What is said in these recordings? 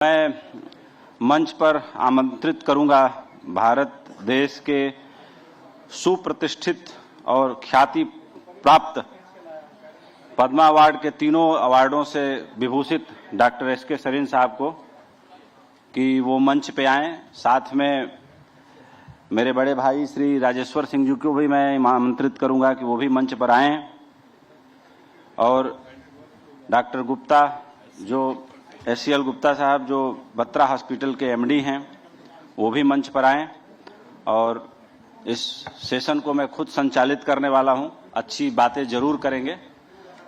मैं मंच पर आमंत्रित करूंगा भारत देश के सुप्रतिष्ठित और ख्याति प्राप्त पद्मा अवार्ड के तीनों अवार्डों से विभूषित डॉक्टर एस के सरीन साहब को कि वो मंच पे आएं। साथ में मेरे बड़े भाई श्री राजेश्वर सिंह जी को भी मैं आमंत्रित करूंगा कि वो भी मंच पर आएं। और डॉक्टर गुप्ता जो एससीएल गुप्ता साहब जो बत्रा हॉस्पिटल के एमडी हैं वो भी मंच पर आएं। और इस सेशन को मैं खुद संचालित करने वाला हूं। अच्छी बातें जरूर करेंगे।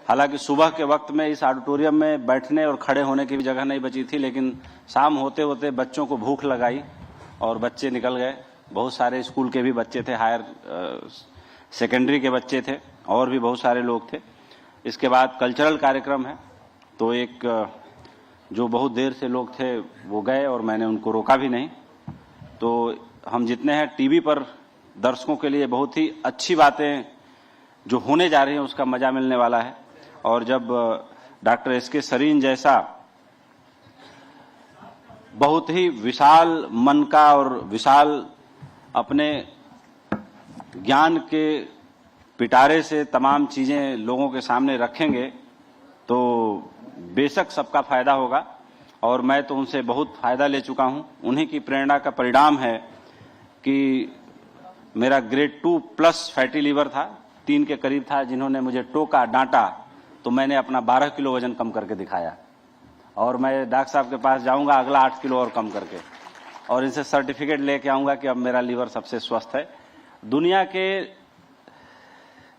हालांकि सुबह के वक्त में इस ऑडिटोरियम में बैठने और खड़े होने की भी जगह नहीं बची थी, लेकिन शाम होते होते बच्चों को भूख लगाई और बच्चे निकल गए। बहुत सारे स्कूल के भी बच्चे थे, हायर सेकेंडरी के बच्चे थे और भी बहुत सारे लोग थे। इसके बाद कल्चरल कार्यक्रम है, तो एक जो बहुत देर से लोग थे वो गए और मैंने उनको रोका भी नहीं। तो हम जितने हैं टीवी पर दर्शकों के लिए बहुत ही अच्छी बातें जो होने जा रही हैं उसका मजा मिलने वाला है। और जब डॉक्टर एस के सरीन जैसा बहुत ही विशाल मन का और विशाल अपने ज्ञान के पिटारे से तमाम चीजें लोगों के सामने रखेंगे तो बेशक सबका फायदा होगा। और मैं तो उनसे बहुत फायदा ले चुका हूं। उन्हीं की प्रेरणा का परिणाम है कि मेरा ग्रेड 2+ फैटी लीवर था, 3 के करीब था। जिन्होंने मुझे टोका डांटा तो मैंने अपना 12 किलो वजन कम करके दिखाया और मैं डॉक्टर साहब के पास जाऊंगा अगला 8 किलो और कम करके, और इनसे सर्टिफिकेट लेके आऊंगा कि अब मेरा लीवर सबसे स्वस्थ है। दुनिया के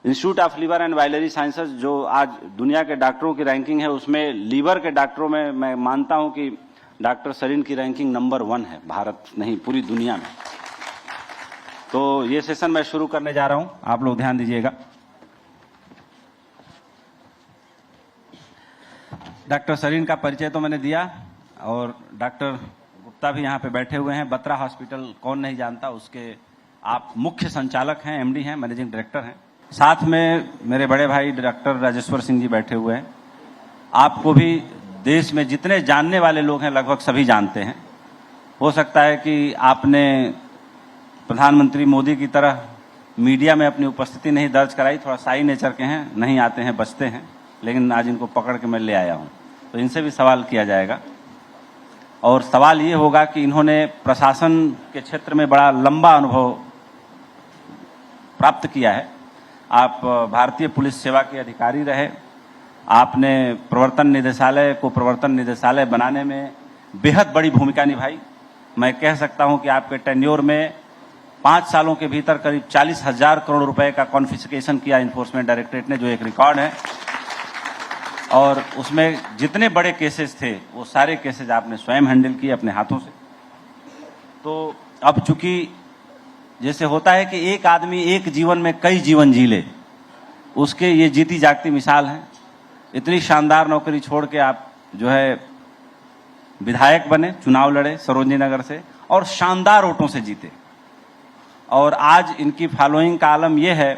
institute of liver and biliary sciences जो आज दुनिया के डॉक्टरों की रैंकिंग है, उसमें लीवर के डॉक्टरों में मैं मानता हूं कि डॉक्टर सरीन की रैंकिंग नंबर 1 है, भारत नहीं पूरी दुनिया में। तो ये सेशन मैं शुरू करने जा रहा हूं, आप लोग ध्यान दीजिएगा। डॉक्टर सरीन का परिचय तो मैंने दिया और डॉक्टर गुप्ता भी यहाँ पे बैठे हुए हैं। बत्रा हॉस्पिटल कौन नहीं जानता, उसके आप मुख्य संचालक हैं, एमडी हैं, मैनेजिंग डायरेक्टर हैं। साथ में मेरे बड़े भाई डॉक्टर राजेश्वर सिंह जी बैठे हुए हैं। आपको भी देश में जितने जानने वाले लोग हैं लगभग सभी जानते हैं। हो सकता है कि आपने प्रधानमंत्री मोदी की तरह मीडिया में अपनी उपस्थिति नहीं दर्ज कराई, थोड़ा शाई नेचर के हैं, नहीं आते हैं, बचते हैं, लेकिन आज इनको पकड़ के मैं ले आया हूं। तो इनसे भी सवाल किया जाएगा और सवाल ये होगा कि इन्होंने प्रशासन के क्षेत्र में बड़ा लंबा अनुभव प्राप्त किया है। आप भारतीय पुलिस सेवा के अधिकारी रहे, आपने प्रवर्तन निदेशालय को प्रवर्तन निदेशालय बनाने में बेहद बड़ी भूमिका निभाई। मैं कह सकता हूं कि आपके टेन्योर में 5 सालों के भीतर करीब 40,000 करोड़ रुपए का कॉन्फिस्केशन किया इन्फोर्समेंट डायरेक्टरेट ने, जो एक रिकॉर्ड है। और उसमें जितने बड़े केसेस थे वो सारे केसेस आपने स्वयं हैंडल किए अपने हाथों से। तो अब चूंकि जैसे होता है कि एक आदमी एक जीवन में कई जीवन जी ले, उसके ये जीती जागती मिसाल है। इतनी शानदार नौकरी छोड़ के आप जो है विधायक बने, चुनाव लड़े सरोजनी नगर से और शानदार वोटों से जीते। और आज इनकी फॉलोइंग का आलम यह है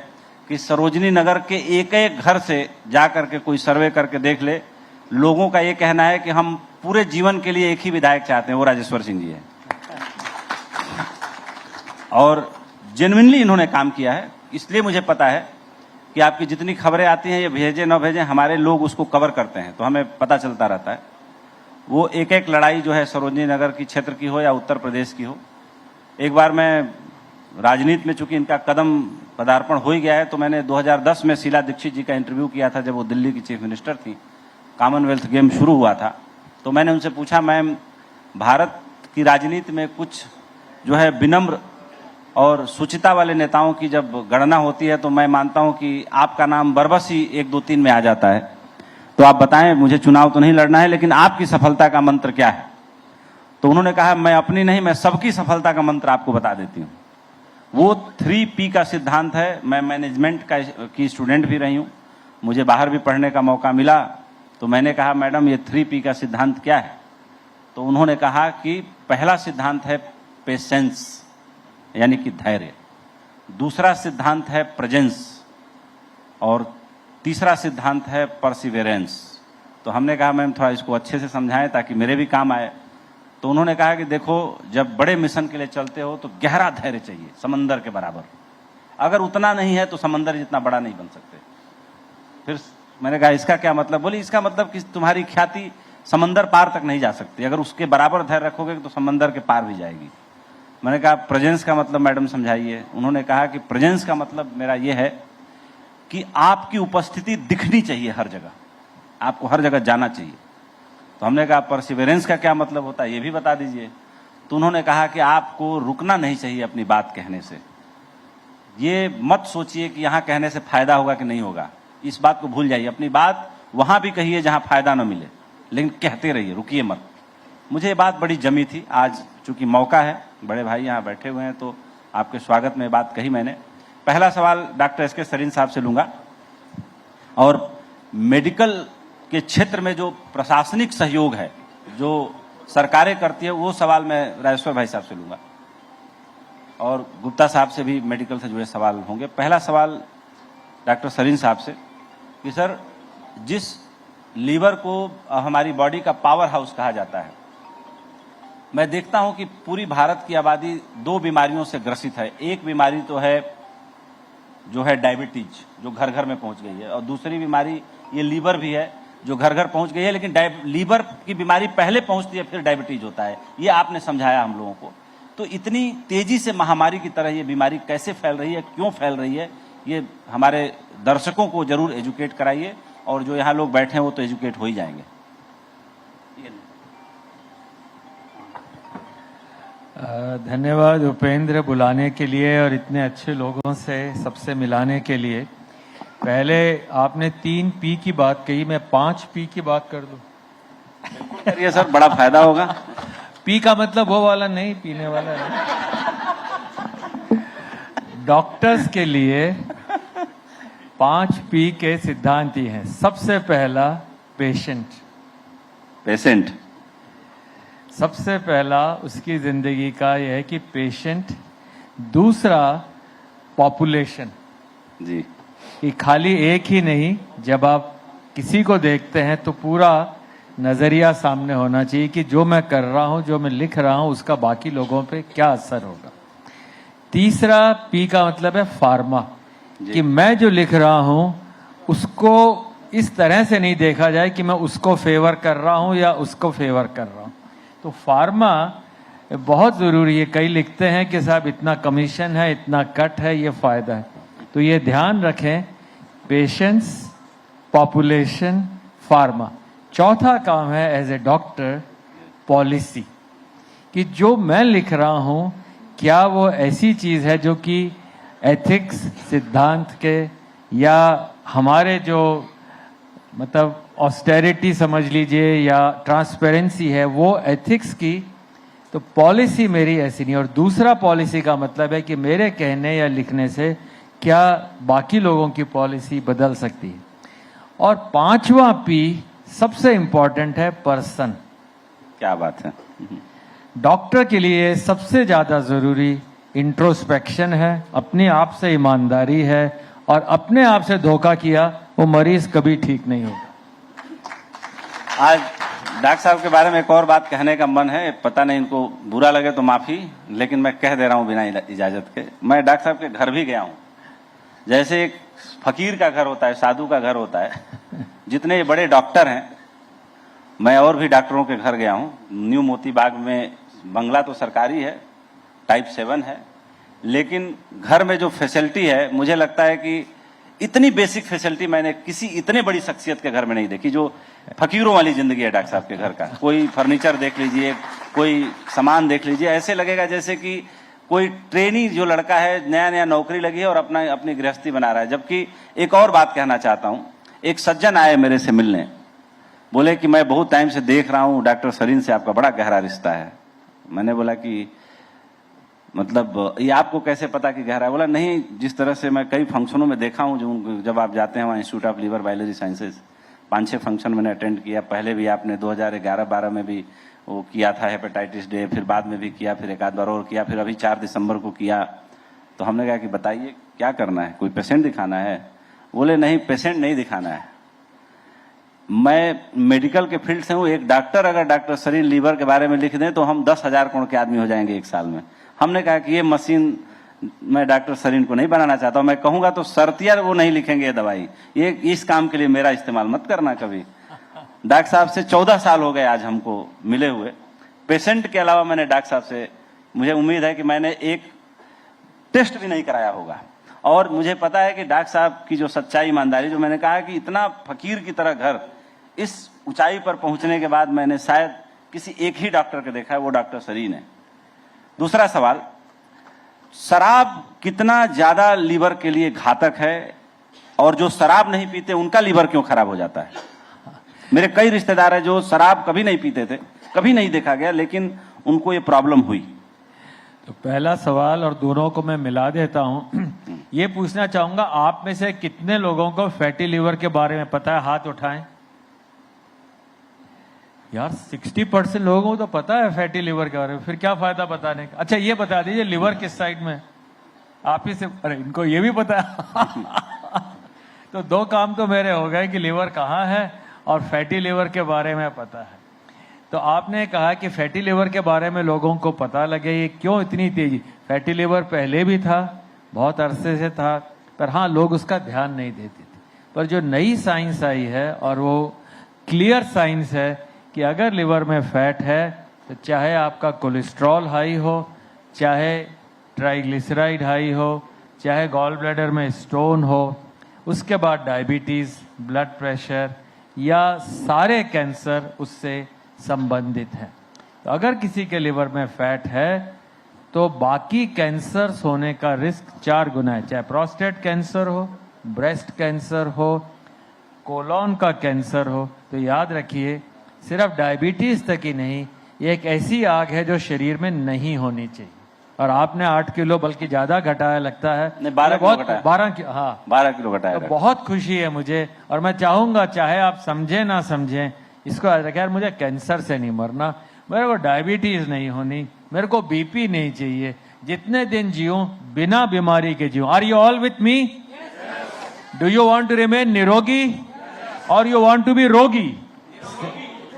कि सरोजनी नगर के एक एक घर से जाकर के कोई सर्वे करके देख ले, लोगों का ये कहना है कि हम पूरे जीवन के लिए एक ही विधायक चाहते हैं, वो राजेश्वर सिंह जी है। और जेन्युइनली इन्होंने काम किया है। इसलिए मुझे पता है कि आपकी जितनी खबरें आती हैं, ये भेजें न भेजें, हमारे लोग उसको कवर करते हैं, तो हमें पता चलता रहता है। वो एक एक लड़ाई जो है सरोजनी नगर की क्षेत्र की हो या उत्तर प्रदेश की हो। एक बार मैं राजनीति में, चूंकि इनका कदम पदार्पण हो ही गया है, तो मैंने 2010 में शीला दीक्षित जी का इंटरव्यू किया था जब वो दिल्ली की चीफ मिनिस्टर थी। कॉमनवेल्थ गेम शुरू हुआ था, तो मैंने उनसे पूछा, मैम भारत की राजनीति में कुछ जो है विनम्र और सुचिता वाले नेताओं की जब गणना होती है तो मैं मानता हूं कि आपका नाम बरबस ही 1, 2, 3 में आ जाता है। तो आप बताएं, मुझे चुनाव तो नहीं लड़ना है, लेकिन आपकी सफलता का मंत्र क्या है? तो उन्होंने कहा, मैं अपनी नहीं, मैं सबकी सफलता का मंत्र आपको बता देती हूँ। वो 3P का सिद्धांत है। मैं मैनेजमेंट की स्टूडेंट भी रही हूँ, मुझे बाहर भी पढ़ने का मौका मिला। तो मैंने कहा, मैडम ये 3P का सिद्धांत क्या है? तो उन्होंने कहा कि पहला सिद्धांत है पेशेंस, यानी कि धैर्य। दूसरा सिद्धांत है प्रेजेंस और तीसरा सिद्धांत है परसिवेरेंस। तो हमने कहा मैम थोड़ा इसको अच्छे से समझाएं ताकि मेरे भी काम आए। तो उन्होंने कहा कि देखो, जब बड़े मिशन के लिए चलते हो तो गहरा धैर्य चाहिए, समंदर के बराबर। अगर उतना नहीं है तो समंदर जितना बड़ा नहीं बन सकते। फिर मैंने कहा इसका क्या मतलब? बोली इसका मतलब कि तुम्हारी ख्याति समंदर पार तक नहीं जा सकती, अगर उसके बराबर धैर्य रखोगे तो समंदर के पार भी जाएगी। मैंने कहा प्रेजेंस का मतलब मैडम समझाइए। उन्होंने कहा कि प्रेजेंस का मतलब मेरा ये है कि आपकी उपस्थिति दिखनी चाहिए हर जगह, आपको हर जगह जाना चाहिए। तो हमने कहा परसिवेरेंस का क्या मतलब होता है, ये भी बता दीजिए। तो उन्होंने कहा कि आपको रुकना नहीं चाहिए अपनी बात कहने से। ये मत सोचिए कि यहां कहने से फायदा होगा कि नहीं होगा, इस बात को भूल जाइए। अपनी बात वहां भी कहिए जहां फायदा न मिले, लेकिन कहते रहिए, रुकिए मत। मुझे ये बात बड़ी जमी थी। आज चूंकि मौका है, बड़े भाई यहाँ बैठे हुए हैं, तो आपके स्वागत में बात कही मैंने। पहला सवाल डॉक्टर एसके सरीन साहब से लूंगा, और मेडिकल के क्षेत्र में जो प्रशासनिक सहयोग है, जो सरकारें करती है, वो सवाल मैं राजेश्वर भाई साहब से लूंगा, और गुप्ता साहब से भी मेडिकल से जुड़े सवाल होंगे। पहला सवाल डॉक्टर सरीन साहब से कि सर, जिस लीवर को हमारी बॉडी का पावर हाउस कहा जाता है, मैं देखता हूं कि पूरी भारत की आबादी 2 बीमारियों से ग्रसित है। एक बीमारी तो है जो है डायबिटीज, जो घर घर में पहुंच गई है, और दूसरी बीमारी ये लीवर भी है जो घर घर पहुंच गई है। लेकिन लीवर की बीमारी पहले पहुंचती है, फिर डायबिटीज होता है। ये आपने समझाया हम लोगों को। तो इतनी तेजी से महामारी की तरह ये बीमारी कैसे फैल रही है, क्यों फैल रही है, ये हमारे दर्शकों को जरूर एजुकेट कराइए, और जो यहाँ लोग बैठे हैं वो तो एजुकेट हो ही जाएंगे। धन्यवाद उपेंद्र, बुलाने के लिए और इतने अच्छे लोगों से सबसे मिलाने के लिए। पहले आपने 3 P की बात कही, मैं 5 P की बात कर दूं? बिल्कुल करिए सर, बड़ा फायदा होगा। पी का मतलब वो वाला नहीं, पीने वाला नहीं। डॉक्टर्स के लिए 5 P के सिद्धांत ही हैं। सबसे पहला पेशेंट, सबसे पहला उसकी जिंदगी का यह है कि पेशेंट। दूसरा पॉपुलेशन जी, कि खाली एक ही नहीं, जब आप किसी को देखते हैं तो पूरा नजरिया सामने होना चाहिए कि जो मैं कर रहा हूं, जो मैं लिख रहा हूं, उसका बाकी लोगों पे क्या असर होगा। तीसरा P का मतलब है फार्मा, कि मैं जो लिख रहा हूं उसको इस तरह से नहीं देखा जाए कि मैं उसको फेवर कर रहा हूं या उसको फेवर कर रहा हूं। तो फार्मा बहुत जरूरी है। कई लिखते हैं कि साहब इतना कमीशन है, इतना कट है, ये फायदा है। तो ये ध्यान रखें, पेशेंट्स, पॉपुलेशन, फार्मा। चौथा काम है एज ए डॉक्टर पॉलिसी, कि जो मैं लिख रहा हूं क्या वो ऐसी चीज है जो कि एथिक्स सिद्धांत के, या हमारे जो मतलब ऑस्टेरिटी समझ लीजिए या ट्रांसपेरेंसी है, वो एथिक्स की। तो पॉलिसी मेरी ऐसी नहीं। और दूसरा पॉलिसी का मतलब है कि मेरे कहने या लिखने से क्या बाकी लोगों की पॉलिसी बदल सकती है। और 5वां P सबसे इंपॉर्टेंट है, पर्सन। क्या बात है। डॉक्टर के लिए सबसे ज्यादा जरूरी इंट्रोस्पेक्शन है, अपने आप से ईमानदारी है, और अपने आप से धोखा किया वो मरीज कभी ठीक नहीं होगा। आज डॉक्टर साहब के बारे में एक और बात कहने का मन है, पता नहीं इनको बुरा लगे तो माफी, लेकिन मैं कह दे रहा हूं बिना इजाजत के। मैं डॉक्टर साहब के घर भी गया हूं। जैसे एक फकीर का घर होता है, साधु का घर होता है, जितने बड़े डॉक्टर हैं, मैं और भी डॉक्टरों के घर गया हूं। न्यू मोती बाग में बंगला तो सरकारी है, टाइप 7 है, लेकिन घर में जो फैसिलिटी है, मुझे लगता है कि इतनी बेसिक फैसिलिटी मैंने किसी इतने बड़ी शख्सियत के घर में नहीं देखी। जो फकीरों वाली जिंदगी है डॉक्टर साहब के घर का। कोई फर्नीचर देख लीजिए, कोई सामान देख लीजिए, ऐसे लगेगा जैसे कि कोई ट्रेनी जो लड़का है, नया नया नौकरी लगी है और अपनी गृहस्थी बना रहा है। जबकि एक और बात कहना चाहता हूं, एक सज्जन आए मेरे से मिलने, बोले कि मैं बहुत टाइम से देख रहा हूं डॉक्टर सरीन से आपका बड़ा गहरा रिश्ता है। मैंने बोला कि मतलब ये आपको कैसे पता कि गहरा है? बोला नहीं, जिस तरह से मैं कई फंक्शनों में देखा हूं, जो जब आप जाते हैं वहाँ institute of liver biology sciences, 5-6 function मैंने अटेंड किया। पहले भी आपने 2011-12 में भी वो किया था हेपेटाइटिस डे, फिर बाद में भी किया, फिर एक आध बार और किया, फिर अभी 4 दिसंबर को किया। तो हमने कहा कि बताइए क्या करना है, कोई पेशेंट दिखाना है? बोले नहीं, पेशेंट नहीं दिखाना है, मैं मेडिकल के फील्ड से हूँ। एक डॉक्टर अगर डॉक्टर सरीन लीवर के बारे में लिख दें तो हम 10,000 करोड़ के आदमी हो जाएंगे एक साल में। हमने कहा कि ये मशीन मैं डॉक्टर सरीन को नहीं बनाना चाहता हूं। मैं कहूंगा तो शर्तिया वो नहीं लिखेंगे ये दवाई, ये इस काम के लिए मेरा इस्तेमाल मत करना कभी। डॉक्टर साहब से 14 साल हो गए आज हमको मिले हुए। पेशेंट के अलावा मैंने डॉक्टर साहब से, मुझे उम्मीद है कि मैंने एक टेस्ट भी नहीं कराया होगा। और मुझे पता है कि डॉक्टर साहब की जो सच्चाई ईमानदारी, जो मैंने कहा कि इतना फकीर की तरह घर, इस ऊंचाई पर पहुंचने के बाद मैंने शायद किसी एक ही डॉक्टर को देखा है, वो डॉक्टर सरीन है। दूसरा सवाल, शराब कितना ज्यादा लीवर के लिए घातक है और जो शराब नहीं पीते उनका लीवर क्यों खराब हो जाता है? मेरे कई रिश्तेदार हैं जो शराब कभी नहीं पीते थे, कभी नहीं देखा गया, लेकिन उनको ये प्रॉब्लम हुई। तो पहला सवाल और दोनों को मैं मिला देता हूं। ये पूछना चाहूंगा, आप में से कितने लोगों को फैटी लीवर के बारे में पता है? हाथ उठाएं। यार 60% लोगों को तो पता है फैटी लीवर के बारे में, फिर क्या फायदा बताने का। अच्छा ये बता दीजिए लीवर किस साइड में? आप ही से, अरे इनको ये भी पता है। तो दो काम तो मेरे हो गए कि लीवर कहाँ है और फैटी लीवर के बारे में पता है। तो आपने कहा कि फैटी लीवर के बारे में लोगों को पता लगे, ये क्यों इतनी तेजी? फैटी लीवर पहले भी था, बहुत अरसे से था, पर हाँ लोग उसका ध्यान नहीं देते थे। पर जो नई साइंस आई है और वो क्लियर साइंस है कि अगर लिवर में फैट है तो चाहे आपका कोलेस्ट्रॉल हाई हो, चाहे ट्राइग्लिसराइड हाई हो, चाहे गॉल ब्लैडर में स्टोन हो, उसके बाद डायबिटीज, ब्लड प्रेशर या सारे कैंसर उससे संबंधित हैं। तो अगर किसी के लिवर में फैट है तो बाकी कैंसर्स होने का रिस्क 4 गुना है, चाहे प्रोस्टेट कैंसर हो, ब्रेस्ट कैंसर हो, कोलोन का कैंसर हो। तो याद रखिए सिर्फ डायबिटीज तक ही नहीं, ये एक ऐसी आग है जो शरीर में नहीं होनी चाहिए। और आपने 8 किलो बल्कि ज्यादा घटाया लगता है। नहीं, 12 किलो घटाया। 12 किलो घटाया। तो बहुत खुशी है मुझे, और मैं चाहूंगा चाहे आप समझें ना समझें, इसको याद रखें, यार मुझे कैंसर से नहीं मरना, मेरे को डायबिटीज नहीं होनी, मेरे को बीपी नहीं चाहिए, जितने दिन जियूं बिना बीमारी के जियूं। Are you all with me? Do you want to remain निरोगी और यू वांट टू बी रोगी?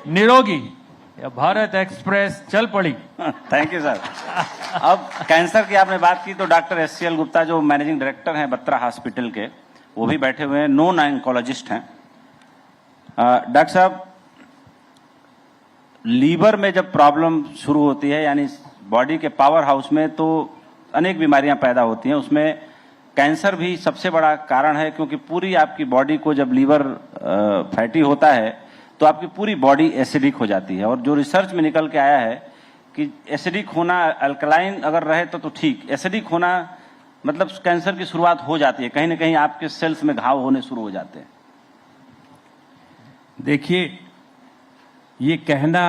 निरोगी। भारत एक्सप्रेस चल पड़ी। Thank you sir. अब कैंसर की आपने बात की तो डॉक्टर SCL गुप्ता जो मैनेजिंग डायरेक्टर हैं बत्रा हॉस्पिटल के, वो भी बैठे हुए हैं, नॉन ऑन्कोलॉजिस्ट हैं। डॉक्टर साहब, लीवर में जब प्रॉब्लम शुरू होती है, यानी बॉडी के पावर हाउस में, तो अनेक बीमारियां पैदा होती हैं। उसमें कैंसर भी सबसे बड़ा कारण है, क्योंकि पूरी आपकी बॉडी को जब लीवर फैटी होता है तो आपकी पूरी बॉडी एसिडिक हो जाती है। और जो रिसर्च में निकल के आया है कि एसिडिक होना, अल्कलाइन अगर रहे तो ठीक, एसिडिक होना मतलब कैंसर की शुरुआत हो जाती है, कहीं ना कहीं आपके सेल्स में घाव होने शुरू हो जाते हैं। देखिए, ये कहना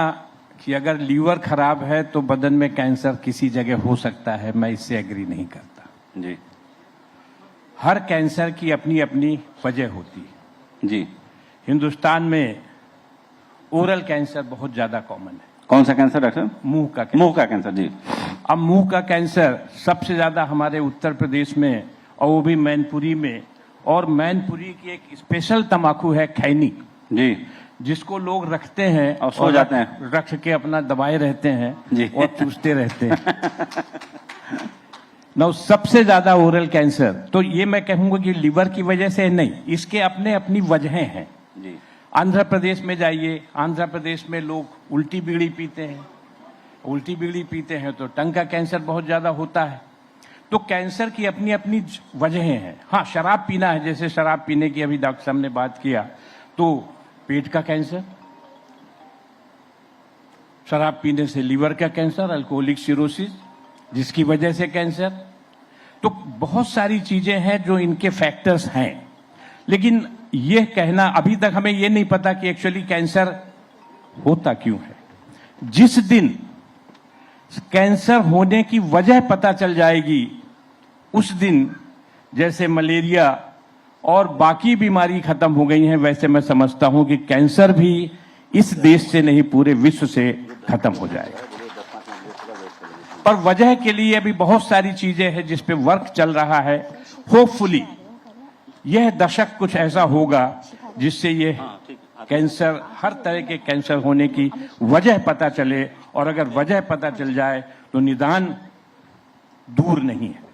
कि अगर लीवर खराब है तो बदन में कैंसर किसी जगह हो सकता है, मैं इससे एग्री नहीं करता जी। हर कैंसर की अपनी अपनी वजह होती है जी। हिंदुस्तान में ओरल कैंसर बहुत ज्यादा कॉमन है। कौन सा कैंसर डॉक्टर? मुंह का कैंसर। मुंह का कैंसर, जी। अब मुंह का कैंसर सबसे ज्यादा हमारे उत्तर प्रदेश में, और वो भी मैनपुरी में। और मैनपुरी की एक स्पेशल तंबाकू है खैनी जी, जिसको लोग रखते हैं और सो जाते हैं, रख के अपना दबाए रहते हैं जी। और चूसते रहते हैं। ना सबसे ज्यादा ओरल कैंसर, तो ये मैं कहूंगा कि लीवर की वजह से नहीं, इसके अपने अपनी वजहें हैं जी। आंध्र प्रदेश में जाइए, आंध्र प्रदेश में लोग उल्टी बीड़ी पीते हैं, उल्टी बीड़ी पीते हैं तो टंग का कैंसर बहुत ज्यादा होता है। तो कैंसर की अपनी अपनी वजहें हैं। हाँ, शराब पीना है, जैसे शराब पीने की अभी डॉक्टर साहब ने बात किया, तो पेट का कैंसर, शराब पीने से लीवर का कैंसर, अल्कोहलिक सिरोसिस जिसकी वजह से कैंसर, तो बहुत सारी चीजें हैं जो इनके फैक्टर्स हैं। लेकिन यह कहना, अभी तक हमें यह नहीं पता कि एक्चुअली कैंसर होता क्यों है। जिस दिन कैंसर होने की वजह पता चल जाएगी, उस दिन जैसे मलेरिया और बाकी बीमारी खत्म हो गई हैं, वैसे मैं समझता हूं कि कैंसर भी इस देश से नहीं पूरे विश्व से खत्म हो जाएगा। पर वजह के लिए अभी बहुत सारी चीजें हैं जिस पे वर्क चल रहा है। होपफुली यह दशक कुछ ऐसा होगा जिससे ये कैंसर, हर तरह के कैंसर होने की वजह पता चले, और अगर वजह पता चल जाए तो निदान दूर नहीं है।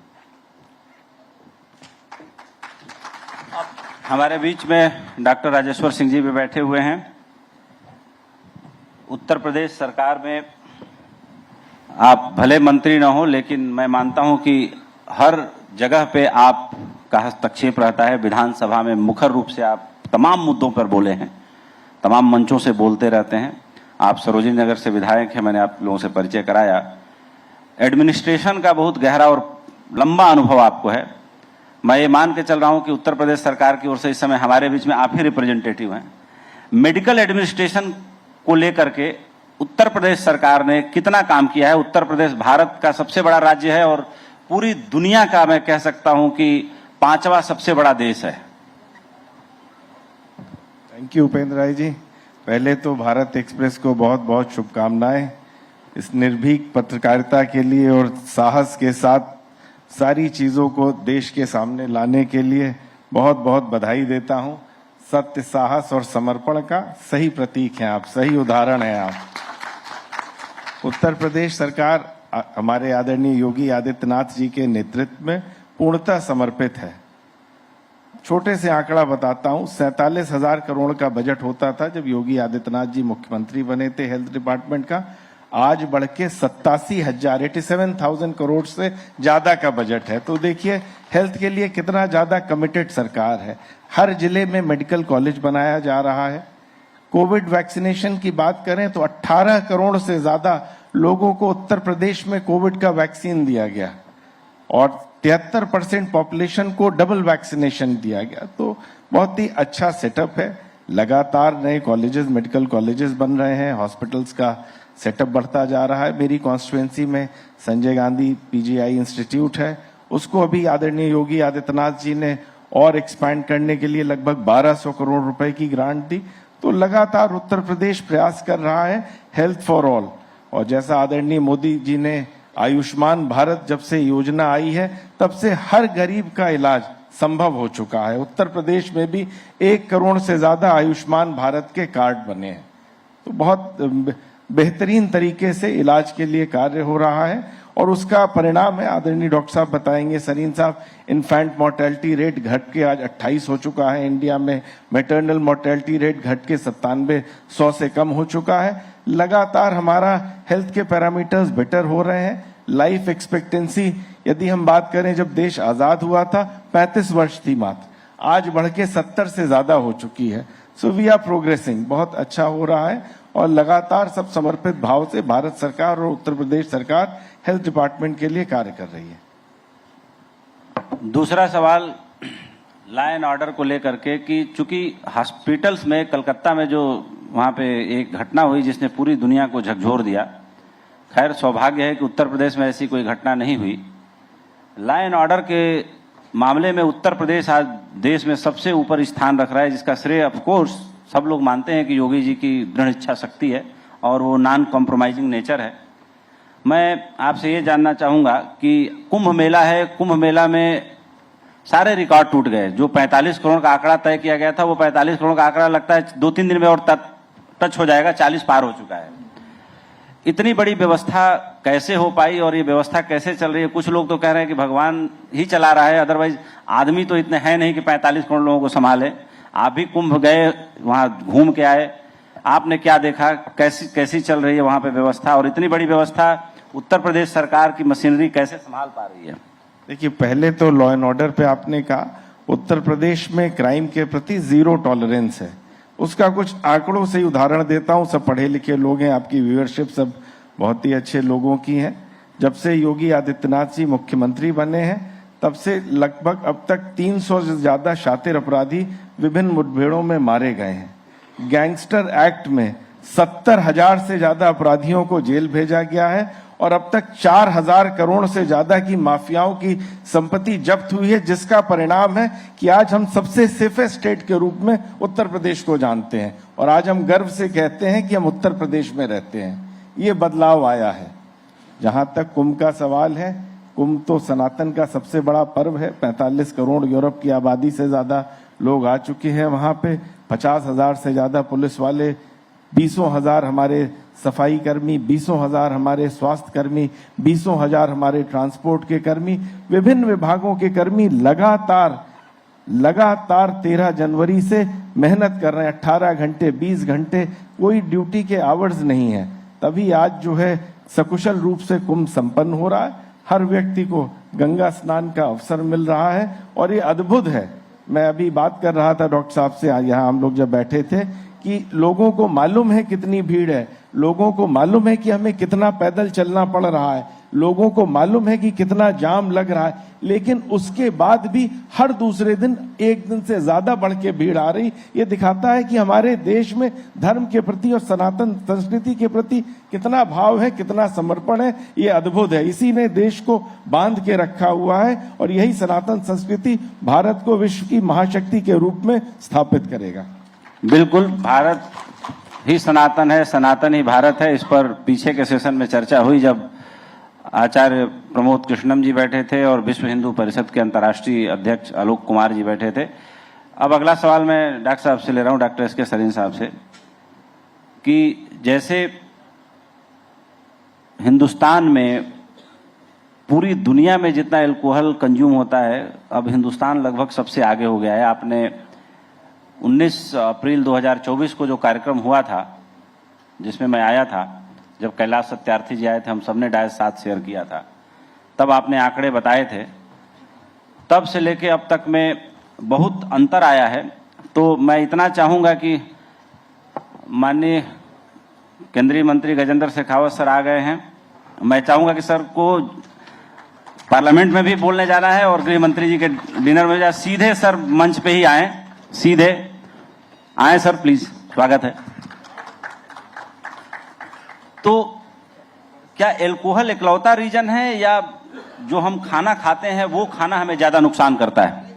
हमारे बीच में डॉक्टर राजेश्वर सिंह जी भी बैठे हुए हैं। उत्तर प्रदेश सरकार में आप भले मंत्री न हो, लेकिन मैं मानता हूं कि हर जगह पे आपका हस्तक्षेप रहता है। विधानसभा में मुखर रूप से आप तमाम मुद्दों पर बोले हैं, तमाम मंचों से बोलते रहते हैं। आप सरोजिनी नगर से विधायक हैं, मैंने आप लोगों से परिचय कराया। एडमिनिस्ट्रेशन का बहुत गहरा और लंबा अनुभव आपको है। मैं ये मान के चल रहा हूं कि उत्तर प्रदेश सरकार की ओर से इस समय हमारे बीच में आप ही रिप्रेजेंटेटिव हैं। मेडिकल एडमिनिस्ट्रेशन को लेकर के उत्तर प्रदेश सरकार ने कितना काम किया है? उत्तर प्रदेश भारत का सबसे बड़ा राज्य है और पूरी दुनिया का मैं कह सकता हूं कि 5वां सबसे बड़ा देश है। Thank you Upendra Rai ji. पहले तो भारत एक्सप्रेस को बहुत बहुत शुभकामनाएं इस निर्भीक पत्रकारिता के लिए और साहस के साथ सारी चीजों को देश के सामने लाने के लिए बहुत बहुत बधाई देता हूं। सत्य, साहस और समर्पण का सही प्रतीक हैं आप, सही उदाहरण हैं आप। उत्तर प्रदेश सरकार हमारे आदरणीय योगी आदित्यनाथ जी के नेतृत्व में पूर्णतः समर्पित है। छोटे से आंकड़ा बताता हूं, 47,000 करोड़ का बजट होता था जब योगी आदित्यनाथ जी मुख्यमंत्री बने थे हेल्थ डिपार्टमेंट का। आज बढ़ के 87,000 करोड़ से ज्यादा का बजट है। तो देखिए हेल्थ के लिए कितना ज्यादा कमिटेड सरकार है। हर जिले में मेडिकल कॉलेज बनाया जा रहा है। कोविड वैक्सीनेशन की बात करें तो 18 करोड़ से ज्यादा लोगों को उत्तर प्रदेश में कोविड का वैक्सीन दिया गया और 73% पॉपुलेशन को डबल वैक्सीनेशन दिया गया। तो बहुत ही अच्छा सेटअप है। लगातार नए कॉलेजेस, मेडिकल कॉलेजेस बन रहे हैं, हॉस्पिटल्स का सेटअप बढ़ता जा रहा है। मेरी कॉन्स्टिट्यूएंसी में संजय गांधी पीजीआई इंस्टीट्यूट है, उसको अभी आदरणीय योगी आदित्यनाथ जी ने और एक्सपैंड करने के लिए लगभग 1200 करोड़ रुपए की ग्रांट दी। तो लगातार उत्तर प्रदेश प्रयास कर रहा है हेल्थ फॉर ऑल। और जैसा आदरणीय मोदी जी ने आयुष्मान भारत जब से योजना आई है तब से हर गरीब का इलाज संभव हो चुका है। उत्तर प्रदेश में भी 1 करोड़ से ज्यादा आयुष्मान भारत के कार्ड बने हैं। तो बहुत बेहतरीन तरीके से इलाज के लिए कार्य हो रहा है और उसका परिणाम है, आदरणीय डॉक्टर साहब बताएंगे, सरीन साहब, इन्फेंट मोर्टेलिटी रेट घट के आज 28 हो चुका है इंडिया में। मैटरनल मोर्टेलिटी रेट घट के 97-100 से कम हो चुका है। लगातार हमारा हेल्थ के पैरामीटर्स बेटर हो रहे हैं। लाइफ एक्सपेक्टेंसी यदि हम बात करें, जब देश आजाद हुआ था 35 वर्ष थी मात्र, आज बढ़ के 70 से ज्यादा हो चुकी है। सो वी आर प्रोग्रेसिंग, बहुत अच्छा हो रहा है और लगातार सब समर्पित भाव से भारत सरकार और उत्तर प्रदेश सरकार हेल्थ डिपार्टमेंट के लिए कार्य कर रही है। दूसरा सवाल लॉ एंड ऑर्डर को लेकर के कि चूंकि हॉस्पिटल्स में कलकत्ता में जो वहां पे एक घटना हुई जिसने पूरी दुनिया को झकझोर दिया, खैर सौभाग्य है कि उत्तर प्रदेश में ऐसी कोई घटना नहीं हुई। लॉ एंड ऑर्डर के मामले में उत्तर प्रदेश आज देश में सबसे ऊपर स्थान रख रहा है, जिसका श्रेय ऑफ कोर्स सब लोग मानते हैं कि योगी जी की दृढ़ इच्छा शक्ति है और वो नॉन कॉम्प्रोमाइजिंग नेचर है। मैं आपसे ये जानना चाहूंगा कि कुंभ मेला है, कुंभ मेला में सारे रिकॉर्ड टूट गए। जो 45 करोड़ का आंकड़ा तय किया गया था वो 45 करोड़ का आंकड़ा लगता है 2-3 दिन में और टच हो जाएगा, 40 पार हो चुका है। इतनी बड़ी व्यवस्था कैसे हो पाई और ये व्यवस्था कैसे चल रही है? कुछ लोग तो कह रहे हैं कि भगवान ही चला रहा है, अदरवाइज आदमी तो इतने हैं नहीं कि 45 करोड़ लोगों को संभाले। आप भी कुंभ गए, वहां घूम के आए, आपने क्या देखा, कैसी चल रही है वहां पे व्यवस्था, और इतनी बड़ी व्यवस्था उत्तर प्रदेश सरकार की मशीनरी कैसे संभाल पा रही है? देखिए, पहले तो लॉ एंड ऑर्डर पे आपने कहा उत्तर प्रदेश में क्राइम के प्रति 0 टॉलरेंस है। उसका कुछ आंकड़ों से ही उदाहरण देता हूं। सब पढ़े लिखे लोग हैं, आपकी व्यूअरशिप सब बहुत ही अच्छे लोगों की है। जब से योगी आदित्यनाथ जी मुख्यमंत्री बने हैं तब से लगभग अब तक 300 से ज्यादा शातिर अपराधी विभिन्न मुठभेड़ों में मारे गए हैं। गैंगस्टर एक्ट में 70,000 से ज्यादा अपराधियों को जेल भेजा गया है और अब तक 4,000 करोड़ से ज्यादा की माफियाओं की संपत्ति जब्त हुई है, जिसका परिणाम है कि आज हम सबसे सेफेस्ट स्टेट के रूप में उत्तर प्रदेश को जानते हैं और आज हम गर्व से कहते हैं कि हम उत्तर प्रदेश में रहते हैं। ये बदलाव आया है। जहां तक कुंभ का सवाल है, कुंभ तो सनातन का सबसे बड़ा पर्व है। 45 करोड़ यूरोप की आबादी से ज्यादा लोग आ चुके हैं वहां पे। 50,000 से ज्यादा पुलिस वाले, 20,000 हमारे सफाई कर्मी, 20,000 हमारे स्वास्थ्य कर्मी, 20,000 हमारे ट्रांसपोर्ट के कर्मी, विभिन्न विभागों के कर्मी लगातार 13 जनवरी से मेहनत कर रहे हैं। 18 घंटे, 20 घंटे, कोई ड्यूटी के आवर्स नहीं है। तभी आज जो है सकुशल रूप से कुंभ संपन्न हो रहा है। हर व्यक्ति को गंगा स्नान का अवसर मिल रहा है और ये अद्भुत है। मैं अभी बात कर रहा था डॉक्टर साहब से, यहाँ हम लोग जब बैठे थे, कि लोगों को मालूम है कितनी भीड़ है, लोगों को मालूम है कि हमें कितना पैदल चलना पड़ रहा है, लोगों को मालूम है कि कितना जाम लग रहा है, लेकिन उसके बाद भी हर दूसरे दिन एक दिन से ज्यादा बढ़ के भीड़ आ रही। ये दिखाता है कि हमारे देश में धर्म के प्रति और सनातन संस्कृति के प्रति कितना भाव है, कितना समर्पण है। ये अद्भुत है। इसी ने देश को बांध के रखा हुआ है और यही सनातन संस्कृति भारत को विश्व की महाशक्ति के रूप में स्थापित करेगा। बिल्कुल, भारत ही सनातन है, सनातन ही भारत है। इस पर पीछे के सेशन में चर्चा हुई जब आचार्य प्रमोद कृष्णम जी बैठे थे और विश्व हिंदू परिषद के अंतर्राष्ट्रीय अध्यक्ष आलोक कुमार जी बैठे थे। अब अगला सवाल मैं डॉक्टर साहब से ले रहा हूं, डॉक्टर एस के सरीन साहब से, कि जैसे हिंदुस्तान में, पूरी दुनिया में जितना एल्कोहल कंज्यूम होता है, अब हिंदुस्तान लगभग सबसे आगे हो गया है। आपने 19 अप्रैल 2024 को जो कार्यक्रम हुआ था, जिसमें मैं आया था, जब कैलाश सत्यार्थी जी आए थे, हम सबने डायस साथ शेयर किया था, तब आपने आंकड़े बताए थे। तब से लेके अब तक में बहुत अंतर आया है। तो मैं इतना चाहूंगा कि माननीय केंद्रीय मंत्री गजेंद्र शेखावत सर आ गए हैं, मैं चाहूंगा कि सर को पार्लियामेंट में भी बोलने जाना है और गृह मंत्री जी के डिनर में सीधे सर मंच पे ही आए, सीधे आए सर, प्लीज, स्वागत है। तो क्या एल्कोहल इकलौता रीजन है या जो हम खाना खाते हैं वो खाना हमें ज्यादा नुकसान करता है?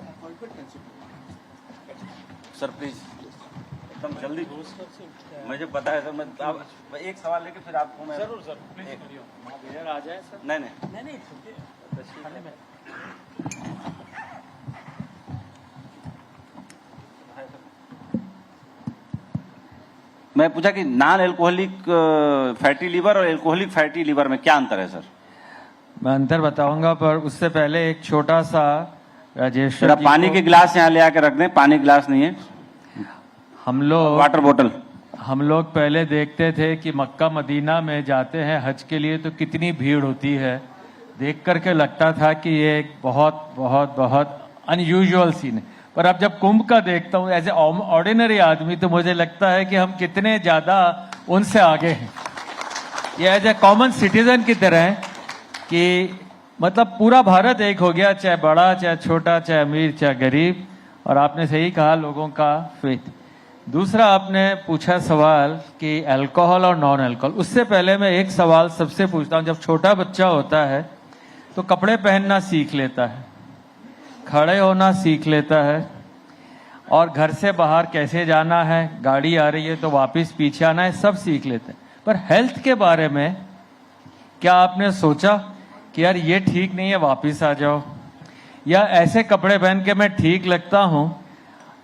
सर प्लीज एकदम जल्दी, मुझे पता है सर। मैं एक सवाल लेके फिर आपको मैं जरूर सर प्लीज आ जाए सर। नहीं मैं पूछा कि नॉन एल्कोहलिक फैटी लिवर और एल्कोहलिक फैटी लिवर में क्या अंतर है सर? मैं अंतर बताऊंगा, पर उससे पहले एक छोटा सा राजेश, पानी के गिलास यहाँ ले आके रख दें। पानी गिलास नहीं है, हम लोग वाटर बोतल। हम लोग पहले देखते थे कि मक्का मदीना में जाते हैं हज के लिए तो कितनी भीड़ होती है, देख करके लगता था कि ये एक बहुत बहुत बहुत अनयूजुअल सीन है। पर अब जब कुंभ का देखता हूँ एज ए ऑर्डिनरी आदमी, तो मुझे लगता है कि हम कितने ज्यादा उनसे आगे हैं। ये एज ए कॉमन सिटीजन की तरह है कि मतलब पूरा भारत एक हो गया, चाहे बड़ा, चाहे छोटा, चाहे अमीर, चाहे गरीब। और आपने सही कहा, लोगों का फेथ। दूसरा आपने पूछा सवाल कि अल्कोहल और नॉन अल्कोहल। उससे पहले मैं एक सवाल सबसे पूछता हूँ। जब छोटा बच्चा होता है तो कपड़े पहनना सीख लेता है, खड़े होना सीख लेता है, और घर से बाहर कैसे जाना है, गाड़ी आ रही है तो वापस पीछे आना है, सब सीख लेते हैं। पर हेल्थ के बारे में क्या आपने सोचा कि यार ये ठीक नहीं है, वापस आ जाओ, या ऐसे कपड़े पहन के मैं ठीक लगता हूं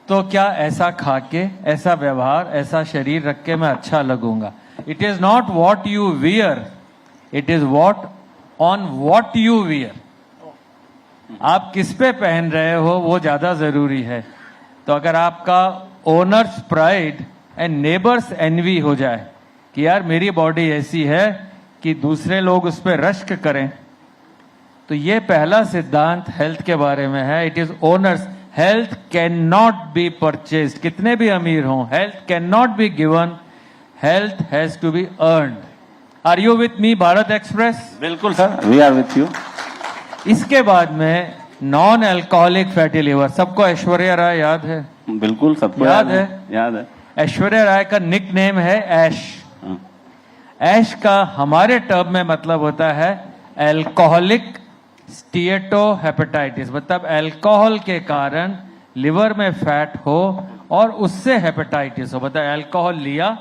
तो क्या ऐसा खा के, ऐसा व्यवहार, ऐसा शरीर रख के मैं अच्छा लगूंगा? It is not what you wear, it is what on what you wear. आप किस पे पहन रहे हो वो ज्यादा जरूरी है। तो अगर आपका owner's pride and neighbour's envy हो जाए कि यार मेरी बॉडी ऐसी है कि दूसरे लोग उस पर रश्क करें, तो ये पहला सिद्धांत हेल्थ के बारे में है। It is owners, health can not be purchased. कितने भी अमीर हों, health can not be given, health has to be earned. Are you with me Bharat Express? बिल्कुल sir, we are with you. इसके बाद में नॉन अल्कोहलिक फैटी लिवर, सबको ऐश्वर्या राय याद है? बिल्कुल, सबको याद है। याद है। ऐश्वर्या राय का निक नेम है ऐश। ऐश का हमारे टर्म में मतलब होता है अल्कोहलिक स्टीएटोहेपेटाइटिस, मतलब अल्कोहल के कारण लिवर में फैट हो और उससे हेपेटाइटिस हो। बताए, अल्कोहल लिया,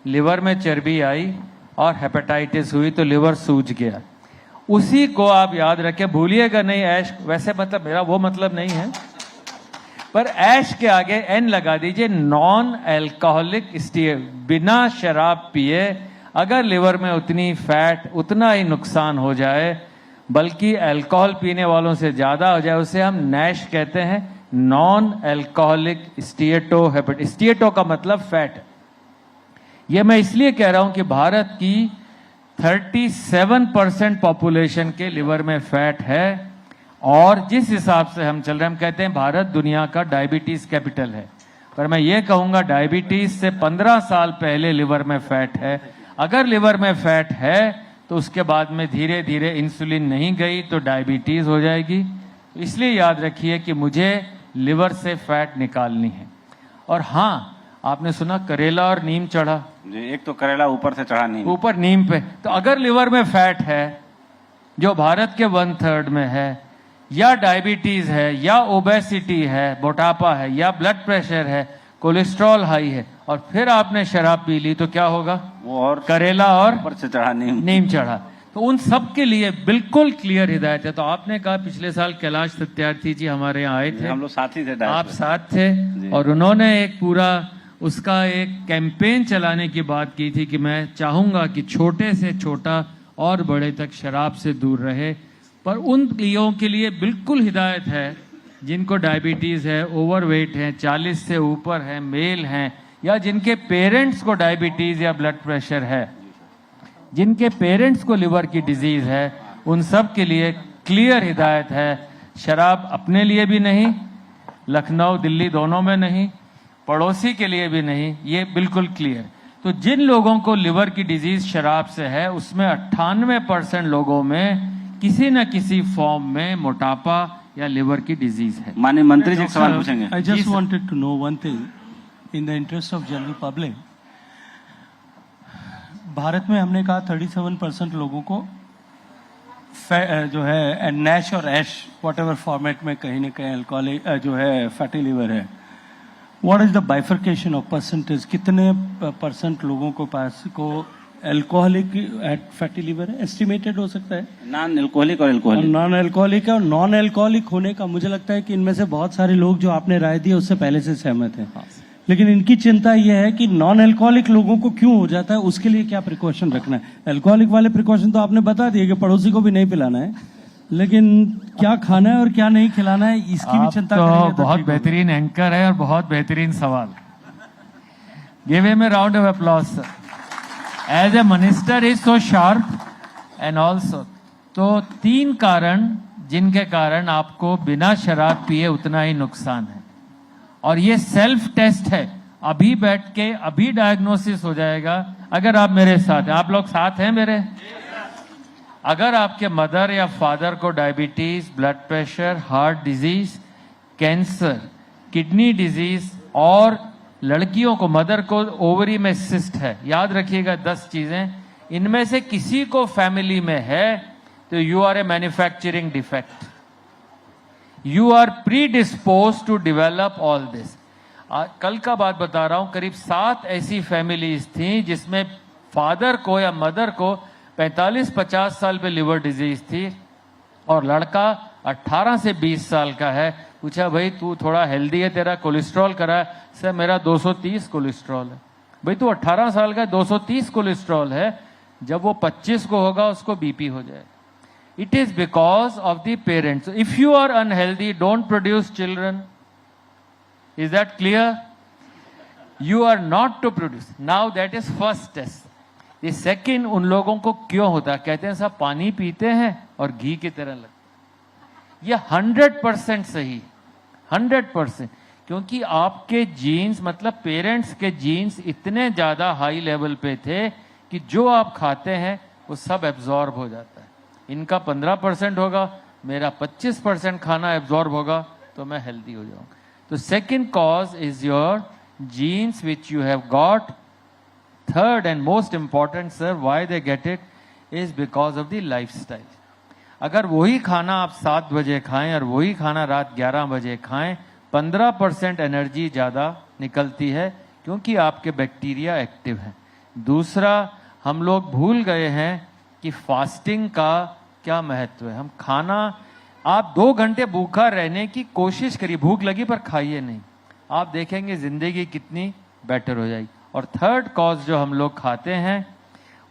लिवर में चर्बी आई और हेपेटाइटिस हुई तो लिवर सूज गया। उसी को आप याद रखें, भूलिएगा नहीं। ऐश वैसे मतलब मेरा वो मतलब नहीं है, पर ऐश के आगे एन लगा दीजिए, नॉन अल्कोहलिक स्टीयर, बिना शराब पिए अगर लिवर में उतनी फैट उतना ही नुकसान हो जाए, बल्कि अल्कोहल पीने वालों से ज्यादा हो जाए, उसे हम नैश कहते हैं, नॉन अल्कोहलिक स्टीएटोहेपेटाइटिस। स्टीएटो का मतलब फैट। यह मैं इसलिए कह रहा हूं कि भारत की 37% पॉपुलेशन के लिवर में फैट है, और जिस हिसाब से हम चल रहे हैं, हम कहते हैं भारत दुनिया का डायबिटीज कैपिटल है, पर मैं ये कहूंगा डायबिटीज से 15 साल पहले लिवर में फैट है। अगर लिवर में फैट है तो उसके बाद में धीरे धीरे इंसुलिन नहीं गई तो डायबिटीज हो जाएगी। इसलिए याद रखिए कि मुझे लिवर से फैट निकालनी है। और हाँ, आपने सुना करेला और नीम चढ़ा जी, एक तो करेला ऊपर से चढ़ा नहीं, ऊपर नीम पे। तो अगर लिवर में फैट है जो भारत के 1/3 में है, या डायबिटीज है, या ओबेसिटी है, मोटापा है, या ब्लड प्रेशर है, कोलेस्ट्रॉल हाई है, और फिर आपने शराब पी ली, तो क्या होगा? वो और करेला और ऊपर से चढ़ा नीम चढ़ा। तो उन सब के लिए बिल्कुल क्लियर हिदायत है। तो आपने कहा पिछले साल कैलाश सत्यार्थी जी हमारे यहाँ आए थे, हम लोग साथी थे, आप साथ थे, और उन्होंने एक पूरा उसका एक कैंपेन चलाने की बात की थी कि मैं चाहूंगा कि छोटे से छोटा और बड़े तक शराब से दूर रहे। पर उन लोगों के लिए बिल्कुल हिदायत है जिनको डायबिटीज है, ओवरवेट है, 40 से ऊपर है, मेल हैं, या जिनके पेरेंट्स को डायबिटीज या ब्लड प्रेशर है, जिनके पेरेंट्स को लिवर की डिजीज है, उन सब के लिए क्लियर हिदायत है, शराब अपने लिए भी नहीं, लखनऊ दिल्ली दोनों में नहीं, पड़ोसी के लिए भी नहीं, ये बिल्कुल क्लियर। तो जिन लोगों को लिवर की डिजीज शराब से है, उसमें 98% लोगों में किसी न किसी फॉर्म में मोटापा या लिवर की डिजीज है। माननीय मंत्री जी सवाल पूछेंगे। I just wanted to know one thing in the interest of general public. Bharat में हमने कहा 37% लोगों को जो है नैश और ऐश वॉट एवर फॉर्मेट में कहीं ना कहीं अल्कोहलिक जो है फैटी लिवर है। What is the bifurcation of percentage? कितने परसेंट लोगों को पास को अल्कोहलिक फैटी लिवर है? एस्टिमेटेड हो सकता है नॉन अल्कोहलिक और अल्कोहलिक। नॉन अल्कोहलिक और नॉन अल्कोहलिक होने का मुझे लगता है कि इनमें से बहुत सारे लोग जो आपने राय दी उससे पहले से सहमत हैं, लेकिन इनकी चिंता यह है कि नॉन अल्कोहलिक लोगों को क्यों हो जाता है, उसके लिए क्या प्रिकॉशन रखना है? अल्कोहलिक वाले प्रिकॉशन तो आपने बता दिए कि पड़ोसी को भी नहीं पिलाना है, लेकिन क्या खाना है और क्या नहीं खिलाना है इसकी भी चिंता करेंगे तो बहुत बेहतरीन एंकर है और बहुत बेहतरीन सवाल। Give him a round of applause sir. As a minister is so sharp and also. तो 3 कारण जिनके कारण आपको बिना शराब पिए उतना ही नुकसान है, और ये सेल्फ टेस्ट है। अभी बैठ के अभी डायग्नोसिस हो जाएगा अगर आप मेरे साथ हैं। आप लोग साथ हैं मेरे? अगर आपके मदर या फादर को diabetes, blood pressure, heart disease, cancer, kidney disease, और लड़कियों को मदर को ओवरी में सिस्ट है, याद रखिएगा 10 चीजें, इनमें से किसी को फैमिली में है तो you are a manufacturing defect, you are predispose to develop all this. कल का बात बता रहा हूं, करीब 7 ऐसी फैमिलीज थी जिसमें फादर को या मदर को 45-50 साल पे लिवर डिजीज थी, और लड़का 18 से 20 साल का है। पूछा भाई तू थोड़ा हेल्दी है, तेरा कोलेस्ट्रॉल करा? सर मेरा 230 कोलेस्ट्रॉल है। भाई तू 18 साल का 230 कोलेस्ट्रॉल है, जब वो 25 को होगा उसको बीपी हो जाए। It is because of the parents. If you are unhealthy, don't produce children. Is that clear? You are not to produce. Now that is first test. The second, उन लोगों को क्यों होता है? कहते हैं सब पानी पीते हैं और घी की तरह लगता। ये 100% सही, 100%, क्योंकि आपके जीन्स मतलब पेरेंट्स के जीन्स इतने ज्यादा हाई लेवल पे थे कि जो आप खाते हैं वो सब एब्जॉर्ब हो जाता है। इनका 15% होगा, मेरा 25% खाना एब्जॉर्ब होगा, तो मैं हेल्दी हो जाऊंगा। तो second cause is your jeans which you have got. Third and most important sir, why they get it is because of the lifestyle. अगर वही खाना आप 7 बजे खाएं और वही खाना रात 11 बजे खाएं, 15% एनर्जी ज्यादा निकलती है, क्योंकि आपके बैक्टीरिया एक्टिव है। दूसरा, हम लोग भूल गए हैं कि फास्टिंग का क्या महत्व है। हम खाना आप 2 घंटे भूखा रहने की कोशिश करिए, भूख लगी पर खाइए नहीं, आप देखेंगे जिंदगी कितनी बेटर हो जाएगी। और थर्ड कॉज जो हम लोग खाते हैं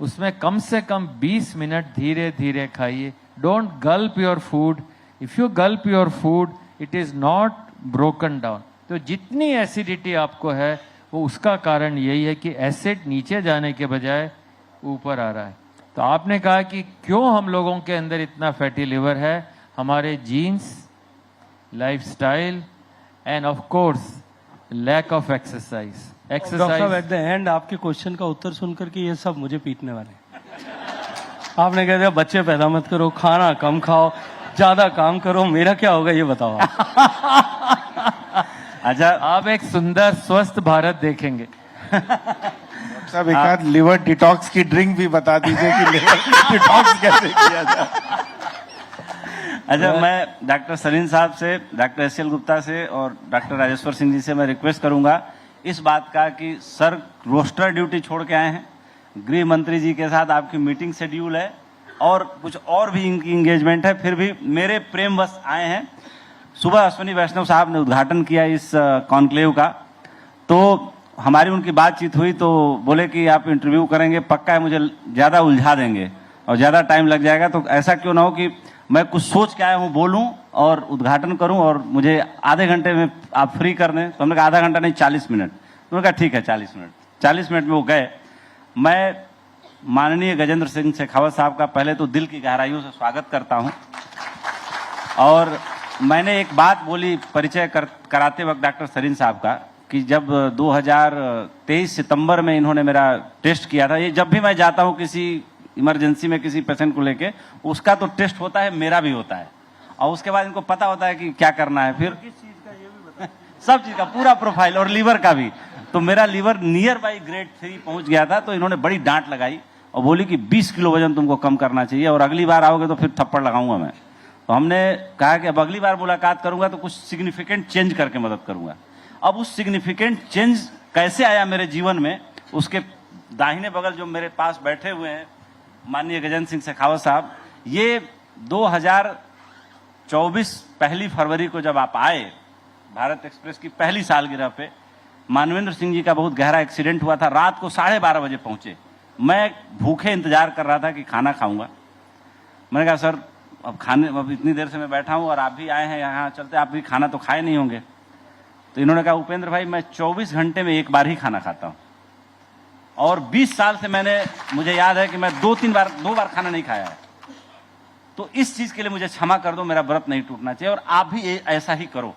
उसमें कम से कम 20 मिनट धीरे धीरे खाइए। Don't Gulp your food, if you Gulp your food it is not broken down. तो जितनी एसिडिटी आपको है वो उसका कारण यही है कि एसिड नीचे जाने के बजाय ऊपर आ रहा है। तो आपने कहा कि क्यों हम लोगों के अंदर इतना फैटी लिवर है, हमारे genes, lifestyle and of course lack of exercise. Doctor साहब एट द एंड आपके क्वेश्चन का उत्तर सुनकर के ये सब मुझे पीटने वाले हैं। आपने कह दिया बच्चे पैदा मत करो, खाना कम खाओ, ज्यादा काम करो, मेरा क्या होगा ये बताओ आप। अच्छा, आप एक सुंदर स्वस्थ भारत देखेंगे। साहब एक आध लिवर डिटॉक्स की ड्रिंक भी बता दीजिए कि लिवर डिटॉक्स कैसे किया जाए। अच्छा, मैं डॉक्टर सरीन साहब से, डॉक्टर एस.एल. गुप्ता से और डॉक्टर राजेश्वर सिंह जी से मैं रिक्वेस्ट करूंगा इस बात का कि सर रोस्टर ड्यूटी छोड़ के आए हैं, गृह मंत्री जी के साथ आपकी मीटिंग शेड्यूल है और कुछ और भी इनकी इंगेजमेंट है, फिर भी मेरे प्रेमवश आए हैं। सुबह अश्विनी वैष्णव साहब ने उद्घाटन किया इस कॉन्क्लेव का, तो हमारी उनकी बातचीत हुई तो बोले कि आप इंटरव्यू करेंगे, पक्का है मुझे ज़्यादा उलझा देंगे और ज़्यादा टाइम लग जाएगा, तो ऐसा क्यों ना हो कि मैं कुछ सोच के आया हूँ बोलूँ और उद्घाटन करूँ और मुझे आधे घंटे में आप फ्री कर दें। तो हमने कहा आधा घंटा नहीं 40 मिनट। तो उन्होंने कहा ठीक है 40 मिनट। 40 मिनट में वो गए। मैं माननीय गजेंद्र सिंह शेखावत साहब का पहले तो दिल की गहराइयों से स्वागत करता हूँ। और मैंने एक बात बोली परिचय कराते वक्त डॉक्टर सरीन साहब का कि जब 2023 सितंबर में इन्होंने मेरा टेस्ट किया था, ये जब भी मैं जाता हूँ किसी इमरजेंसी में किसी पेशेंट को लेके, उसका तो टेस्ट होता है, मेरा भी होता है, और उसके बाद इनको पता होता है कि क्या करना है, फिर किस चीज का ये भी बता सब चीज का पूरा प्रोफाइल और लीवर का भी। तो मेरा लीवर नियर बाई ग्रेड 3 पहुंच गया था, तो इन्होंने बड़ी डांट लगाई और बोली कि 20 किलो वजन तुमको कम करना चाहिए और अगली बार आओगे तो फिर थप्पड़ लगाऊंगा मैं। तो हमने कहा कि अब अगली बार मुलाकात करूंगा तो कुछ सिग्निफिकेंट चेंज करके मदद करूंगा। अब उस सिग्निफिकेंट चेंज कैसे आया मेरे जीवन में, उसके दाहिने बगल जो मेरे पास बैठे हुए हैं माननीय गजेंद्र सिंह शेखावत साहब, ये 2024 पहली फरवरी को जब आप आए भारत एक्सप्रेस की पहली सालगिरह पे, मानवेंद्र सिंह जी का बहुत गहरा एक्सीडेंट हुआ था, रात को 12:30 बजे पहुंचे। मैं भूखे इंतजार कर रहा था कि खाना खाऊंगा। मैंने कहा सर अब इतनी देर से मैं बैठा हूं और आप भी आए हैं यहाँ, चलते, आप भी खाना तो खाए नहीं होंगे। तो इन्होंने कहा उपेंद्र भाई मैं 24 घंटे में एक बार ही खाना खाता हूं और 20 साल से मुझे याद है कि मैं दो बार खाना नहीं खाया है। तो इस चीज के लिए मुझे क्षमा कर दो, मेरा व्रत नहीं टूटना चाहिए और आप भी ऐसा ही करो।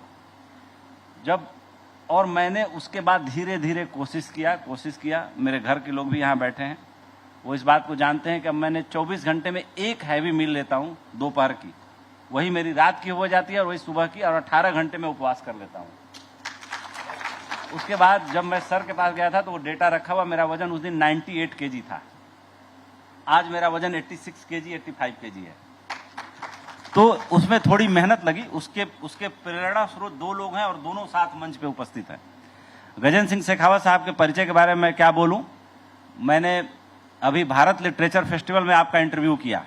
और मैंने उसके बाद धीरे धीरे कोशिश किया। मेरे घर के लोग भी यहाँ बैठे हैं, वो इस बात को जानते हैं कि अब मैंने 24 घंटे में एक हैवी मील लेता हूँ दोपहर की, वही मेरी रात की हो जाती है और वही सुबह की, और 18 घंटे में उपवास कर लेता हूँ। उसके बाद जब मैं सर के पास गया था तो वो डेटा रखा हुआ, मेरा वजन उस दिन 98 kg था, आज मेरा वजन 86 kg 85 kg है। तो उसमें थोड़ी मेहनत लगी। उसके प्रेरणा स्रोत 2 लोग हैं और दोनों साथ मंच पे उपस्थित हैं। गजेंद्र सिंह शेखावत साहब के परिचय के बारे में मैं क्या बोलूं। मैंने अभी भारत लिटरेचर फेस्टिवल में आपका इंटरव्यू किया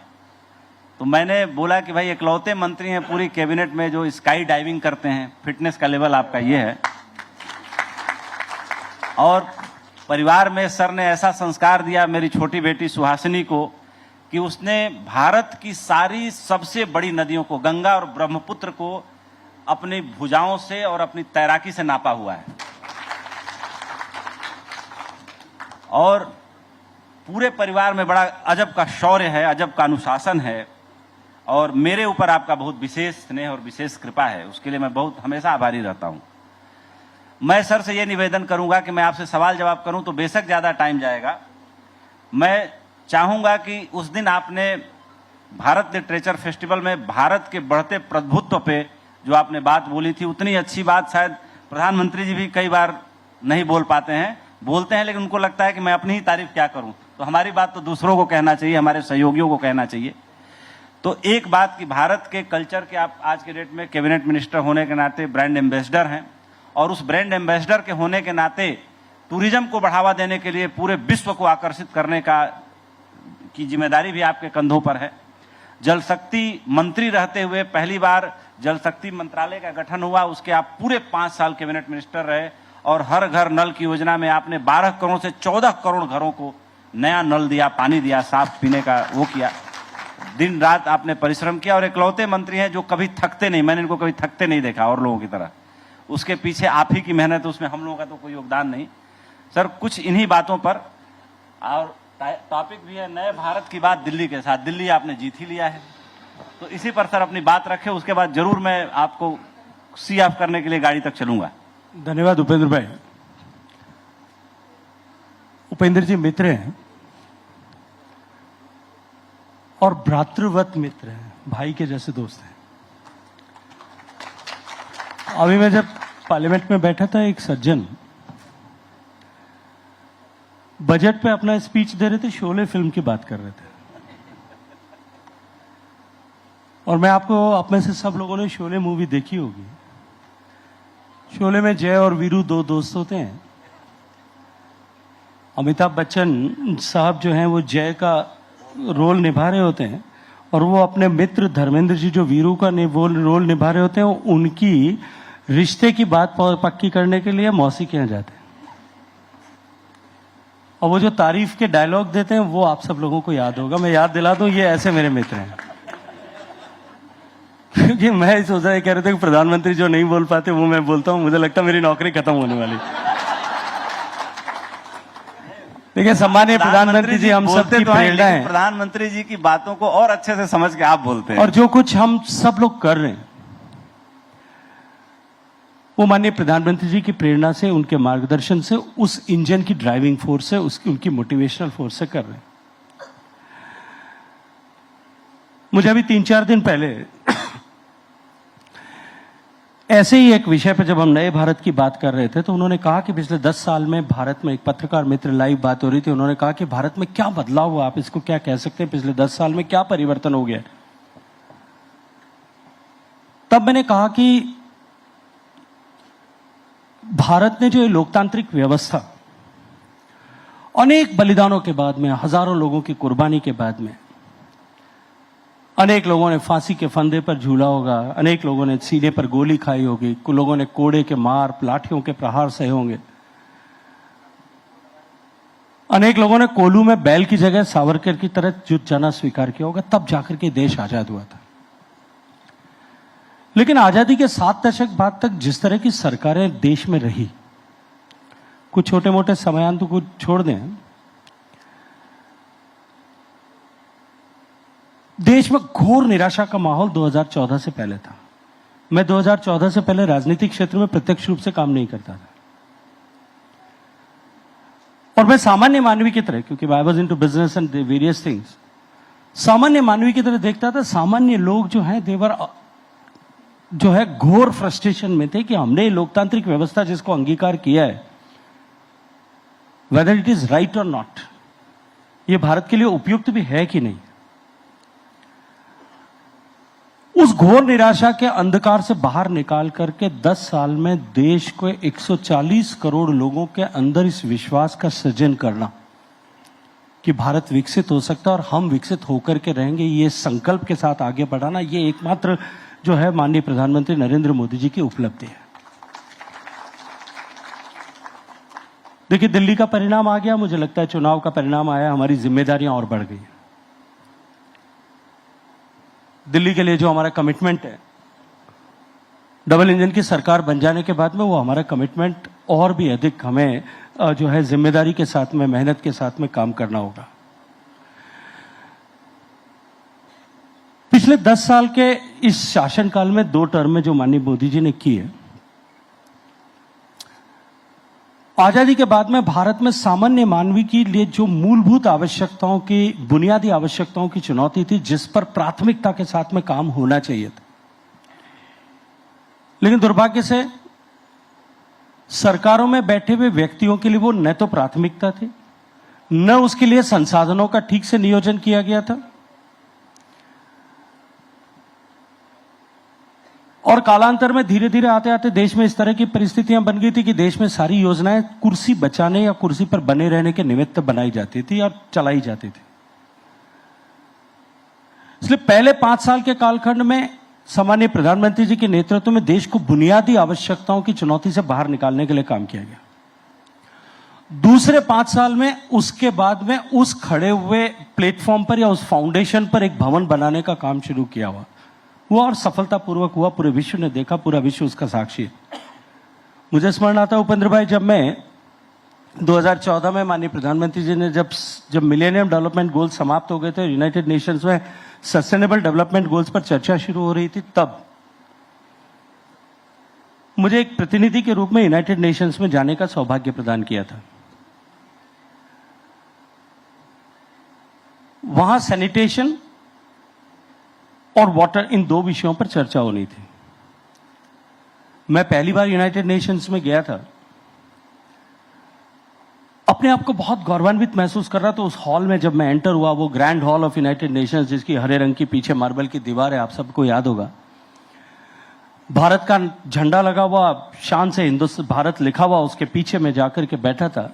तो मैंने बोला कि भाई इकलौते मंत्री हैं पूरी कैबिनेट में जो स्काई डाइविंग करते हैं, फिटनेस का लेवल आपका ये है। और परिवार में सर ने ऐसा संस्कार दिया मेरी छोटी बेटी सुहासिनी को कि उसने भारत की सारी सबसे बड़ी नदियों को, गंगा और ब्रह्मपुत्र को, अपनी भुजाओं से और अपनी तैराकी से नापा हुआ है। और पूरे परिवार में बड़ा अजब का शौर्य है, अजब का अनुशासन है और मेरे ऊपर आपका बहुत विशेष स्नेह और विशेष कृपा है, उसके लिए मैं बहुत हमेशा आभारी रहता हूं। मैं सर से यह निवेदन करूंगा कि मैं आपसे सवाल जवाब करूं तो बेशक ज्यादा टाइम जाएगा। मैं चाहूंगा कि उस दिन आपने भारत लिटरेचर फेस्टिवल में भारत के बढ़ते प्रभुत्व पे जो आपने बात बोली थी, उतनी अच्छी बात शायद प्रधानमंत्री जी भी कई बार नहीं बोल पाते हैं, बोलते हैं लेकिन उनको लगता है कि मैं अपनी ही तारीफ क्या करूं। तो हमारी बात तो दूसरों को कहना चाहिए, हमारे सहयोगियों को कहना चाहिए। तो एक बात कि भारत के कल्चर के आप आज के डेट में कैबिनेट मिनिस्टर होने के नाते ब्रांड एम्बेसडर हैं और उस ब्रांड एम्बेसडर के होने के नाते टूरिज्म को बढ़ावा देने के लिए पूरे विश्व को आकर्षित करने की जिम्मेदारी भी आपके कंधों पर है। जल शक्ति मंत्री रहते हुए पहली बार जल शक्ति मंत्रालय का गठन हुआ, उसके आप पूरे 5 साल कैबिनेट मिनिस्टर रहे और हर घर नल की योजना में आपने 12 करोड़ से 14 करोड़ घरों को नया नल दिया, पानी दिया, साफ पीने का वो किया। दिन रात आपने परिश्रम किया और इकलौते मंत्री हैं जो कभी थकते नहीं, मैंने इनको कभी थकते नहीं देखा और लोगों की तरह। उसके पीछे आप ही की मेहनत है, उसमें हम लोगों का तो कोई योगदान नहीं। सर कुछ इन्हीं बातों पर, और टॉपिक भी है नए भारत की बात दिल्ली के साथ। दिल्ली आपने जीत ही लिया है, तो इसी पर सर अपनी बात रखें, उसके बाद जरूर मैं आपको सी ऑफ करने के लिए गाड़ी तक चलूंगा। धन्यवाद उपेंद्र भाई। उपेंद्र जी मित्र हैं और भ्रातृवत मित्र हैं, भाई के जैसे दोस्त हैं। अभी मैं जब पार्लियामेंट में बैठा था, एक सज्जन बजट पे अपना स्पीच दे रहे थे, शोले फिल्म की बात कर रहे थे। और मैं आपको, आप में से सब लोगों ने शोले मूवी देखी होगी। शोले में जय और वीरू 2 दोस्त होते हैं। अमिताभ बच्चन साहब जो हैं वो जय का रोल निभा रहे होते हैं और वो अपने मित्र धर्मेंद्र जी जो वीरू का रोल निभा रहे होते हैं, उनकी रिश्ते की बात पक्की करने के लिए मौसी के यहाँ जाते हैं। और वो जो तारीफ के डायलॉग देते हैं वो आप सब लोगों को याद होगा। मैं याद दिला दूं, ये ऐसे मेरे मित्र हैं। क्योंकि मैं सोच रहा कह रहे थे कि प्रधानमंत्री जो नहीं बोल पाते वो मैं बोलता हूं, मुझे लगता है मेरी नौकरी खत्म होने वाली। देखिए सम्मानीय प्रधानमंत्री जी, हम सबकी प्रेरणा है। प्रधानमंत्री जी की बातों को और अच्छे से समझ के आप बोलते हैं। और जो कुछ हम सब लोग कर रहे हैं वो माननीय प्रधानमंत्री जी की प्रेरणा से, उनके मार्गदर्शन से, उस इंजन की ड्राइविंग फोर्स से, उनकी मोटिवेशनल फोर्स से कर रहे हैं। मुझे अभी 3-4 दिन पहले ऐसे ही एक विषय पर जब हम नए भारत की बात कर रहे थे तो उन्होंने कहा कि पिछले 10 साल में भारत में, एक पत्रकार मित्र लाइव बात हो रही थी, उन्होंने कहा कि भारत में क्या बदलाव हुआ, आप इसको क्या कह सकते हैं, पिछले 10 साल में क्या परिवर्तन हो गया। तब मैंने कहा कि भारत ने जो ये लोकतांत्रिक व्यवस्था अनेक बलिदानों के बाद में, हजारों लोगों की कुर्बानी के बाद में, अनेक लोगों ने फांसी के फंदे पर झूला होगा, अनेक लोगों ने सीने पर गोली खाई होगी, कुछ लोगों ने कोड़े के मार, लाठियों के प्रहार सहे होंगे, अनेक लोगों ने कोलू में बैल की जगह सावरकर की तरह युद्ध जाना स्वीकार किया होगा, तब जाकर के देश आजाद हुआ था। लेकिन आजादी के 7 दशक बाद तक जिस तरह की सरकारें देश में रही, कुछ छोटे मोटे समयांत को छोड़ दें, देश में घोर निराशा का माहौल 2014 से पहले था। मैं 2014 से पहले राजनीतिक क्षेत्र में प्रत्यक्ष रूप से काम नहीं करता था और मैं सामान्य मानवी की तरह, क्योंकि I was into business and various things, सामान्य मानवी की तरह देखता था। सामान्य लोग जो हैं देवर जो है घोर फ्रस्ट्रेशन में थे कि हमने लोकतांत्रिक व्यवस्था जिसको अंगीकार किया है, वेदर इट इज राइट और नॉट, ये भारत के लिए उपयुक्त भी है कि नहीं। उस घोर निराशा के अंधकार से बाहर निकाल करके 10 साल में देश को 140 करोड़ लोगों के अंदर इस विश्वास का सृजन करना कि भारत विकसित हो सकता है और हम विकसित होकर के रहेंगे, ये संकल्प के साथ आगे बढ़ाना, ये एकमात्र जो है माननीय प्रधानमंत्री नरेंद्र मोदी जी की उपलब्धि है। देखिए दिल्ली का परिणाम आ गया, मुझे लगता है चुनाव का परिणाम आया, हमारी जिम्मेदारियां और बढ़ गई। दिल्ली के लिए जो हमारा कमिटमेंट है, डबल इंजन की सरकार बन जाने के बाद में, वो हमारा कमिटमेंट और भी अधिक हमें जो है जिम्मेदारी के साथ में, मेहनत के साथ में काम करना होगा। पिछले 10 साल के इस शासनकाल में 2 टर्म में जो माननीय मोदी जी ने की है, आजादी के बाद में भारत में सामान्य मानवी के लिए जो मूलभूत आवश्यकताओं की, बुनियादी आवश्यकताओं की चुनौती थी, जिस पर प्राथमिकता के साथ में काम होना चाहिए था, लेकिन दुर्भाग्य से सरकारों में बैठे हुए व्यक्तियों के लिए वो न तो प्राथमिकता थी, न उसके लिए संसाधनों का ठीक से नियोजन किया गया था, और कालांतर में धीरे धीरे आते आते देश में इस तरह की परिस्थितियां बन गई थी कि देश में सारी योजनाएं कुर्सी बचाने या कुर्सी पर बने रहने के निमित्त बनाई जाती थी और चलाई जाती थी। इसलिए इसलिए पहले 5 साल के कालखंड में सामान्य प्रधानमंत्री जी के नेतृत्व में देश को बुनियादी आवश्यकताओं की चुनौती से बाहर निकालने के लिए काम किया गया। दूसरे 5 साल में उसके बाद में उस खड़े हुए प्लेटफॉर्म पर या उस फाउंडेशन पर एक भवन बनाने का काम शुरू किया हुआ, वो और सफलतापूर्वक हुआ। पूरे विश्व ने देखा, पूरा विश्व उसका साक्षी है। मुझे स्मरण आता है उपेंद्र भाई, जब मैं 2014 में माननीय प्रधानमंत्री जी ने जब मिलेनियम डेवलपमेंट गोल्स समाप्त हो गए थे, यूनाइटेड नेशंस में सस्टेनेबल डेवलपमेंट गोल्स पर चर्चा शुरू हो रही थी, तब मुझे एक प्रतिनिधि के रूप में यूनाइटेड नेशंस में जाने का सौभाग्य प्रदान किया था। वहां सैनिटेशन और वाटर, इन 2 विषयों पर चर्चा होनी थी। मैं पहली बार यूनाइटेड नेशंस में गया था, अपने आप को बहुत गौरवान्वित महसूस कर रहा था। उस हॉल में जब मैं एंटर हुआ, वो grand hall of United Nations, जिसकी हरे रंग की पीछे मार्बल की दीवार है, आप सबको याद होगा, भारत का झंडा लगा हुआ, शान से हिंदुस्तान भारत लिखा हुआ, उसके पीछे मैं जाकर के बैठा था।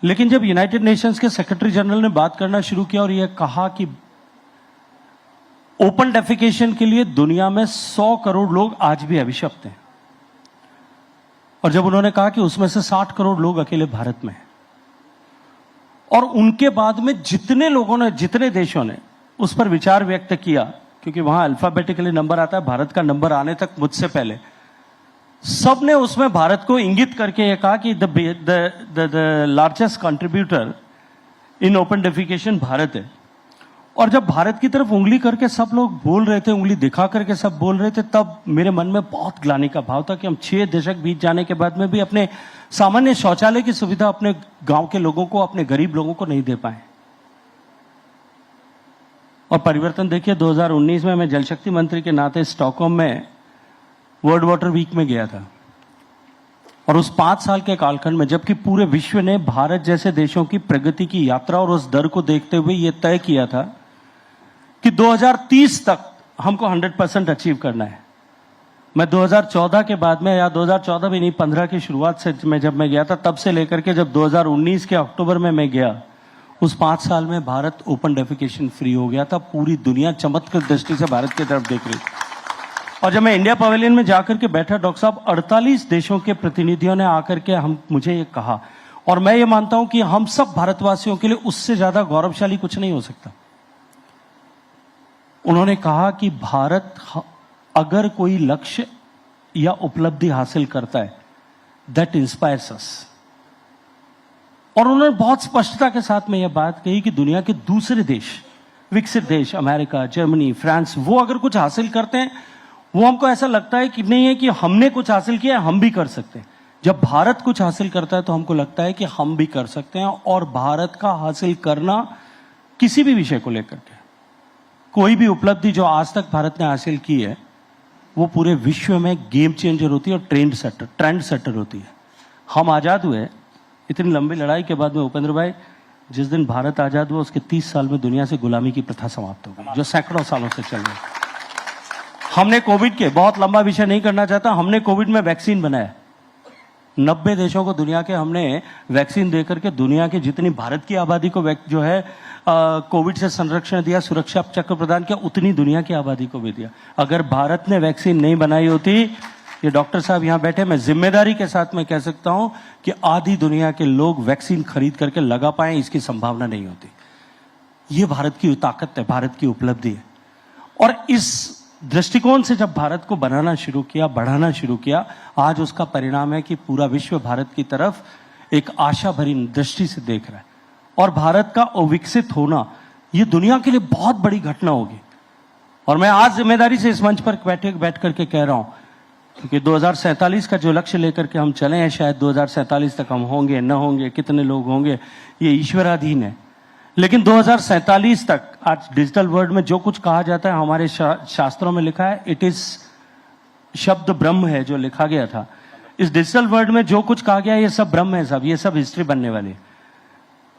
लेकिन जब यूनाइटेड नेशंस के सेक्रेटरी जनरल ने बात करना शुरू किया और यह कहा कि ओपन डेफिकेशन के लिए दुनिया में 100 करोड़ लोग आज भी अभिशप्त हैं, और जब उन्होंने कहा कि उसमें से 60 करोड़ लोग अकेले भारत में हैं, और उनके बाद में जितने लोगों ने, जितने देशों ने उस पर विचार व्यक्त किया, क्योंकि वहां अल्फाबेटिकली नंबर आता है, भारत का नंबर आने तक मुझसे पहले सब ने उसमें भारत को इंगित करके ये कहा कि the largest contributor in open defecation Bharat है। और जब भारत की तरफ उंगली करके सब लोग बोल रहे थे, उंगली दिखा करके सब बोल रहे थे, तब मेरे मन में बहुत ग्लानि का भाव था कि हम 6 दशक बीत जाने के बाद में भी अपने सामान्य शौचालय की सुविधा अपने गांव के लोगों को, अपने गरीब लोगों को नहीं दे पाए। और परिवर्तन देखिए, 2019 में मैं जल शक्ति मंत्री के नाते स्टॉकहोम में वर्ल्ड वाटर वीक में गया था, और उस 5 साल के कालखंड में जबकि पूरे विश्व ने भारत जैसे देशों की प्रगति की यात्रा और उस दर को देखते हुए यह तय किया था कि 2030 तक हमको 100% अचीव करना है। मैं 2014 के बाद में, या 2014 भी नहीं, 15 की शुरुआत से जब मैं गया था, तब से लेकर के जब 2019 के अक्टूबर में मैं गया, उस 5 साल में भारत ओपन डेफिकेशन फ्री हो गया था। पूरी दुनिया चमत्कार दृष्टि से भारत की तरफ देख रही थी। और जब मैं इंडिया पवेलियन में जाकर के बैठा, डॉक्टर साहब, 48 देशों के प्रतिनिधियों ने आकर के मुझे ये कहा, और मैं ये मानता हूं कि हम सब भारतवासियों के लिए उससे ज्यादा गौरवशाली कुछ नहीं हो सकता। उन्होंने कहा कि भारत अगर कोई लक्ष्य या उपलब्धि हासिल करता है, दैट इंस्पायर्स अस। और उन्होंने बहुत स्पष्टता के साथ में यह बात कही कि दुनिया के दूसरे देश, विकसित देश, अमेरिका, जर्मनी, फ्रांस, वो अगर कुछ हासिल करते हैं, वो हमको ऐसा लगता है कि नहीं है कि हमने कुछ हासिल किया है, हम भी कर सकते हैं। जब भारत कुछ हासिल करता है तो हमको लगता है कि हम भी कर सकते हैं। और भारत का हासिल करना किसी भी विषय को लेकर के, कोई भी उपलब्धि जो आज तक भारत ने हासिल की है, वो पूरे विश्व में गेम चेंजर होती है और ट्रेंड सेटर होती है। हम आजाद हुए इतनी लंबी लड़ाई के बाद में, उपेंद्र भाई, जिस दिन भारत आजाद हुआ उसके 30 साल में दुनिया से गुलामी की प्रथा समाप्त हो गई, जो सैकड़ों सालों से चल रही है। हमने कोविड के, बहुत लंबा विषय नहीं करना चाहता, हमने कोविड में वैक्सीन बनाया। 90 देशों को दुनिया के हमने वैक्सीन देकर के दुनिया की जितनी भारत की आबादी को जो है कोविड से संरक्षण दिया, सुरक्षा चक्र प्रदान किया, उतनी दुनिया की आबादी को भी दिया। अगर भारत ने वैक्सीन नहीं बनाई होती, ये डॉक्टर साहब यहां बैठे, मैं जिम्मेदारी के साथ में कह सकता हूं कि आधी दुनिया के लोग वैक्सीन खरीद करके लगा पाए, इसकी संभावना नहीं होती। ये भारत की ताकत है, भारत की उपलब्धि है। और इस दृष्टिकोण से जब भारत को बनाना शुरू किया, बढ़ाना शुरू किया, आज उसका परिणाम है कि पूरा विश्व भारत की तरफ एक आशा भरी दृष्टि से देख रहा है। और भारत का अविकसित होना ये दुनिया के लिए बहुत बड़ी घटना होगी। और मैं आज जिम्मेदारी से इस मंच पर बैठ करके कह रहा हूं, क्योंकि 2047 का जो लक्ष्य लेकर के हम चले हैं, शायद 2047 तक हम होंगे न होंगे, कितने लोग होंगे, ये ईश्वराधीन है। लेकिन 2047 तक, आज डिजिटल वर्ल्ड में जो कुछ कहा जाता है, हमारे शास्त्रों में लिखा है, इट इज शब्द ब्रह्म है जो लिखा गया था। इस डिजिटल वर्ल्ड में जो कुछ कहा गया है, ये सब ब्रह्म है, सब ये सब हिस्ट्री बनने वाली है।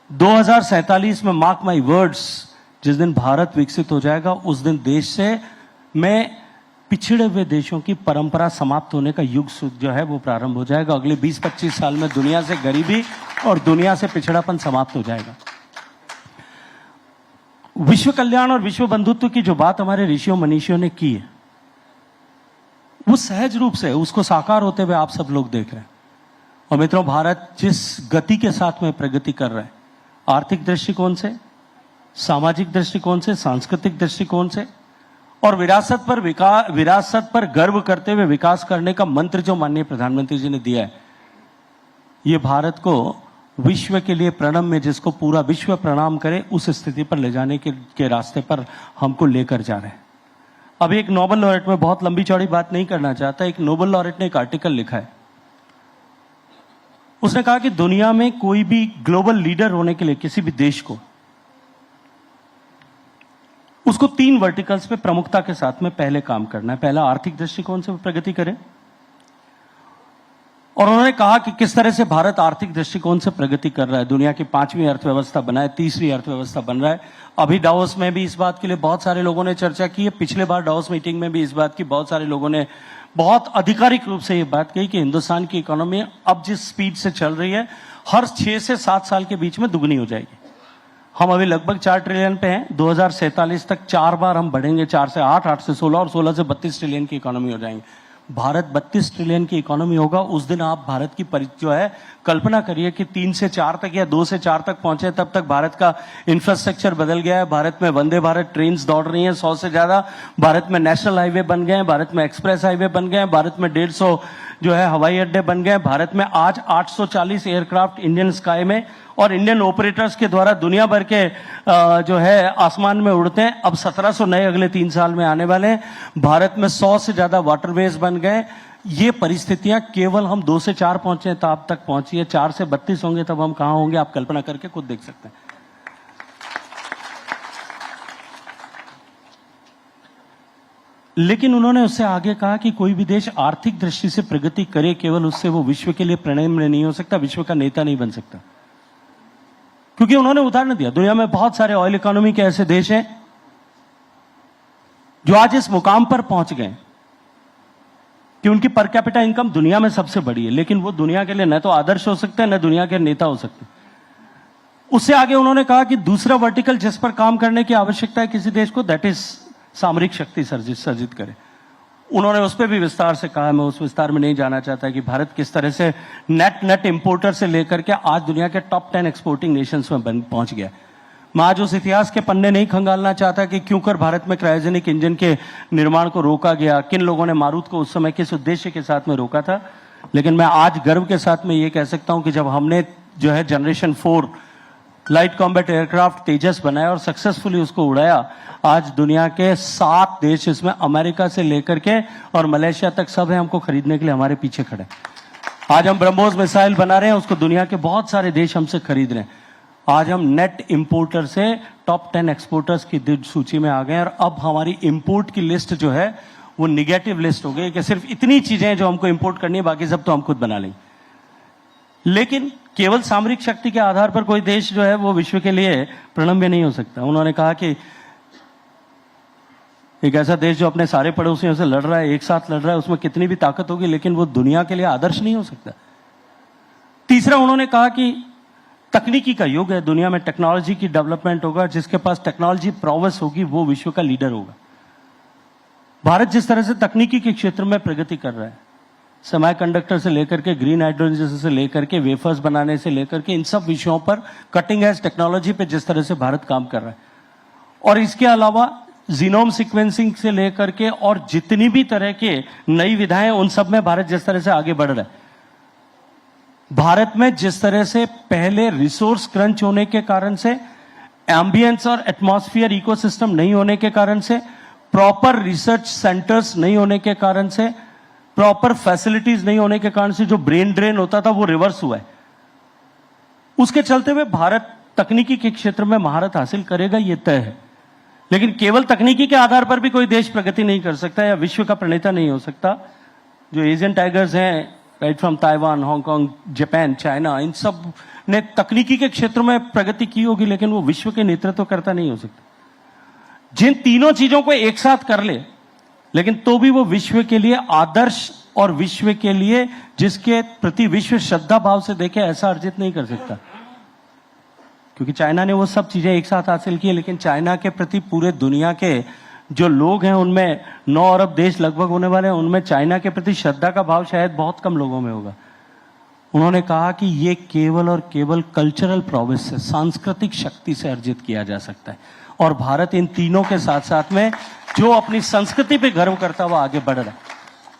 2047 में, मार्क माई वर्ड्स, जिस दिन भारत विकसित हो जाएगा, उस दिन देश से में पिछड़े हुए देशों की परंपरा समाप्त होने का युग जो है वो प्रारंभ हो जाएगा। अगले 20-25 साल में दुनिया से गरीबी और दुनिया से पिछड़ापन समाप्त हो जाएगा। विश्व कल्याण और विश्व बंधुत्व की जो बात हमारे ऋषियों मनीषियों ने की है, वो सहज रूप से उसको साकार होते हुए आप सब लोग देख रहे हैं। और मित्रों, भारत जिस गति के साथ में प्रगति कर रहा है, आर्थिक दृष्टिकोण से, सामाजिक दृष्टिकोण से, सांस्कृतिक दृष्टिकोण से, और विरासत पर गर्व करते हुए विकास करने का मंत्र जो माननीय प्रधानमंत्री जी ने दिया है, ये भारत को विश्व के लिए प्रणम में, जिसको पूरा विश्व प्रणाम करे, उस स्थिति पर ले जाने के रास्ते पर हमको लेकर जा रहे हैं। अब एक नोबेल लॉरेट में बहुत लंबी चौड़ी बात नहीं करना चाहता, एक नोबेल लॉरेट ने एक आर्टिकल लिखा है। उसने कहा कि दुनिया में कोई भी ग्लोबल लीडर होने के लिए किसी भी देश को, उसको 3 वर्टिकल्स पे प्रमुखता के साथ में पहले काम करना है। पहला, आर्थिक दृष्टिकोण से प्रगति करे। और उन्होंने कहा कि किस तरह से भारत आर्थिक दृष्टिकोण से प्रगति कर रहा है, दुनिया की 5वीं अर्थव्यवस्था बना है, 3री अर्थव्यवस्था बन रहा है। अभी डावोस में भी इस बात के लिए बहुत सारे लोगों ने चर्चा की है। पिछले बार डावोस मीटिंग में भी इस बात की बहुत सारे लोगों ने बहुत आधिकारिक रूप से ये बात कही कि हिंदुस्तान की इकोनॉमी अब जिस स्पीड से चल रही है, हर 6 से 7 साल के बीच में दुगनी हो जाएगी। हम अभी लगभग 4 ट्रिलियन पे हैं। 2047 तक 4 बार हम बढ़ेंगे, 4 से 8, 8 से 16 और 16 से 32 ट्रिलियन की इकोनॉमी हो जाएंगे। भारत 32 ट्रिलियन की इकोनॉमी होगा। उस दिन आप भारत की जो है कल्पना करिए कि 3 से 4 तक या 2 से 4 तक पहुंचे, तब तक भारत का इंफ्रास्ट्रक्चर बदल गया है। भारत में वंदे भारत ट्रेन दौड़ रही हैं 100 से ज्यादा। भारत में नेशनल हाईवे बन गए हैं, भारत में एक्सप्रेस हाईवे बन गए हैं, भारत में 150 जो है हवाई अड्डे बन गए हैं। भारत में आज 840 एयरक्राफ्ट इंडियन स्काई में और इंडियन ऑपरेटर्स के द्वारा दुनिया भर के जो है आसमान में उड़ते हैं। अब 1700 नए अगले 3 साल में आने वाले हैं। भारत में 100 से ज्यादा वाटरवेज बन गए। ये परिस्थितियां केवल हम 2 से 4 पहुंचे तो आप तक पहुंची है। 4 से 32 होंगे तब हम कहां होंगे, आप कल्पना करके खुद देख सकते हैं। लेकिन उन्होंने उससे आगे कहा कि कोई भी देश आर्थिक दृष्टि से प्रगति करे, केवल उससे वो विश्व के लिए प्रणम्य नहीं हो सकता, विश्व का नेता नहीं बन सकता। क्योंकि उन्होंने उदाहरण दिया, दुनिया में बहुत सारे ऑयल इकोनॉमी के ऐसे देश हैं जो आज इस मुकाम पर पहुंच गए कि उनकी पर कैपिटा इनकम दुनिया में सबसे बड़ी है, लेकिन वो दुनिया के लिए न तो आदर्श हो सकते हैं, न दुनिया के नेता हो सकते हैं। उससे आगे उन्होंने कहा कि दूसरा वर्टिकल जिस पर काम करने की आवश्यकता है किसी देश को, दैट इज सामरिक शक्ति सर्जित करे। उन्होंने उस पर भी विस्तार से कहा, मैं उस विस्तार में नहीं जाना चाहता, कि भारत किस तरह से नेट इंपोर्टर से लेकर के आज दुनिया के टॉप 10 एक्सपोर्टिंग नेशंस में पहुंच गया। मैं आज उस इतिहास के पन्ने नहीं खंगालना चाहता कि क्यों कर भारत में क्रायोजेनिक इंजन के निर्माण को रोका गया, किन लोगों ने मारुत को उस समय किस उद्देश्य के साथ में रोका था। लेकिन मैं आज गर्व के साथ में ये कह सकता हूं कि जब हमने जो है जनरेशन 4 लाइट कॉम्बैट एयरक्राफ्ट तेजस बनाया और सक्सेसफुली उसको उड़ाया, आज दुनिया के 7 देश, इसमें अमेरिका से लेकर के और मलेशिया तक सब है, हमको खरीदने के लिए हमारे पीछे खड़े। आज हम ब्रह्मोस मिसाइल बना रहे हैं, उसको दुनिया के बहुत सारे देश हमसे खरीद रहे हैं। आज हम नेट इंपोर्टर से टॉप 10 एक्सपोर्टर्स की सूची में आ गए और अब हमारी इंपोर्ट की लिस्ट जो है वो निगेटिव लिस्ट हो गई कि सिर्फ इतनी चीजें जो हमको इंपोर्ट करनी है, बाकी सब तो हम खुद बना लेंगे। लेकिन केवल सामरिक शक्ति के आधार पर कोई देश जो है वो विश्व के लिए प्रणम्य नहीं हो सकता। उन्होंने कहा कि एक ऐसा देश जो अपने सारे पड़ोसियों से लड़ रहा है, एक साथ लड़ रहा है, उसमें कितनी भी ताकत होगी लेकिन वो दुनिया के लिए आदर्श नहीं हो सकता। तीसरा, उन्होंने कहा कि तकनीकी का युग है, दुनिया में टेक्नोलॉजी की डेवलपमेंट होगा, जिसके पास टेक्नोलॉजी प्रोग्रेस होगी वो विश्व का लीडर होगा। भारत जिस तरह से तकनीकी के क्षेत्र में प्रगति कर रहा है, सेमीकंडक्टर से लेकर के ग्रीन हाइड्रोजन से लेकर के वेफर्स बनाने से लेकर के इन सब विषयों पर कटिंग एज टेक्नोलॉजी पे जिस तरह से भारत काम कर रहा है, और इसके अलावा जीनोम सीक्वेंसिंग से लेकर के और जितनी भी तरह के नई विधाएं, उन सब में भारत जिस तरह से आगे बढ़ रहा है। भारत में जिस तरह से पहले रिसोर्स क्रंच होने के कारण से, एम्बियंस और एटमॉस्फेयर इकोसिस्टम नहीं होने के कारण से, प्रॉपर रिसर्च सेंटर्स नहीं होने के कारण से, प्रॉपर फैसिलिटीज नहीं होने के कारण से जो ब्रेन ड्रेन होता था वो रिवर्स हुआ है। उसके चलते हुए भारत तकनीकी के क्षेत्र में महारत हासिल करेगा, ये तय है। लेकिन केवल तकनीकी के आधार पर भी कोई देश प्रगति नहीं कर सकता या विश्व का प्रणेता नहीं हो सकता। जो एशियन टाइगर्स हैं, right from Taiwan, Hong Kong, Japan, China, इन सब ने तकनीकी के क्षेत्र में प्रगति की होगी, लेकिन वो विश्व के नेतृत्व करता नहीं हो सकता। जिन तीनों चीजों को एक साथ कर ले, लेकिन तो भी वो विश्व के लिए आदर्श और विश्व के लिए जिसके प्रति विश्व श्रद्धा भाव से देखे, ऐसा अर्जित नहीं कर सकता। क्योंकि चाइना ने वो सब चीजें एक साथ हासिल की, लेकिन चाइना के प्रति पूरे दुनिया के जो लोग हैं उनमें 9 अरब देश लगभग होने वाले हैं, उनमें चाइना के प्रति श्रद्धा का भाव शायद बहुत कम लोगों में होगा। उन्होंने कहा कि ये केवल और केवल कल्चरल प्रोविस से, सांस्कृतिक शक्ति से अर्जित किया जा सकता है, और भारत इन तीनों के साथ साथ में जो अपनी संस्कृति पे गर्व करता हुआ आगे बढ़ रहा है,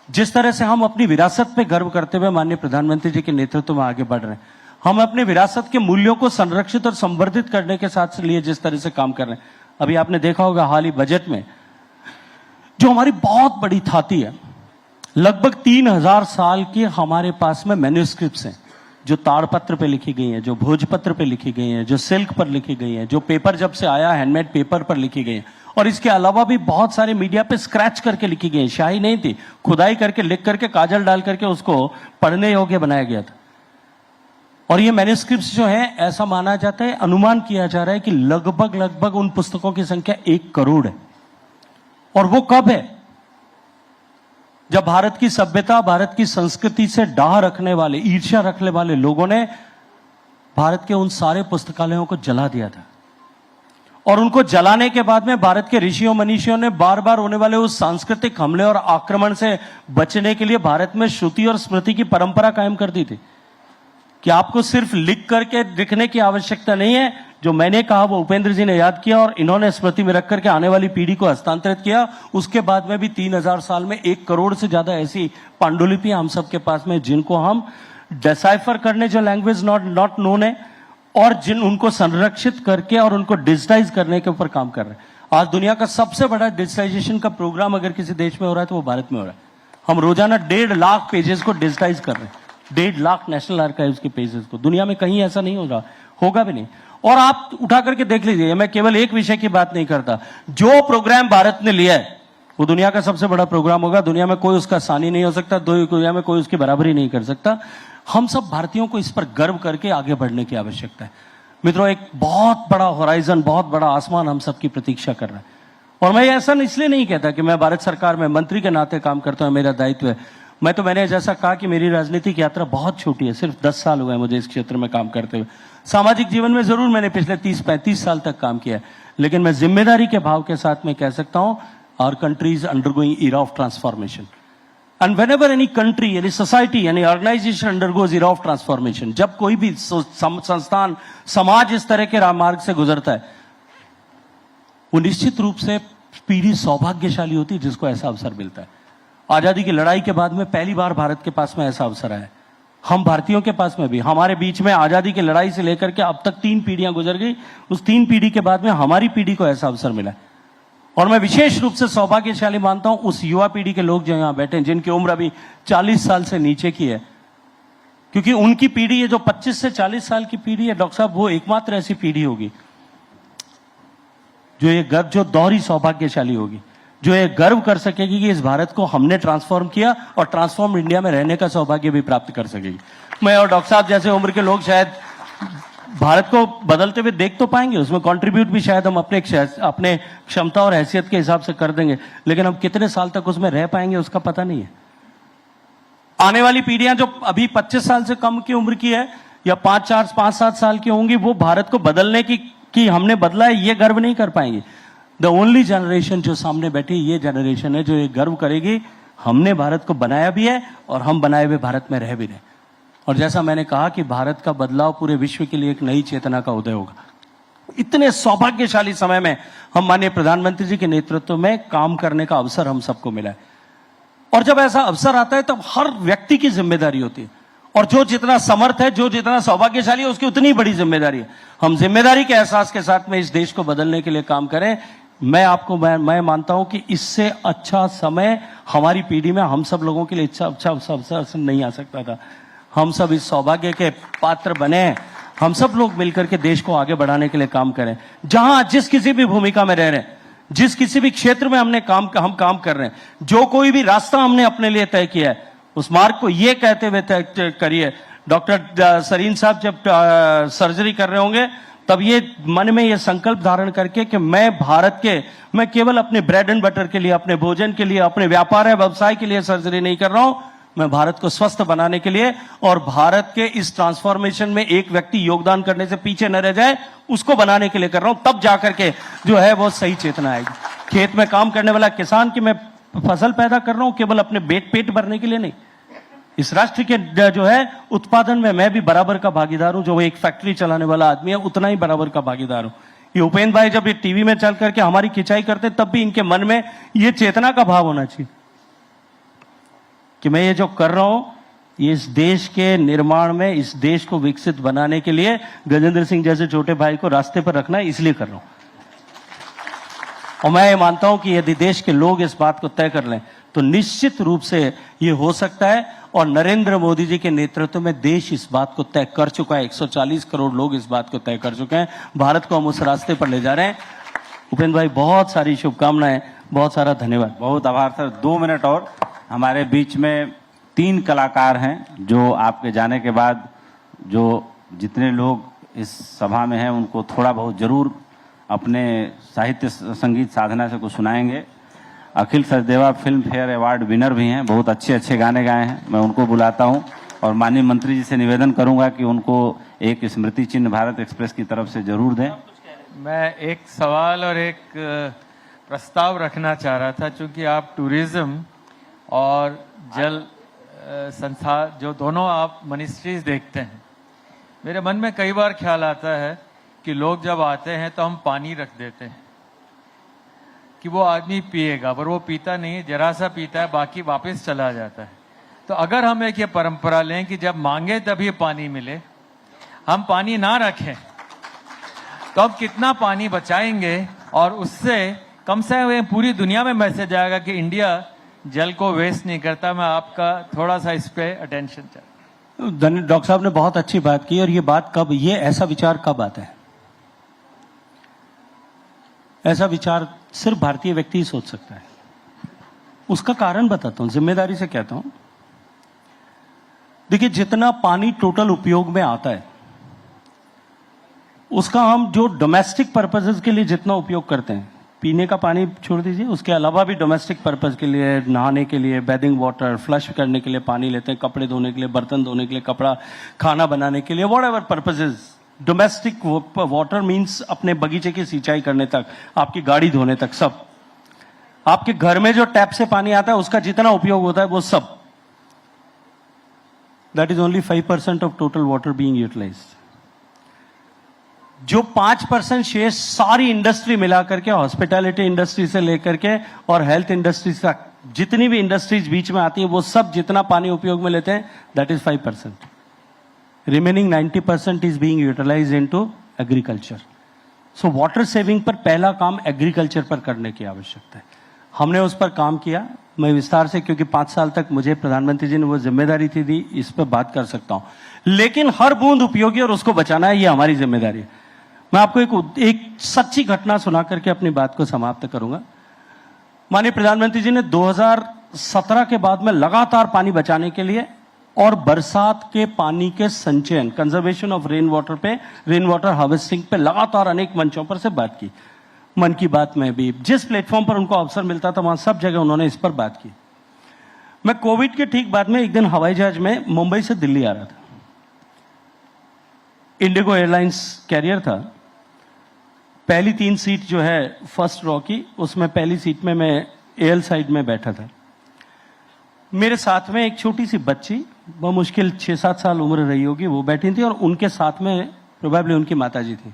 जिस तरह से हम अपनी विरासत पे गर्व करते हुए माननीय प्रधानमंत्री जी के नेतृत्व में आगे बढ़ रहे हैं, हम अपने विरासत के मूल्यों को संरक्षित और संवर्धित करने के साथ लिए जिस तरह से काम कर रहे हैं। अभी आपने देखा होगा हाल ही बजट में जो हमारी बहुत बड़ी थाती है, लगभग 3000 साल के हमारे पास में मैन्यूस्क्रिप्ट्स हैं, जो ताड़पत्र पे लिखी गई हैं, जो भोजपत्र पे लिखी गई हैं, जो सिल्क पर लिखी गई हैं, जो पेपर जब से आया हैंडमेड पेपर पर लिखी गई हैं, और इसके अलावा भी बहुत सारे मीडिया पे स्क्रैच करके लिखी गई हैं, शाही नहीं थी, खुदाई करके लिख करके काजल डाल करके उसको पढ़ने योग्य बनाया गया था। और ये मैन्यूस्क्रिप्ट्स जो हैं, ऐसा माना जाता है, अनुमान किया जा रहा है कि लगभग उन पुस्तकों की संख्या 1 करोड़ है। और वो कब है? जब भारत की सभ्यता, भारत की संस्कृति से डाह रखने वाले, ईर्ष्या रखने वाले लोगों ने भारत के उन सारे पुस्तकालयों को जला दिया था, और उनको जलाने के बाद में भारत के ऋषियों मनीषियों ने बार बार होने वाले उस सांस्कृतिक हमले और आक्रमण से बचने के लिए भारत में श्रुति और स्मृति की परंपरा कायम कर दी थी कि आपको सिर्फ लिख करके लिखने की आवश्यकता नहीं है। जो मैंने कहा वो उपेंद्र जी ने याद किया और इन्होंने स्मृति में रख करके आने वाली पीढ़ी को हस्तांतरित किया। उसके बाद में भी 3000 साल में 1 करोड़ से ज्यादा ऐसी पांडुलिपियां हम सबके पास में, जिनको हम डिसाइफर करने, जो लैंग्वेज नॉट नोन है, और जिन उनको संरक्षित करके और उनको डिजिटाइज करने के ऊपर काम कर रहे हैं। आज दुनिया का सबसे बड़ा डिजिटाइजेशन का प्रोग्राम अगर किसी देश में हो रहा है तो वो भारत में हो रहा है। हम रोजाना 1.5 लाख पेजेस को डिजिटाइज कर रहे हैं, 1.5 लाख नेशनल आर्काइव्स के पेजेस को। दुनिया में कहीं ऐसा नहीं हो रहा, होगा भी नहीं। और आप उठा करके देख लीजिए, मैं केवल एक विषय की बात नहीं करता, जो प्रोग्राम भारत ने लिया है वो दुनिया का सबसे बड़ा प्रोग्राम होगा। दुनिया में कोई उसका सानी नहीं हो सकता, दुनिया में कोई उसकी बराबरी नहीं कर सकता। हम सब भारतीयों को इस पर गर्व करके आगे बढ़ने की आवश्यकता है। मित्रों, एक बहुत बड़ा होराइजन, बहुत बड़ा आसमान हम सबकी प्रतीक्षा कर रहा है। और मैं ऐसा इसलिए नहीं कहता कि मैं भारत सरकार में मंत्री के नाते काम करता हूं, मेरा दायित्व है। मैंने जैसा कहा कि मेरी राजनीतिक यात्रा बहुत छोटी है, सिर्फ 10 साल हुए हैं मुझे इस क्षेत्र में काम करते हुए। सामाजिक जीवन में जरूर मैंने पिछले 30-35 साल तक काम किया है, लेकिन मैं जिम्मेदारी के भाव के साथ में कह सकता हूं, our country is undergoing era of transformation. And whenever any country, any society, any organization undergoes era of transformation, जब कोई भी संस्थान, समाज इस तरह के मार्ग से गुजरता है, वो निश्चित रूप से पीढ़ी सौभाग्यशाली होती है जिसको ऐसा अवसर मिलता है। आजादी की लड़ाई के बाद में पहली बार भारत के पास में ऐसा अवसर आया, हम भारतीयों के पास में भी। हमारे बीच में आजादी की लड़ाई से लेकर के अब तक 3 पीढ़ियां गुजर गई, उस 3 पीढ़ी के बाद में हमारी पीढ़ी को ऐसा अवसर मिला। और मैं विशेष रूप से सौभाग्यशाली मानता हूं उस युवा पीढ़ी के लोग जो यहां बैठे हैं, जिनकी उम्र अभी 40 साल से नीचे की है, क्योंकि उनकी पीढ़ी, ये जो 25 से 40 साल की पीढ़ी है डॉक्टर साहब, वो एकमात्र ऐसी पीढ़ी होगी जो ये गर्व, जो दोहरी सौभाग्यशाली होगी, जो ये गर्व कर सकेगी कि इस भारत को हमने ट्रांसफॉर्म किया और ट्रांसफॉर्म इंडिया में रहने का सौभाग्य भी प्राप्त कर सकेगी। मैं और डॉक्टर साहब जैसे उम्र के लोग शायद भारत को बदलते हुए देख तो पाएंगे, उसमें कंट्रीब्यूट भी शायद हम अपने क्षमता और हैसियत के हिसाब से कर देंगे, लेकिन हम कितने साल तक उसमें रह पाएंगे उसका पता नहीं है। आने वाली पीढ़ियां जो अभी 25 साल से कम की उम्र की है या 5-7 साल की होंगी, वो भारत को बदलने की हमने बदला है ये गर्व नहीं कर पाएंगे। द ओनली जनरेशन जो सामने बैठी ये जनरेशन है जो ये गर्व करेगी, हमने भारत को बनाया भी है और हम बनाए हुए भारत में रह भी रहे। और जैसा मैंने कहा कि भारत का बदलाव पूरे विश्व के लिए एक नई चेतना का उदय होगा। इतने सौभाग्यशाली समय में हम माननीय प्रधानमंत्री जी के नेतृत्व में काम करने का अवसर हम सबको मिला है। और जब ऐसा अवसर आता है तब हर व्यक्ति की जिम्मेदारी होती है, और जो जितना समर्थ है, जो जितना सौभाग्यशाली है, उसकी उतनी बड़ी जिम्मेदारी है। हम जिम्मेदारी के एहसास के साथ में इस देश को बदलने के लिए काम करें। मैं मानता हूं कि इससे अच्छा समय हमारी पीढ़ी में हम सब लोगों के लिए अच्छा अवसर नहीं आ सकता था। हम सब इस सौभाग्य के पात्र बने, हम सब लोग मिलकर के देश को आगे बढ़ाने के लिए काम करें। जहां जिस किसी भी भूमिका में रह रहे हैं, जिस किसी भी क्षेत्र में हम काम कर रहे हैं, जो कोई भी रास्ता हमने अपने लिए तय किया है, उस मार्ग को ये कहते हुए तय करिए। डॉक्टर सरीन साहब जब सर्जरी कर रहे होंगे तब ये मन में ये संकल्प धारण करके कि मैं केवल अपने ब्रेड एंड बटर के लिए, अपने भोजन के लिए, अपने व्यापार या व्यवसाय के लिए सर्जरी नहीं कर रहा हूं, मैं भारत को स्वस्थ बनाने के लिए और भारत के इस ट्रांसफॉर्मेशन में एक व्यक्ति योगदान करने से पीछे न रह जाए, उसको बनाने के लिए कर रहा हूं। तब जाकर के जो है वो सही चेतना आएगी। खेत में काम करने वाला किसान की मैं फसल पैदा कर रहा हूं केवल अपने पेट भरने के लिए नहीं, इस राष्ट्र के जो है उत्पादन में मैं भी बराबर का भागीदार हूं। जो एक फैक्ट्री चलाने वाला आदमी है उतना ही बराबर का भागीदार हूं। ये उपेंद्र भाई जब ये टीवी में चल करके हमारी खिंचाई करते तब भी इनके मन में ये चेतना का भाव होना चाहिए कि मैं ये जो कर रहा हूं ये इस देश के निर्माण में, इस देश को विकसित बनाने के लिए गजेंद्र सिंह जैसे छोटे भाई को रास्ते पर रखना है, इसलिए कर रहा हूं। और मैं ये मानता हूं कि यदि देश के लोग इस बात को तय कर लें तो निश्चित रूप से ये हो सकता है। और नरेंद्र मोदी जी के नेतृत्व में देश इस बात को तय कर चुका है। 140 करोड़ लोग इस बात को तय कर चुके हैं। भारत को हम उस रास्ते पर ले जा रहे हैं। उपेंद्र भाई बहुत सारी शुभकामनाएं, बहुत सारा धन्यवाद। बहुत आभार सर। 2 मिनट और। हमारे बीच में 3 कलाकार हैं जो आपके जाने के बाद जो जितने लोग इस सभा में हैं उनको थोड़ा बहुत जरूर अपने साहित्य संगीत साधना से कुछ सुनाएंगे। Akhil Sachdeva Filmfare award winner भी हैं, बहुत अच्छे अच्छे गाने गाए हैं। मैं उनको बुलाता हूं और माननीय मंत्री जी से निवेदन करूंगा कि उनको एक स्मृति चिन्ह भारत एक्सप्रेस की तरफ से जरूर दें। मैं एक सवाल और एक प्रस्ताव रखना चाह रहा था, चूंकि आप टूरिज्म और जल संस्था जो दोनों आप मिनिस्ट्रीज देखते हैं, मेरे मन में कई बार ख्याल आता है कि लोग जब आते हैं तो हम पानी रख देते हैं कि वो आदमी पिएगा, पर वो पीता नहीं, जरा सा पीता है, बाकी वापस चला जाता है। तो अगर हम एक ये परंपरा लें कि जब मांगे तभी पानी मिले, हम पानी ना रखें, तो अब कितना पानी बचाएंगे और उससे कम से कम पूरी दुनिया में मैसेज आएगा कि इंडिया जल को वेस्ट नहीं करता। मैं आपका थोड़ा सा इस पे अटेंशन चाहिए। डॉक्टर साहब ने बहुत अच्छी बात की। और ये बात कब, ये ऐसा विचार कब आता है? ऐसा विचार सिर्फ भारतीय व्यक्ति ही सोच सकता है। उसका कारण बताता हूं, जिम्मेदारी से कहता हूं। देखिए, जितना पानी टोटल उपयोग में आता है उसका हम जो डोमेस्टिक पर्पसेस के लिए जितना उपयोग करते हैं, पीने का पानी छोड़ दीजिए, उसके अलावा भी डोमेस्टिक पर्पस के लिए, नहाने के लिए, बेदिंग वाटर, फ्लश करने के लिए पानी लेते हैं, कपड़े धोने के लिए, बर्तन धोने के लिए, कपड़ा, खाना बनाने के लिए, whatever purposes. Domestic water means अपने बगीचे की सिंचाई करने तक, आपकी गाड़ी धोने तक, सब। आपके घर में जो टैप से पानी आता है उसका जितना उपयोग होता है वो सब, that is only 5% of total water being utilised. जो 5% शेष सारी इंडस्ट्री मिला करके, हॉस्पिटैलिटी इंडस्ट्री से लेकर के और हेल्थ इंडस्ट्री तक जितनी भी इंडस्ट्रीज बीच में आती है वो सब जितना पानी उपयोग में लेते हैं, that is 5%। Remaining 90% is being utilised into agriculture. So water saving पर पहला काम एग्रीकल्चर पर करने की आवश्यकता है। हमने उस पर काम किया। मैं विस्तार से, क्योंकि 5 साल तक मुझे प्रधानमंत्री जी ने वो जिम्मेदारी थी दी, इस पर बात कर सकता हूं। लेकिन हर बूंद उपयोगी और उसको बचाना है, ये हमारी जिम्मेदारी है। मैं आपको एक सच्ची घटना सुना करके अपनी बात को समाप्त करूंगा। माननीय प्रधानमंत्री जी ने 2017 के बाद में लगातार पानी बचाने के लिए और बरसात के पानी के संचयन, कंजर्वेशन ऑफ रेन वाटर पे, रेन वाटर हार्वेस्टिंग पे लगातार अनेक मंचों पर से बात की। मन की बात में भी, जिस प्लेटफॉर्म पर उनको अवसर मिलता था वहां सब जगह उन्होंने इस पर बात की। मैं कोविड के ठीक बाद में एक दिन हवाई जहाज में मुंबई से दिल्ली आ रहा था। इंडिगो एयरलाइंस कैरियर था। पहली 3 सीट जो है फर्स्ट रॉ की, उसमें पहली सीट में मैं एल साइड में बैठा था। मेरे साथ में एक छोटी सी बच्ची, बहुत मुश्किल 6-7 साल उम्र रही होगी, वो बैठी थी और उनके साथ में प्रोबेबली उनकी माताजी थी।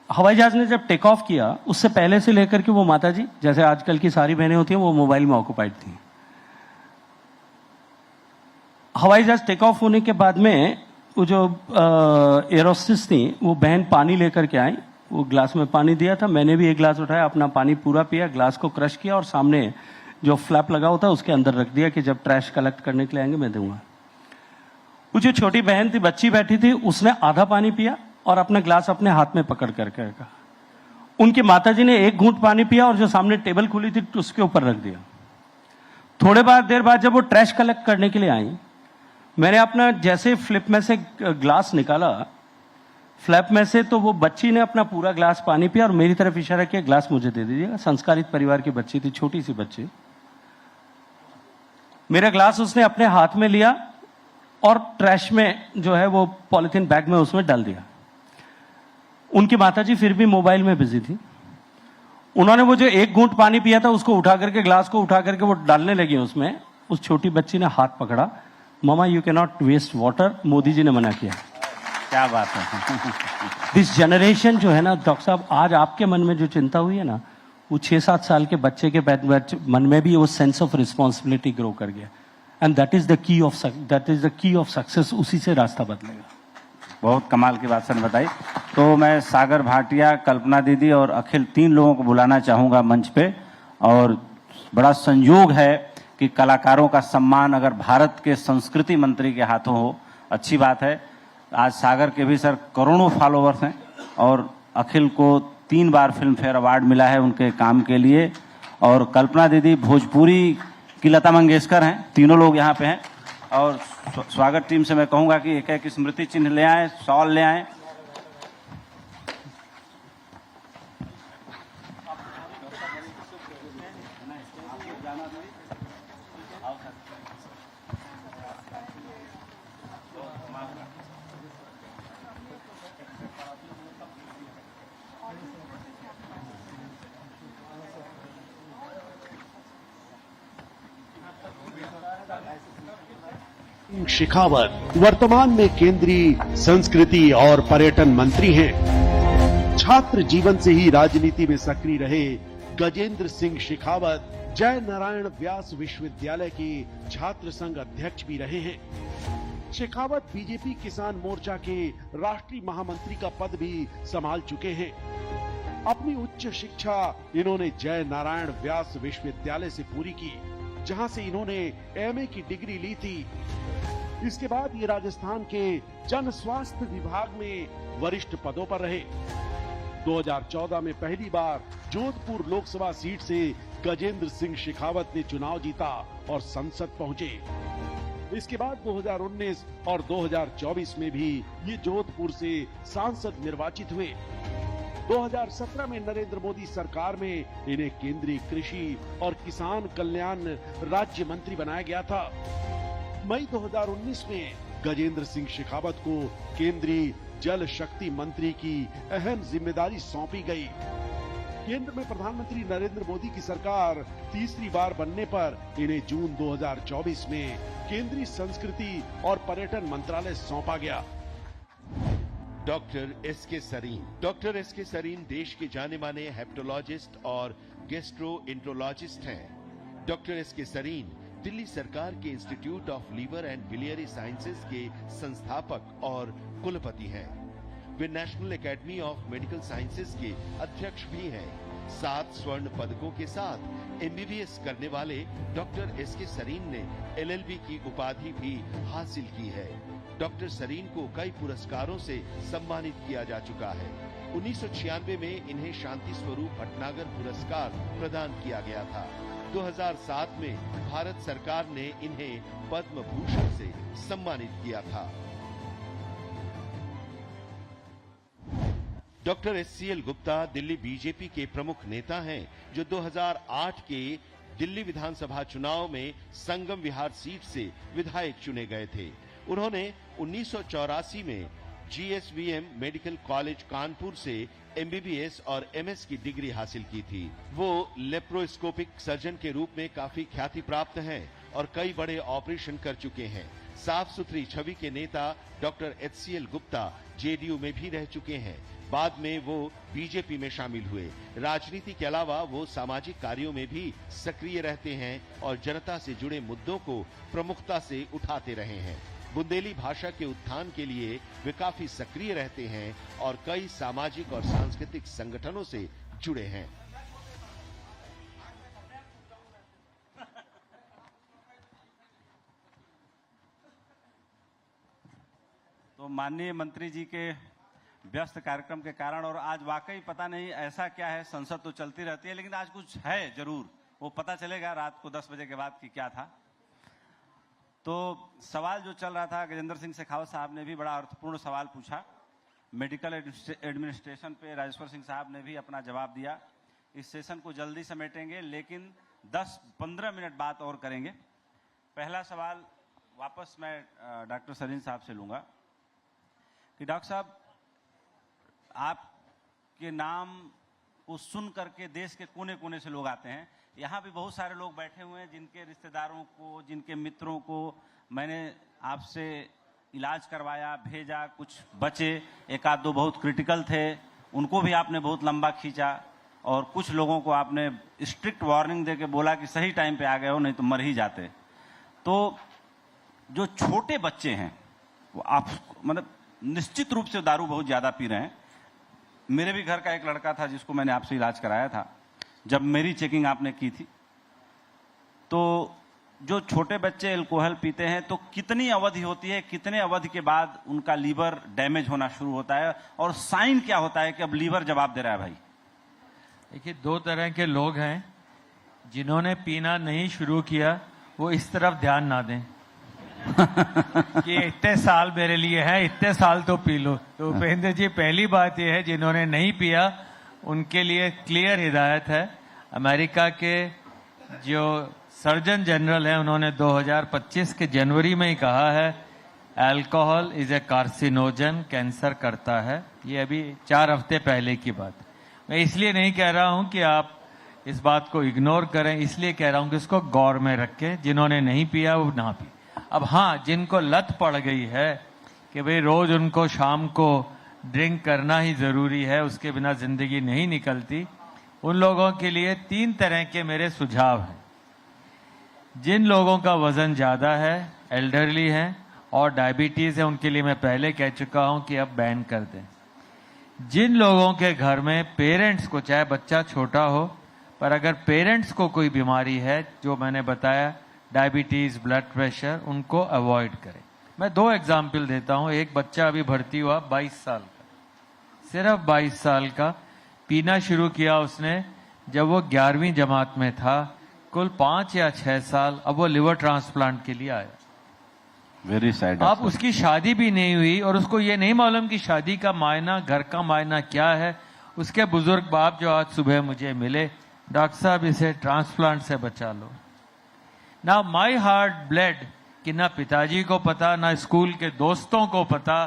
हवाई जहाज ने जब टेक ऑफ किया, उससे पहले से लेकर के वो माताजी, जैसे आजकल की सारी बहनें होती हैं, वो मोबाइल में ऑक्युपाइड थी। हवाई जहाज टेक ऑफ होने के बाद में वो जो एरोस्टिस थी, वो बहन पानी लेकर के आई। वो ग्लास में पानी दिया था, मैंने भी एक ग्लास उठाया, अपना पानी पूरा पिया, ग्लास को क्रश किया और सामने जो फ्लैप लगा होता है उसके अंदर रख दिया कि जब ट्रैश कलेक्ट करने के लिए आएंगे मैं दूंगा। वो जो छोटी बहन थी, बच्ची बैठी थी, उसने आधा पानी पिया और अपना ग्लास अपने हाथ में पकड़ करके रखा। उनकी माताजी ने एक घूंट पानी पिया और जो सामने टेबल खुली थी उसके ऊपर रख दिया। थोड़े देर बाद जब वो ट्रैश कलेक्ट करने के लिए आई, मैंने अपना जैसे फ्लिप में से ग्लास निकाला, फ्लैप में से, तो वो बच्ची ने अपना पूरा ग्लास पानी पिया और मेरी तरफ इशारा किया, ग्लास मुझे दे दीजिएगा। संस्कारित परिवार की बच्ची थी, छोटी सी बच्ची। मेरा ग्लास उसने अपने हाथ में लिया और ट्रैश में जो है वो पॉलिथीन बैग में उसमें डाल दिया। उनकी माताजी फिर भी मोबाइल में बिजी थी। उन्होंने वो जो एक घूंट पानी पिया था उसको उठा करके, ग्लास को उठा करके वो डालने लगी उसमें। उस छोटी बच्ची ने हाथ पकड़ा, मामा you can not waste water, Modi ji ने मना किया। क्या बात है। दिस जनरेशन जो है ना डॉक्टर साहब, आज आपके मन में जो चिंता हुई है ना, वो 6-7 साल के बच्चे के मन में भी वो सेंस ऑफ रिस्पॉन्सिबिलिटी ग्रो कर गया। And that is the key of success. उसी से रास्ता बदलेगा। बहुत कमाल की बात सर ने बताई। तो मैं सागर भाटिया, कल्पना दीदी और अखिल 3 लोगों को बुलाना चाहूंगा मंच पे। और बड़ा संयोग है कि कलाकारों का सम्मान अगर भारत के संस्कृति मंत्री के हाथों हो, अच्छी बात है। आज सागर के भी सर करोड़ों फॉलोवर्स हैं और अखिल को 3 बार फिल्म फेयर अवार्ड मिला है उनके काम के लिए। और कल्पना दीदी भोजपुरी की लता मंगेशकर हैं। तीनों लोग यहाँ पे हैं। और स्वागत टीम से मैं कहूंगा कि एक स्मृति चिन्ह ले आए, शॉल ले आए। शेखावत वर्तमान में केंद्रीय संस्कृति और पर्यटन मंत्री हैं। छात्र जीवन से ही राजनीति में सक्रिय रहे गजेंद्र सिंह शेखावत जय नारायण व्यास विश्वविद्यालय के छात्र संघ अध्यक्ष भी रहे हैं। शेखावत बीजेपी किसान मोर्चा के राष्ट्रीय महामंत्री का पद भी संभाल चुके हैं। अपनी उच्च शिक्षा इन्होंने जय नारायण व्यास विश्वविद्यालय से पूरी की, जहां से इन्होंने एमए की डिग्री ली थी। इसके बाद ये राजस्थान के जन स्वास्थ्य विभाग में वरिष्ठ पदों पर रहे। 2014 में पहली बार जोधपुर लोकसभा सीट से गजेंद्र सिंह शेखावत ने चुनाव जीता और संसद पहुंचे। इसके बाद 2019 और 2024 में भी ये जोधपुर से सांसद निर्वाचित हुए। 2017 में नरेंद्र मोदी सरकार में इन्हें केंद्रीय कृषि और किसान कल्याण राज्य मंत्री बनाया गया था। मई 2019 में गजेंद्र सिंह शेखावत को केंद्रीय जल शक्ति मंत्री की अहम जिम्मेदारी सौंपी गई। केंद्र में प्रधानमंत्री नरेंद्र मोदी की सरकार तीसरी बार बनने पर इन्हें जून 2024 में केंद्रीय संस्कृति और पर्यटन मंत्रालय सौंपा गया। डॉक्टर एसके सरीन देश के जाने माने हेप्टोलॉजिस्ट और गेस्ट्रोएंटरोलॉजिस्ट हैं। डॉक्टर एसके सरीन दिल्ली सरकार के institute of liver and biliary sciences के संस्थापक और कुलपति हैं। वे national academy of medical sciences के अध्यक्ष भी हैं। 7 स्वर्ण पदकों के साथ एमबीबीएस करने वाले डॉक्टर एसके सरीन ने एलएलबी की उपाधि भी हासिल की है। डॉक्टर सरीन को कई पुरस्कारों से सम्मानित किया जा चुका है। 1996 में इन्हें शांति स्वरूप भटनागर पुरस्कार प्रदान किया गया था। 2007 में भारत सरकार ने इन्हें पद्म भूषण से सम्मानित किया था। Doctor HCL Gupta Delhi BJP के प्रमुख नेता हैं, जो 2008 के दिल्ली विधानसभा चुनाव में संगम विहार सीट से विधायक चुने गए थे। उन्होंने 1984 में जीएसवीएम मेडिकल कॉलेज कानपुर से एमबीबीएस और एमएस की डिग्री हासिल की थी। वो लेप्रोस्कोपिक सर्जन के रूप में काफी ख्याति प्राप्त हैं और कई बड़े ऑपरेशन कर चुके हैं। साफ सुथरी छवि के नेता डॉक्टर एचसीएल गुप्ता जेडीयू में भी रह चुके हैं। बाद में वो बीजेपी में शामिल हुए। राजनीति के अलावा वो सामाजिक कार्यों में भी सक्रिय रहते हैं और जनता से जुड़े मुद्दों को प्रमुखता से उठाते रहे हैं। बुंदेली भाषा के उत्थान के लिए वे काफी सक्रिय रहते हैं और कई सामाजिक और सांस्कृतिक संगठनों से जुड़े हैं। तो माननीय मंत्री जी के व्यस्त कार्यक्रम के कारण, और आज वाकई पता नहीं ऐसा क्या है, संसद तो चलती रहती है लेकिन आज कुछ है जरूर, वो पता चलेगा रात को 10 बजे के बाद कि क्या था। तो सवाल जो चल रहा था, गजेंद्र सिंह शेखावत साहब ने भी बड़ा अर्थपूर्ण सवाल पूछा। मेडिकल एडमिनिस्ट्रेशन पे राजेश्वर सिंह साहब ने भी अपना जवाब दिया। इस सेशन को जल्दी समेटेंगे लेकिन 10-15 मिनट बात और करेंगे। पहला सवाल वापस मैं डॉक्टर सरीन साहब से लूंगा कि डॉक्टर साहब, आपके नाम को सुन करके देश के कोने कोने से लोग आते हैं। यहाँ भी बहुत सारे लोग बैठे हुए हैं जिनके रिश्तेदारों को, जिनके मित्रों को मैंने आपसे इलाज करवाया, भेजा, कुछ बचे, एक आध दो बहुत क्रिटिकल थे, उनको भी आपने बहुत लंबा खींचा, और कुछ लोगों को आपने स्ट्रिक्ट वार्निंग देके बोला कि सही टाइम पे आ गए हो, नहीं तो मर ही जाते। तो जो छोटे बच्चे हैं वो आप मतलब निश्चित रूप से दारू बहुत ज्यादा पी रहे हैं। मेरे भी घर का एक लड़का था जिसको मैंने आपसे इलाज कराया था, जब मेरी चेकिंग आपने की थी। तो जो छोटे बच्चे अल्कोहल पीते हैं तो कितनी अवधि होती है, कितने अवधि के बाद उनका लीवर डैमेज होना शुरू होता है, और साइन क्या होता है कि अब लीवर जवाब दे रहा है भाई? देखिए, दो तरह के लोग हैं। जिन्होंने पीना नहीं शुरू किया वो इस तरफ ध्यान ना दें कि इतने साल मेरे लिए हैं, इतने साल तो पी लो। तो उपेंद्र जी, पहली बात यह है, जिन्होंने नहीं पिया उनके लिए क्लियर हिदायत है। अमेरिका के जो सर्जन जनरल है उन्होंने 2025 के जनवरी में ही कहा है alcohol is a carcinogen, cancer करता है। ये अभी 4 हफ्ते पहले की बात है। मैं इसलिए नहीं कह रहा हूं कि आप इस बात को इग्नोर करें, इसलिए कह रहा हूं कि इसको गौर में रखें। जिन्होंने नहीं पिया वो ना पिए। अब हाँ, जिनको लत पड़ गई है कि भाई रोज उनको शाम को ड्रिंक करना ही जरूरी है, उसके बिना जिंदगी नहीं निकलती, उन लोगों के लिए 3 तरह के मेरे सुझाव हैं। जिन लोगों का वजन ज्यादा है, एल्डरली हैं और डायबिटीज है, उनके लिए मैं पहले कह चुका हूं कि अब बैन कर दें। जिन लोगों के घर में पेरेंट्स को, चाहे बच्चा छोटा हो, पर अगर पेरेंट्स को कोई बीमारी है, जो मैंने बताया डायबिटीज, ब्लड प्रेशर, उनको अवॉइड करें। मैं 2 एग्जाम्पल देता हूं। एक बच्चा अभी भर्ती हुआ 22 साल का, सिर्फ 22 साल का, पीना शुरू किया उसने जब वो 11वीं जमात में था। कुल 5 या 6 साल, अब वो लिवर ट्रांसप्लांट के लिए आया। Very sad. अब उसकी शादी भी नहीं हुई और उसको ये नहीं मालूम कि शादी का मायना, घर का मायना क्या है। उसके बुजुर्ग बाप जो आज सुबह मुझे मिले, डॉक्टर साहब इसे ट्रांसप्लांट से बचा लो। ना माई हार्ट ब्लेड कि ना पिताजी को पता, ना स्कूल के दोस्तों को पता,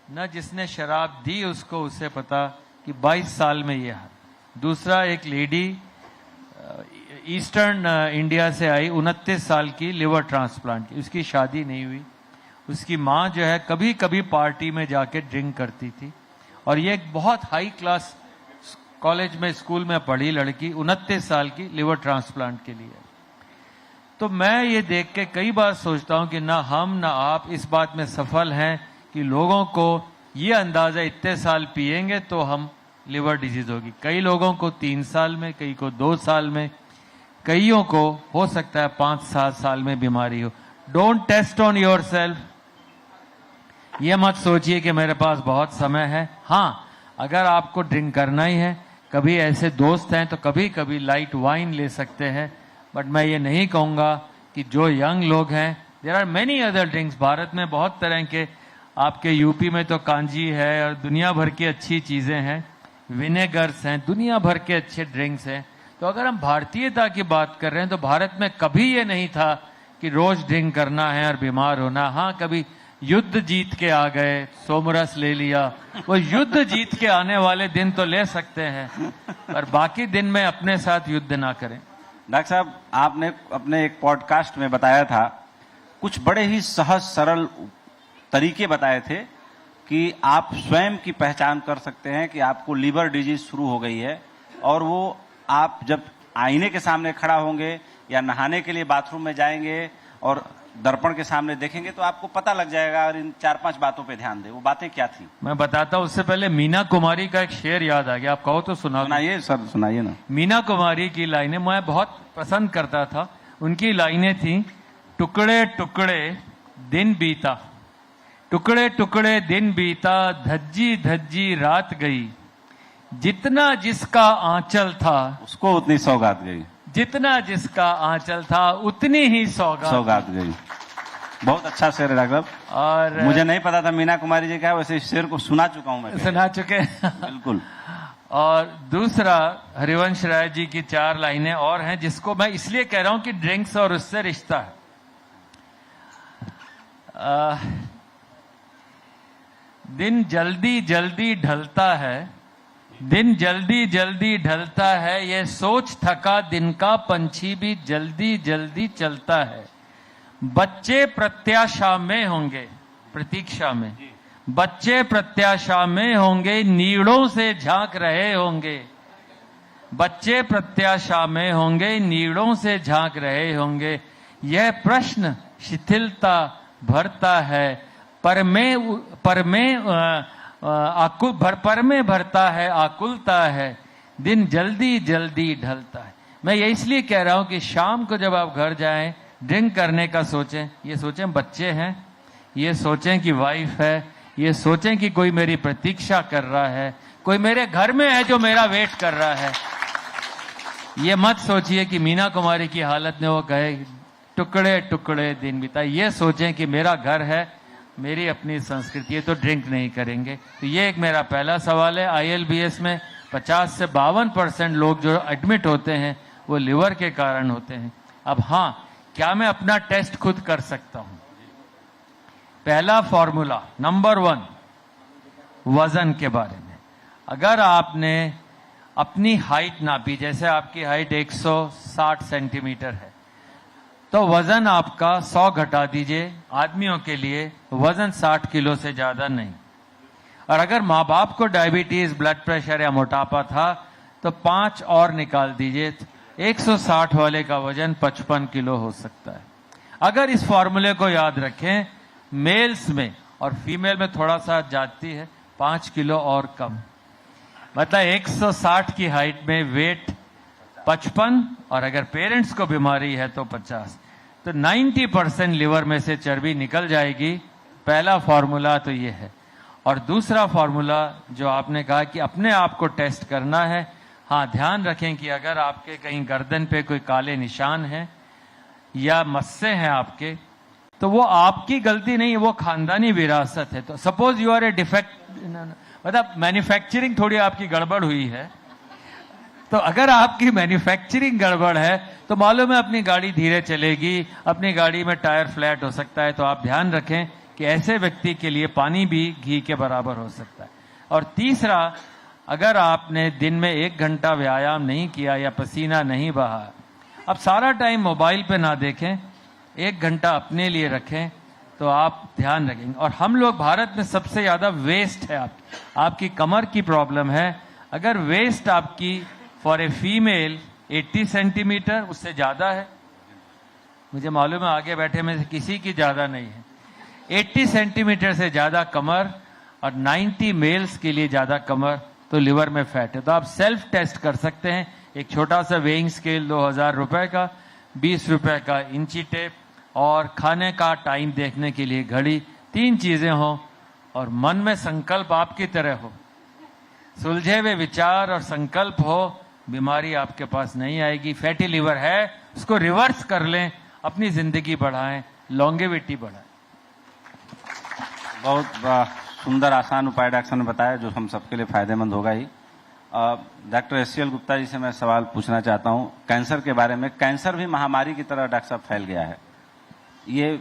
ना जिसने शराब दी उसको, उसे पता कि 22 साल में ये हाल। दूसरा, एक लेडी ईस्टर्न इंडिया से आई, 29 साल की, लिवर ट्रांसप्लांट की। उसकी शादी नहीं हुई। उसकी माँ जो है कभी कभी पार्टी में जाके ड्रिंक करती थी, और ये एक बहुत हाई क्लास कॉलेज में, स्कूल में पढ़ी लड़की, 29 साल की, लिवर ट्रांसप्लांट के लिए। तो मैं ये देख के कई बार सोचता हूं कि ना हम ना आप इस बात में सफल हैं कि लोगों को ये अंदाजा इतने साल पिएंगे तो हम लिवर डिजीज होगी। कई लोगों को 3 साल में, कई को 2 साल में, कईयों को हो सकता है 5-7 साल में बीमारी हो। Don't test on yourself. ये मत सोचिए कि मेरे पास बहुत समय है। हाँ, अगर आपको ड्रिंक करना ही है, कभी ऐसे दोस्त हैं तो कभी कभी लाइट वाइन ले सकते हैं, बट मैं ये नहीं कहूंगा कि जो यंग लोग हैं, there are many other drinks. Bharat में बहुत तरह के, आपके यूपी में तो कांजी है और दुनिया भर की अच्छी चीजें हैं, विनेगर्स हैं, दुनिया भर के अच्छे ड्रिंक्स हैं। तो अगर हम भारतीयता की बात कर रहे हैं तो भारत में कभी ये नहीं था कि रोज ड्रिंक करना है और बीमार होना। हाँ, कभी युद्ध जीत के आ गए, सोमरस ले लिया, वो युद्ध जीत के आने वाले दिन तो ले सकते हैं, पर बाकी दिन में अपने साथ युद्ध ना करें। डॉक्टर साहब, आपने अपने एक पॉडकास्ट में बताया था, कुछ बड़े ही सहज सरल तरीके बताए थे कि आप स्वयं की पहचान कर सकते हैं कि आपको लीवर डिजीज शुरू हो गई है, और वो आप जब आईने के सामने खड़ा होंगे या नहाने के लिए बाथरूम में जाएंगे और दर्पण के सामने देखेंगे तो आपको पता लग जाएगा। और इन 4-5 बातों पे ध्यान दें। वो बातें क्या थी? मैं बताता हूं। उससे पहले मीना कुमारी का एक शेर याद आ गया, आप कहो तो सुनाइए सर, सुनाइए ना। मीना कुमारी की लाइनें मैं बहुत पसंद करता था। उनकी लाइनें थी, टुकड़े टुकड़े दिन बीता, टुकड़े टुकड़े दिन बीता, धज्जी धज्जी रात गई, जितना जिसका आंचल था उसको उतनी सौगात गई, जितना जिसका आंचल था उतनी ही सौगात गई। बहुत अच्छा शेर है डॉक्टर साहब। और मुझे नहीं पता था मीना कुमारी जी क्या है, वैसे इस शेर को सुना चुका हूं मैं। सुना चुके बिल्कुल। और दूसरा, हरिवंश राय जी की 4 लाइनें और हैं, जिसको मैं इसलिए कह रहा हूं कि ड्रिंक्स और उससे रिश्ता है। दिन जल्दी जल्दी ढलता है, दिन जल्दी जल्दी ढलता है, ये सोच थका दिन का पंछी भी जल्दी जल्दी चलता है। बच्चे प्रत्याशा में होंगे, प्रतीक्षा में, बच्चे प्रत्याशा में होंगे, नीड़ों से झांक रहे होंगे। बच्चे प्रत्याशा में होंगे, नीड़ों से झांक रहे होंगे। यह प्रश्न शिथिलता भरता है, पर में भरता है, आकुलता है, दिन जल्दी जल्दी ढलता है। मैं ये इसलिए कह रहा हूं कि शाम को जब आप घर जाएं, ड्रिंक करने का सोचें, ये सोचें बच्चे हैं, ये सोचें कि वाइफ है, ये सोचें कि कोई मेरी प्रतीक्षा कर रहा है, कोई मेरे घर में है जो मेरा वेट कर रहा है। ये मत सोचिए कि मीना कुमारी की हालत में वो कहे टुकड़े टुकड़े दिन बिताए। ये सोचें कि मेरा घर है, मेरी अपनी संस्कृति है, तो ड्रिंक नहीं करेंगे। तो ये एक मेरा पहला सवाल है। ILBS में 50 से 52% लोग जो एडमिट होते हैं वो लिवर के कारण होते हैं। अब हाँ, क्या मैं अपना टेस्ट खुद कर सकता हूं? पहला फॉर्मूला नंबर 1 वजन के बारे में। अगर आपने अपनी हाइट नापी, जैसे आपकी हाइट 160 सेंटीमीटर है, तो वजन आपका 100 घटा दीजिए। आदमियों के लिए वजन 60 किलो से ज्यादा नहीं। और अगर माँ बाप को डायबिटीज, ब्लड प्रेशर या मोटापा था तो 5 और निकाल दीजिए। 160 वाले का वजन 55 किलो हो सकता है। अगर इस फॉर्मूले को याद रखें, मेल्स में और फीमेल में थोड़ा सा जाती है, 5 किलो और कम, मतलब 160 की हाइट में वेट 55, और अगर पेरेंट्स को बीमारी है तो 50, तो 90% लिवर में से चर्बी निकल जाएगी। पहला फॉर्मूला तो ये है। और दूसरा फॉर्मूला जो आपने कहा कि अपने आप को टेस्ट करना है, हाँ, ध्यान रखें कि अगर आपके कहीं गर्दन पे कोई काले निशान हैं या मस्से हैं आपके, तो वो आपकी गलती नहीं है, वो खानदानी विरासत है। तो suppose you are a defect, मतलब मैन्युफैक्चरिंग थोड़ी आपकी गड़बड़ हुई है, तो अगर आपकी मैन्युफैक्चरिंग गड़बड़ है तो मालूम है अपनी गाड़ी धीरे चलेगी, अपनी गाड़ी में टायर फ्लैट हो सकता है। तो आप ध्यान रखें कि ऐसे व्यक्ति के लिए पानी भी घी के बराबर हो सकता है। और तीसरा, अगर आपने दिन में 1 घंटा व्यायाम नहीं किया या पसीना नहीं बहा, अब सारा टाइम मोबाइल पे ना देखें, 1 घंटा अपने लिए रखें, तो आप ध्यान रखेंगे। और हम लोग भारत में सबसे ज्यादा वेस्ट है आपकी कमर की प्रॉब्लम है। अगर वेस्ट आपकी फॉर ए फीमेल 80 सेंटीमीटर, उससे ज्यादा है, मुझे मालूम है आगे बैठे में से किसी की ज्यादा नहीं है, 80 सेंटीमीटर से ज्यादा कमर और 90 मेल्स के लिए ज्यादा कमर, तो लिवर में फैट है। तो आप सेल्फ टेस्ट कर सकते हैं। एक छोटा सा वेइंग स्केल 2000 रुपए का, 20 रुपए का इंची टेप, और खाने का टाइम देखने के लिए घड़ी। 3 चीजें हो और मन में संकल्प आपकी तरह हो, सुलझे हुए विचार और संकल्प हो, बीमारी आपके पास नहीं आएगी। फैटी लिवर है, उसको रिवर्स कर लें, अपनी जिंदगी बढ़ाएं, लॉन्गेविटी बढ़ाएं। बहुत सुंदर आसान उपाय डॉक्टर साहब ने बताया जो हम सबके लिए फायदेमंद होगा ही। डॉक्टर SCL गुप्ता जी से मैं सवाल पूछना चाहता हूं कैंसर के बारे में। कैंसर भी महामारी की तरह डॉक्टर साहब फैल गया है। ये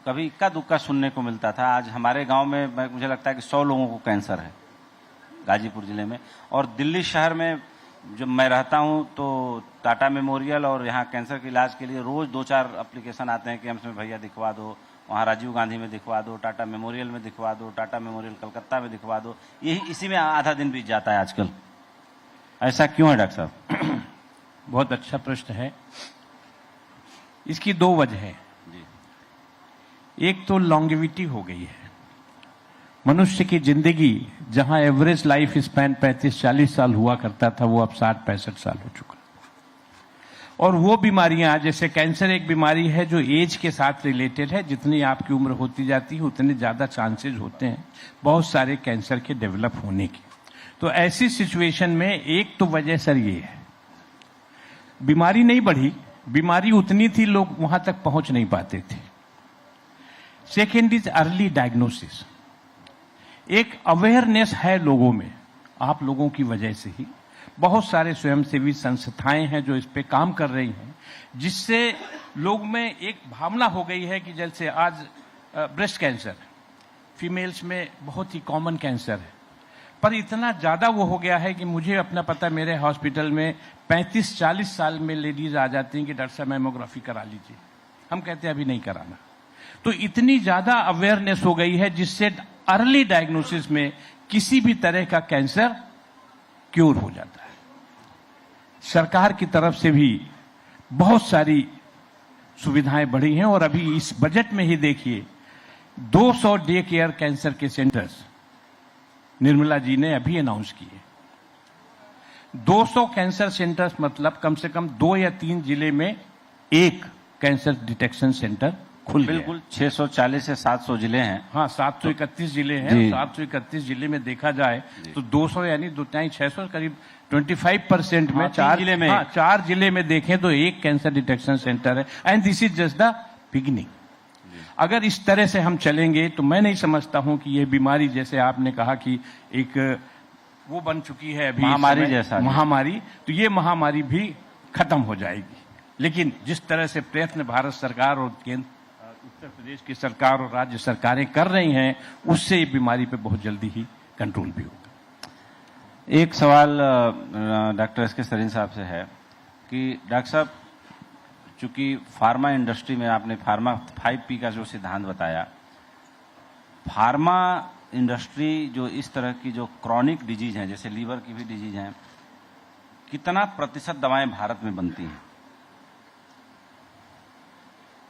कभी इक्का दुक्का सुनने को मिलता था, आज हमारे गांव में मुझे लगता है कि 100 लोगों को कैंसर है गाजीपुर जिले में। और दिल्ली शहर में जब मैं रहता हूं तो टाटा मेमोरियल और यहाँ कैंसर के इलाज के लिए रोज 2-4 एप्लीकेशन आते हैं कि हमसे भैया दिखवा दो, वहाँ राजीव गांधी में दिखवा दो, टाटा मेमोरियल में दिखवा दो, टाटा मेमोरियल कलकत्ता में दिखवा दो। यही इसी में आधा दिन बीत जाता है आजकल। ऐसा क्यों है डॉक्टर साहब? बहुत अच्छा प्रश्न है। इसकी 2 वजह है। एक तो लॉन्गेविटी हो गई है। मनुष्य की जिंदगी जहां एवरेज लाइफ स्पैन 35-40 साल हुआ करता था, वो अब 60-65 साल हो चुका। और वो बीमारियां, जैसे कैंसर एक बीमारी है जो एज के साथ रिलेटेड है। जितनी आपकी उम्र होती जाती है उतने ज्यादा चांसेस होते हैं बहुत सारे कैंसर के डेवलप होने की। तो ऐसी सिचुएशन में एक तो वजह सर ये है, बीमारी नहीं बढ़ी, बीमारी उतनी थी, लोग वहां तक पहुंच नहीं पाते थे। Second is early diagnosis. एक अवेयरनेस है लोगों में, आप लोगों की वजह से ही बहुत सारे स्वयंसेवी संस्थाएं हैं जो इस पे काम कर रही हैं, जिससे लोग में एक भावना हो गई है कि जैसे आज ब्रेस्ट कैंसर फीमेल्स में बहुत ही कॉमन कैंसर है, पर इतना ज्यादा वो हो गया है कि मुझे अपना पता, मेरे हॉस्पिटल में 35-40 साल में लेडीज आ जाती हैं कि डॉक्टर साहब मैमोग्राफी करा लीजिए। हम कहते हैं अभी नहीं कराना। तो इतनी ज्यादा अवेयरनेस हो गई है जिससे अर्ली डायग्नोसिस में किसी भी तरह का कैंसर क्योर हो जाता है। सरकार की तरफ से भी बहुत सारी सुविधाएं बढ़ी हैं और अभी इस बजट में ही देखिए 200 डे केयर कैंसर के सेंटर्स निर्मला जी ने अभी अनाउंस किए। 200 कैंसर सेंटर्स मतलब कम से कम 2 या 3 जिले में एक कैंसर डिटेक्शन सेंटर खुल गया। बिल्कुल 640 से 700 जिले हैं। हाँ, 731 जिले हैं। 731 जिले में देखा जाए तो 200 यानी 600 करीब 25% में 4 जिले में 4 जिले में देखें तो एक कैंसर डिटेक्शन सेंटर है। And this is just the beginning. अगर इस तरह से हम चलेंगे तो मैं नहीं समझता हूं कि ये बीमारी, जैसे आपने कहा कि एक वो बन चुकी है अभी महामारी जैसा, महामारी, तो ये महामारी भी खत्म हो जाएगी। लेकिन जिस तरह से प्रयत्न भारत सरकार और केंद्र उत्तर प्रदेश की सरकार और राज्य सरकारें कर रही हैं, उससे ये बीमारी पे बहुत जल्दी ही कंट्रोल भी होगा। एक सवाल डॉक्टर एस के सरीन साहब से है कि डॉक्टर साहब, चूंकि फार्मा इंडस्ट्री में आपने फार्मा 5P का जो सिद्धांत बताया, फार्मा इंडस्ट्री जो इस तरह की जो क्रॉनिक डिजीज हैं, जैसे लीवर की भी डिजीज हैं, कितना प्रतिशत दवाएं भारत में बनती हैं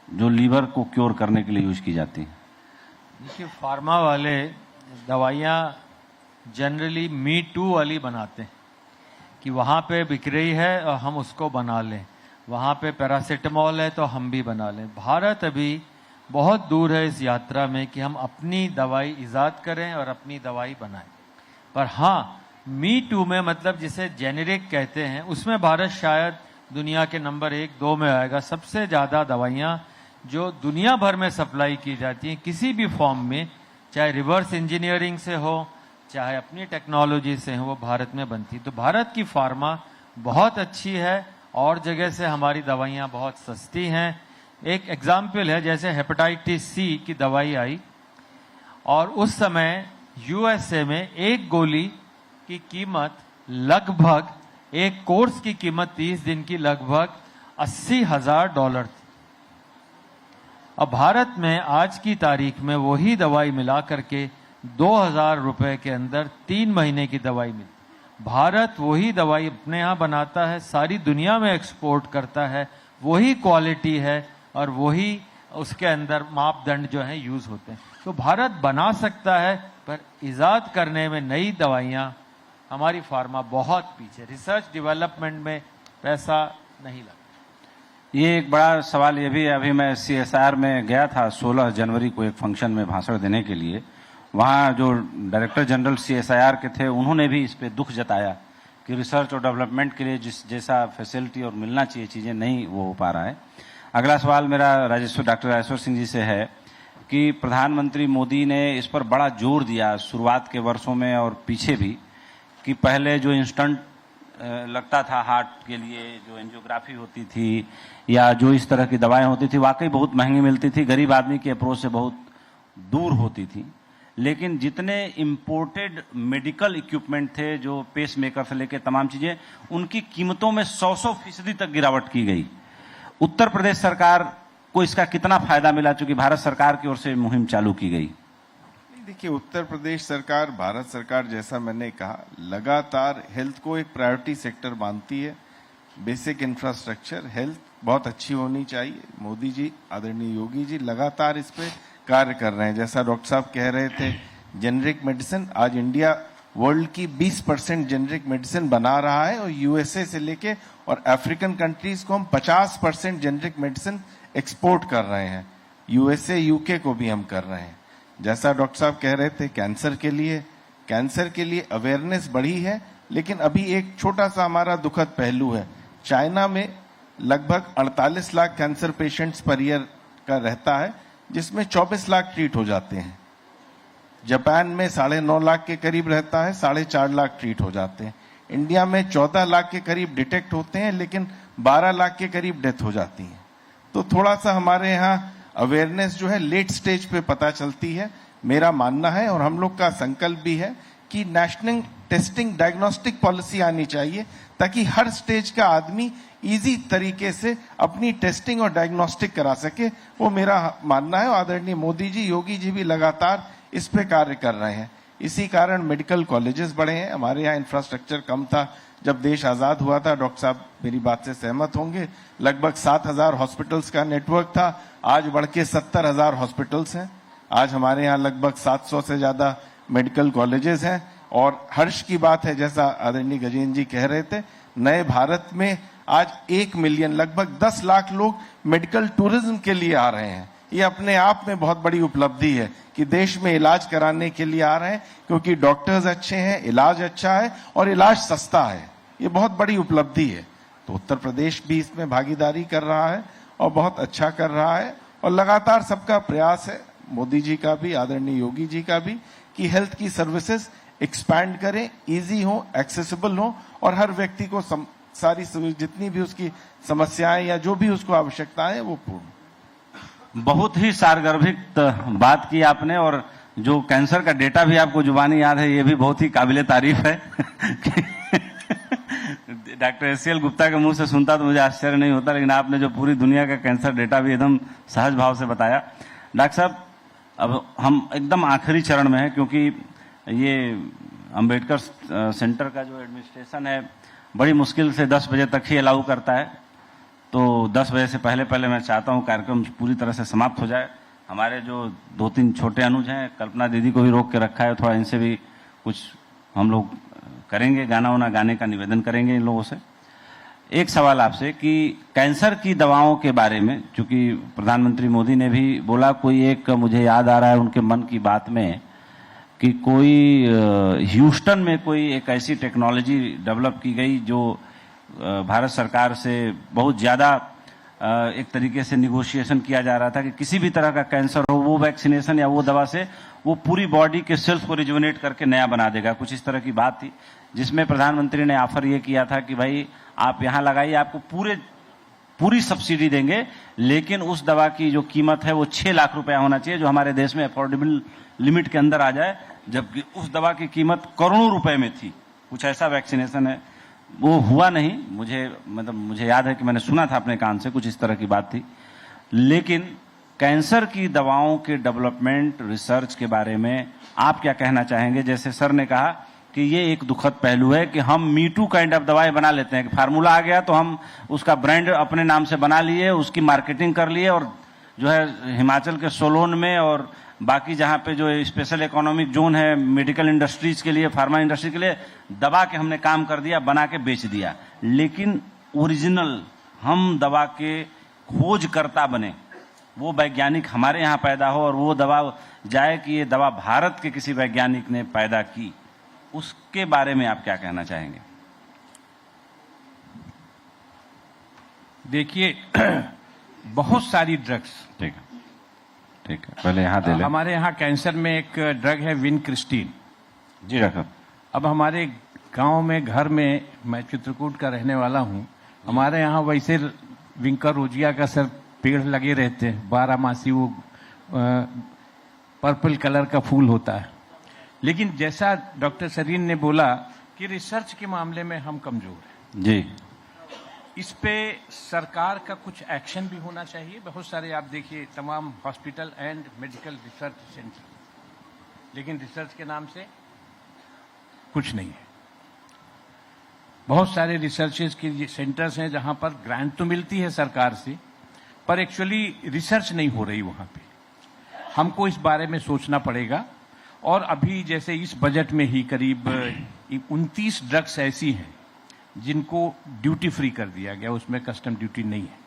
जो लीवर को क्योर करने के लिए यूज की जाती हैं? देखिए, फार्मा वाले दवाइयाँ जनरली मी टू वाली बनाते हैं कि वहाँ पे बिक रही है और हम उसको बना लें, वहाँ पे पैरासीटामोल है तो हम भी बना लें। भारत अभी बहुत दूर है इस यात्रा में कि हम अपनी दवाई ईजाद करें और अपनी दवाई बनाएं। पर हाँ, मी टू में मतलब जिसे जेनेरिक कहते हैं, उसमें भारत शायद दुनिया के नंबर 1-2 में आएगा। सबसे ज़्यादा दवाइयाँ जो दुनिया भर में सप्लाई की जाती हैं किसी भी फॉर्म में, चाहे रिवर्स इंजीनियरिंग से हो चाहे अपनी टेक्नोलॉजी से हो, वो भारत में बनती। तो भारत की फार्मा बहुत अच्छी है और जगह से हमारी दवाइयाँ बहुत सस्ती हैं। एक एग्जाम्पल है, जैसे हेपेटाइटिस सी की दवाई आई और उस समय यूएसए में एक गोली की कीमत लगभग, एक कोर्स की कीमत 30 दिन की लगभग $80,000 थी। अब भारत में आज की तारीख में वही दवाई मिला करके 2,000 रुपए के अंदर 3 महीने की दवाई मिलती। भारत वही दवाई अपने यहाँ बनाता है, सारी दुनिया में एक्सपोर्ट करता है, वही क्वालिटी है और वही उसके अंदर मापदंड जो है यूज होते हैं। तो भारत बना सकता है, पर इजाद करने में नई दवाइयाँ हमारी फार्मा बहुत पीछे, रिसर्च डेवलपमेंट में पैसा नहीं लगता। ये एक बड़ा सवाल ये भी है, अभी मैं CSIR में गया था 16 जनवरी को एक फंक्शन में भाषण देने के लिए। वहाँ जो डायरेक्टर जनरल CSIR के थे, उन्होंने भी इस पे दुख जताया कि रिसर्च और डेवलपमेंट के लिए जिस जैसा फैसिलिटी और मिलना चाहिए चीज़ें नहीं वो हो पा रहा है। अगला सवाल मेरा डॉक्टर राजेश्वर सिंह जी से है कि प्रधानमंत्री मोदी ने इस पर बड़ा जोर दिया शुरुआत के वर्षों में और पीछे भी, कि पहले जो इंस्टेंट लगता था हार्ट के लिए, जो एंजियोग्राफी होती थी या जो इस तरह की दवाएं होती थी, वाकई बहुत महंगी मिलती थी, गरीब आदमी की अप्रोच से बहुत दूर होती थी। लेकिन जितने इंपोर्टेड मेडिकल इक्विपमेंट थे, जो पेस मेकर से लेकर तमाम चीजें, उनकी कीमतों में 100% तक गिरावट की गई। उत्तर प्रदेश सरकार को इसका कितना फायदा मिला, चूंकि भारत सरकार की ओर से मुहिम चालू की गई? देखिए, उत्तर प्रदेश सरकार, भारत सरकार, जैसा मैंने कहा, लगातार हेल्थ को एक प्रायोरिटी सेक्टर मानती है। बेसिक इंफ्रास्ट्रक्चर, हेल्थ बहुत अच्छी होनी चाहिए। मोदी जी, आदरणीय योगी जी लगातार इस पे कार्य कर रहे हैं। जैसा डॉक्टर साहब कह रहे थे, जेनरिक मेडिसिन, आज इंडिया वर्ल्ड की 20% जेनरिक मेडिसिन बना रहा है और यूएसए से लेके और अफ्रीकन कंट्रीज को हम 50% जेनरिक मेडिसिन एक्सपोर्ट कर रहे हैं। यूएसए, यूके को भी हम कर रहे हैं। जैसा डॉक्टर साहब कह रहे थे, कैंसर के लिए अवेयरनेस बढ़ी है, लेकिन अभी एक छोटा सा हमारा दुखद पहलू है। चाइना में लगभग 48 lakh cancer patients per year का रहता है, जिसमें 24 लाख ट्रीट हो जाते हैं। जापान में 9.5 लाख के करीब रहता है, 4.5 लाख ट्रीट हो जाते हैं। इंडिया में 14 लाख के करीब डिटेक्ट होते हैं, लेकिन 12 लाख के करीब डेथ हो जाती है। तो थोड़ा सा हमारे यहाँ अवेयरनेस जो है लेट स्टेज पे पता चलती है। मेरा मानना है और हम लोग का संकल्प भी है कि नेशनल टेस्टिंग डायग्नोस्टिक पॉलिसी आनी चाहिए ताकि हर स्टेज का आदमी इजी तरीके से अपनी टेस्टिंग और डायग्नोस्टिक करा सके। वो मेरा मानना है। आदरणीय मोदी जी, योगी जी भी लगातार इस पे कार्य कर रहे हैं। इसी कारण मेडिकल कॉलेजेस बढ़े हैं। हमारे यहाँ इंफ्रास्ट्रक्चर कम था जब देश आजाद हुआ था। डॉक्टर साहब मेरी बात से सहमत होंगे। लगभग 7,000 हॉस्पिटल्स का नेटवर्क था, आज बढ़ के 70,000 हॉस्पिटल्स हैं। आज हमारे यहाँ लगभग 700 से ज्यादा मेडिकल कॉलेजेस हैं। और हर्ष की बात है, जैसा आदरणीय गजेंद्र जी कह रहे थे, नए भारत में आज 1 मिलियन लगभग 10 लाख लोग मेडिकल टूरिज्म के लिए आ रहे हैं। ये अपने आप में बहुत बड़ी उपलब्धि है कि देश में इलाज कराने के लिए आ रहे हैं, क्योंकि डॉक्टर्स अच्छे हैं, इलाज अच्छा है और इलाज सस्ता है। ये बहुत बड़ी उपलब्धि है। तो उत्तर प्रदेश भी इसमें भागीदारी कर रहा है और बहुत अच्छा कर रहा है। और लगातार सबका प्रयास है, मोदी जी का भी, आदरणीय योगी जी का भी, कि हेल्थ की सर्विसेज एक्सपैंड करें, इजी हो, एक्सेसिबल हो और हर व्यक्ति को सारी जितनी भी उसकी समस्याएं या जो भी उसको आवश्यकताएं है वो पूर्ण। बहुत ही सारगर्भिक बात की आपने, और जो कैंसर का डेटा भी आपको जुबानी याद है, ये भी बहुत ही काबिले तारीफ है। डॉक्टर एससीएल गुप्ता के मुंह से सुनता तो मुझे आश्चर्य नहीं होता, लेकिन आपने जो पूरी दुनिया का कैंसर डेटा भी एकदम सहज भाव से बताया। डॉक्टर साहब, अब हम एकदम आखिरी चरण में है, क्योंकि ये अंबेडकर सेंटर का जो एडमिनिस्ट्रेशन है बड़ी मुश्किल से 10 बजे तक ही अलाउ करता है। तो 10 बजे से पहले मैं चाहता हूं कार्यक्रम पूरी तरह से समाप्त हो जाए। हमारे जो 2-3 छोटे अनुज हैं, कल्पना दीदी को भी रोक के रखा है, थोड़ा इनसे भी कुछ हम लोग करेंगे, गाना वाना गाने का निवेदन करेंगे इन लोगों से। एक सवाल आपसे कि कैंसर की दवाओं के बारे में, चूंकि प्रधानमंत्री मोदी ने भी बोला, कोई एक मुझे याद आ रहा है उनके मन की बात में कि कोई ह्यूस्टन में कोई एक ऐसी टेक्नोलॉजी डेवलप की गई जो भारत सरकार से बहुत ज़्यादा एक तरीके से निगोशिएशन किया जा रहा था कि किसी भी तरह का कैंसर हो, वो वैक्सीनेशन या वो दवा से वो पूरी बॉडी के सेल्स को रिजुविनेट करके नया बना देगा। कुछ इस तरह की बात थी, जिसमें प्रधानमंत्री ने ऑफर ये किया था कि भाई आप यहाँ लगाइए, आपको पूरी सब्सिडी देंगे, लेकिन उस दवा की जो कीमत है वो 6 लाख रुपया होना चाहिए, जो हमारे देश में अफोर्डेबल लिमिट के अंदर आ जाए, जबकि उस दवा की कीमत करोड़ों रुपए में थी। कुछ ऐसा वैक्सीनेशन है, वो हुआ नहीं। मुझे याद है कि मैंने सुना था अपने कान से, कुछ इस तरह की बात थी। लेकिन कैंसर की दवाओं के डेवलपमेंट रिसर्च के बारे में आप क्या कहना चाहेंगे? जैसे सर ने कहा कि ये एक दुखद पहलू है कि हम मीटू काइंड ऑफ दवाएं बना लेते हैं कि फार्मूला आ गया तो हम उसका ब्रांड अपने नाम से बना लिए, उसकी मार्केटिंग कर लिए, और जो है हिमाचल के सोलोन में और बाकी जहां पे जो स्पेशल इकोनॉमिक जोन है मेडिकल इंडस्ट्रीज के लिए, फार्मा इंडस्ट्री के लिए, दबा के हमने काम कर दिया, बना के बेच दिया। लेकिन ओरिजिनल हम दवा के खोजकर्ता बने, वो वैज्ञानिक हमारे यहाँ पैदा हो और वो दवा जाए कि ये दवा भारत के किसी वैज्ञानिक ने पैदा की, उसके बारे में आप क्या कहना चाहेंगे? देखिए, बहुत सारी ड्रग्स, ठीक है पहले यहाँ दे ले। हमारे यहाँ कैंसर में एक ड्रग है विनक्रिस्टीन जी रखो। अब हमारे गांव में, घर में, मैं चित्रकूट का रहने वाला हूँ, हमारे यहाँ वैसे विंकर रोजिया का सर पेड़ लगे रहते हैं, 12 मासी, वो पर्पल कलर का फूल होता है। लेकिन जैसा डॉक्टर सरीन ने बोला कि रिसर्च के मामले में हम कमजोर हैं जी, इस पे सरकार का कुछ एक्शन भी होना चाहिए। बहुत सारे आप देखिए तमाम hospital and medical research centre, लेकिन रिसर्च के नाम से कुछ नहीं है। बहुत सारे रिसर्चेस के सेंटर्स हैं जहां पर ग्रांट तो मिलती है सरकार से, पर एक्चुअली रिसर्च नहीं हो रही वहां पे। हमको इस बारे में सोचना पड़ेगा। और अभी जैसे इस बजट में ही करीब 29 ड्रग्स ऐसी हैं जिनको ड्यूटी फ्री कर दिया गया, उसमें कस्टम ड्यूटी नहीं है।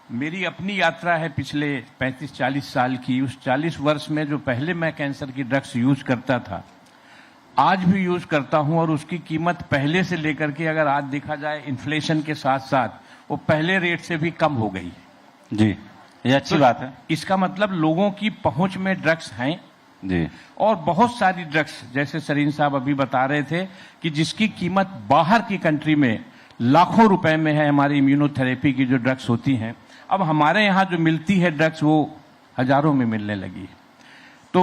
मेरी अपनी यात्रा है पिछले 35-40 साल की। उस 40 वर्ष में जो पहले मैं कैंसर की ड्रग्स यूज करता था, आज भी यूज करता हूं, और उसकी कीमत पहले से लेकर के अगर आज देखा जाए इन्फ्लेशन के साथ साथ वो पहले रेट से भी कम हो गई है। जी, ये अच्छी बात है। इसका मतलब लोगों की पहुंच में ड्रग्स हैं जी। और बहुत सारी ड्रग्स, जैसे सरीन साहब अभी बता रहे थे कि जिसकी कीमत बाहर की कंट्री में लाखों रुपए में है, हमारी इम्यूनोथेरेपी की जो ड्रग्स होती हैं, अब हमारे यहाँ जो मिलती है ड्रग्स वो हजारों में मिलने लगी है। तो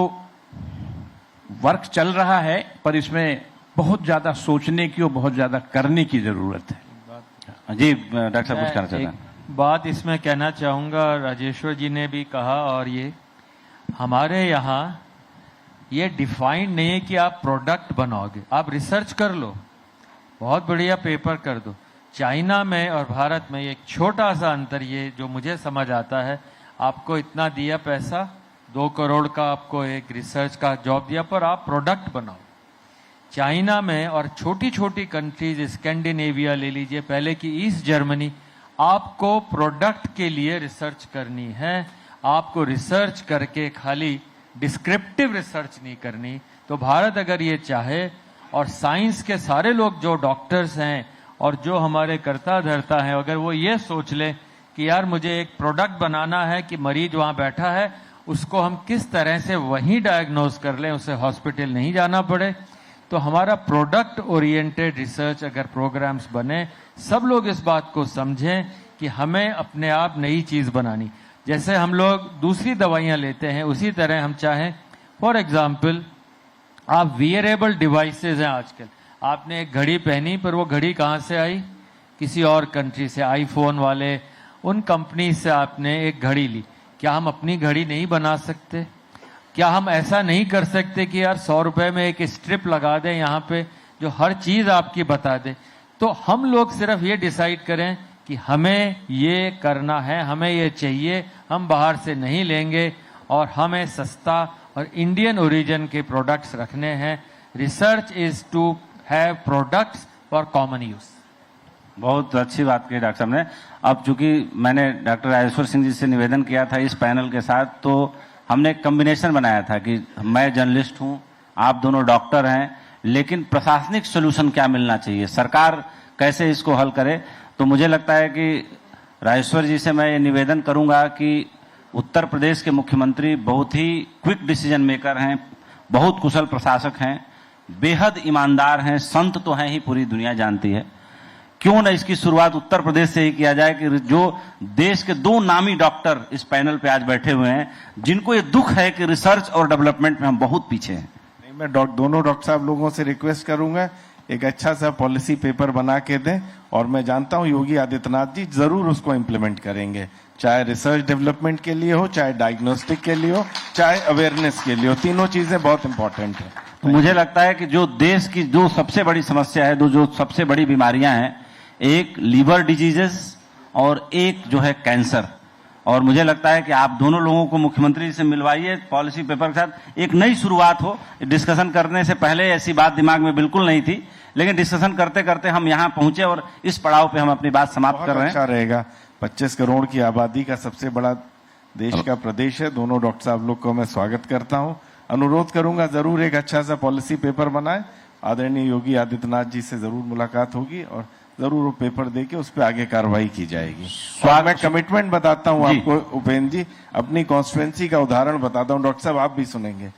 वर्क चल रहा है, पर इसमें बहुत ज्यादा सोचने की और बहुत ज्यादा करने की जरूरत है। जी डॉक्टर साहब कुछ कहना चाहते हैं? एक बात इसमें कहना चाहूँगा, राजेश्वर जी ने भी कहा, और ये हमारे यहाँ ये डिफाइंड नहीं है कि आप प्रोडक्ट बनाओगे, आप रिसर्च कर लो, बहुत बढ़िया पेपर कर दो। चाइना में और भारत में एक छोटा सा अंतर ये जो मुझे समझ आता है, आपको इतना दिया पैसा, 2 करोड़ का आपको एक रिसर्च का जॉब दिया, पर आप प्रोडक्ट बनाओ। चाइना में और छोटी छोटी कंट्रीज, स्कैंडिनेविया ले लीजिए, पहले की ईस्ट जर्मनी, आपको प्रोडक्ट के लिए रिसर्च करनी है, आपको रिसर्च करके खाली डिस्क्रिप्टिव रिसर्च नहीं करनी। तो भारत अगर ये चाहे, और साइंस के सारे लोग जो डॉक्टर्स हैं और जो हमारे कर्ता धर्ता हैं, अगर वो ये सोच ले कि यार मुझे एक प्रोडक्ट बनाना है कि मरीज वहां बैठा है, उसको हम किस तरह से वहीं डायग्नोज कर लें, उसे हॉस्पिटल नहीं जाना पड़े, तो हमारा प्रोडक्ट ओरिएंटेड रिसर्च अगर प्रोग्राम्स बने, सब लोग इस बात को समझें कि हमें अपने आप नई चीज बनानी। जैसे हम लोग दूसरी दवाइयां लेते हैं, उसी तरह हम चाहें, फॉर एग्जाम्पल आप वियरेबल डिवाइसेज हैं आजकल, आपने एक घड़ी पहनी, पर वो घड़ी कहाँ से आई? किसी और कंट्री से, आईफोन वाले, उन कंपनी से आपने एक घड़ी ली। क्या हम अपनी घड़ी नहीं बना सकते? क्या हम ऐसा नहीं कर सकते कि यार 100 रुपए में एक स्ट्रिप लगा दें यहाँ पे जो हर चीज आपकी बता दे? तो हम लोग सिर्फ ये डिसाइड करें कि हमें ये करना है, हमें ये चाहिए, हम बाहर से नहीं लेंगे, और हमें सस्ता और इंडियन ओरिजिन के प्रोडक्ट्स रखने हैं। Research is to have products for common use. बहुत अच्छी बात कही डॉक्टर साहब ने। अब चूंकि मैंने डॉक्टर राजेश्वर सिंह जी से निवेदन किया था इस पैनल के साथ, तो हमने एक कॉम्बिनेशन बनाया था कि मैं जर्नलिस्ट हूं, आप दोनों डॉक्टर हैं, लेकिन प्रशासनिक सोल्यूशन क्या मिलना चाहिए, सरकार कैसे इसको हल करे। तो मुझे लगता है कि राजेश्वर जी से मैं ये निवेदन करूंगा कि उत्तर प्रदेश के मुख्यमंत्री बहुत ही क्विक डिसीजन मेकर हैं, बहुत कुशल प्रशासक हैं, बेहद ईमानदार हैं, संत तो हैं ही, पूरी दुनिया जानती है। क्यों न इसकी शुरुआत उत्तर प्रदेश से ही किया जाए कि जो देश के 2 नामी डॉक्टर इस पैनल पे आज बैठे हुए हैं, जिनको ये दुख है कि रिसर्च और डेवलपमेंट में हम बहुत पीछे हैं। मैं दोनों डॉक्टर साहब लोगों से रिक्वेस्ट करूंगा, एक अच्छा सा पॉलिसी पेपर बना के दें, और मैं जानता हूं योगी आदित्यनाथ जी जरूर उसको इम्प्लीमेंट करेंगे, चाहे रिसर्च डेवलपमेंट के लिए हो, चाहे डायग्नोस्टिक के लिए हो, चाहे अवेयरनेस के लिए हो। तीनों चीजें बहुत इंपॉर्टेंट है। तो मुझे लगता है कि जो देश की जो सबसे बड़ी समस्या है, जो सबसे बड़ी बीमारियां हैं, एक लीवर डिजीजेस और एक जो है कैंसर, और मुझे लगता है कि आप दोनों लोगों को मुख्यमंत्री से मिलवाइए, पॉलिसी पेपर के साथ एक नई शुरुआत हो। डिस्कशन करने से पहले ऐसी बात दिमाग में बिल्कुल नहीं थी, लेकिन डिस्कशन करते करते हम यहाँ पहुंचे और इस पड़ाव पे हम अपनी बात समाप्त कर रहे हैं। अच्छा रहेगा, 25 करोड़ की आबादी का सबसे बड़ा देश का प्रदेश है। दोनों डॉक्टर साहब लोग को मैं स्वागत करता हूं, अनुरोध करूंगा जरूर एक अच्छा सा पॉलिसी पेपर बनाए। आदरणीय योगी आदित्यनाथ जी से जरूर मुलाकात होगी और जरूर वो पेपर देके उस पर आगे कार्रवाई की जाएगी। और मैं कमिटमेंट बताता हूं आपको उपेंद्र जी, अपनी कॉन्स्टिट्यूएंसी का उदाहरण बताता हूं, डॉक्टर साहब आप भी सुनेंगे।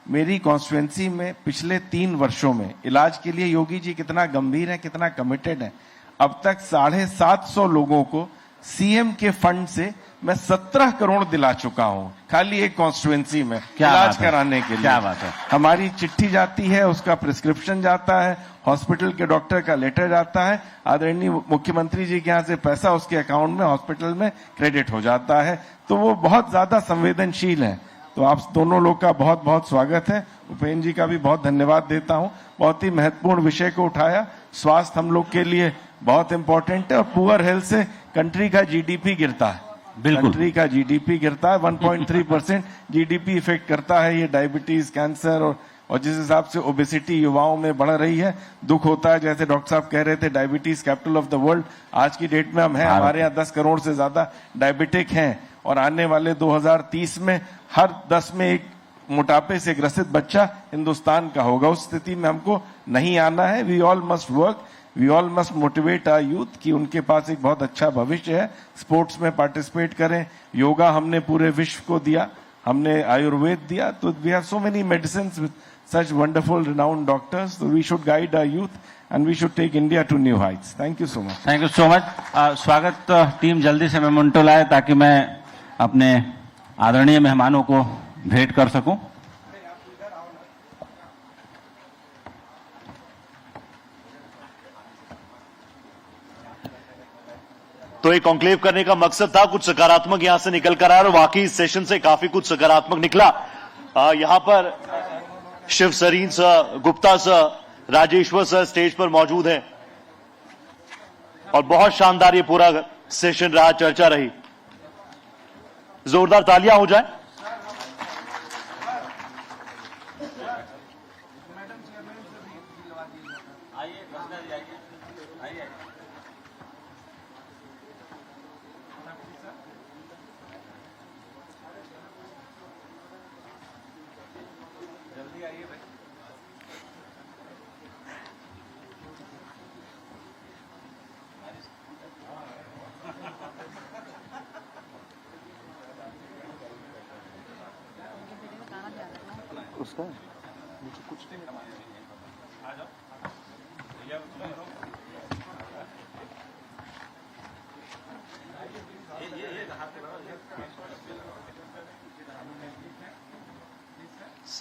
मेरी कॉन्स्टिट्यूएंसी में पिछले 3 वर्षों में इलाज के लिए योगी जी कितना गंभीर है, कितना कमिटेड है। अब तक 750 लोगों को सीएम के फंड से मैं 17 करोड़ दिला चुका हूं, खाली एक कॉन्स्टिट्यूएंसी में इलाज कराने के लिए। क्या बात है। हमारी चिट्ठी जाती है, उसका प्रिस्क्रिप्शन जाता है, हॉस्पिटल के डॉक्टर का लेटर जाता है, आदरणीय मुख्यमंत्री जी के यहाँ से पैसा उसके अकाउंट में हॉस्पिटल में क्रेडिट हो जाता है। तो वो बहुत ज्यादा संवेदनशील है। तो आप दोनों लोग का बहुत बहुत स्वागत है। उपेंद्र जी का भी बहुत धन्यवाद देता हूं, बहुत ही महत्वपूर्ण विषय को उठाया। स्वास्थ्य हम लोग के लिए बहुत इंपॉर्टेंट है, और पुअर हेल्थ से कंट्री का जीडीपी गिरता है। बिल्कुल, कंट्री का जीडीपी गिरता है, 1.3% जीडीपी इफेक्ट करता है ये डायबिटीज, कैंसर, और जिस हिसाब से ओबेसिटी युवाओं में बढ़ रही है, दुख होता है। जैसे डॉक्टर साहब कह रहे थे, diabetes capital of the world आज की डेट में हम हैं। हमारे यहाँ 10 करोड़ से ज्यादा डायबिटिक हैं, और आने वाले 2030 में हर 10 में एक मोटापे से ग्रसित बच्चा हिंदुस्तान का होगा। उस स्थिति में हमको नहीं आना है। We all must work, we all must motivate our youth कि उनके पास एक बहुत अच्छा भविष्य है। स्पोर्ट्स में पार्टिसिपेट करें। योगा हमने पूरे विश्व को दिया, हमने आयुर्वेद दिया, तो we have so many medicine such wonderful, renowned doctors. So we should guide our youth and we should take India to new heights. Thank you so much. Thank you so much. स्वागत team जल्दी से memento लाए ताकि मैं अपने आदरणीय मेहमानों को भेंट कर सकूं। तो एक कॉन्क्लेव करने का मकसद था, कुछ सकारात्मक यहां से निकल कर आया और वाकई इस सेशन से काफी कुछ सकारात्मक निकला। यहां पर Shiv Sarin sir, Gupta sir, Rajeshwar sir stage पर मौजूद हैं और बहुत शानदार ये पूरा सेशन रहा, चर्चा रही। जोरदार तालियां हो जाए।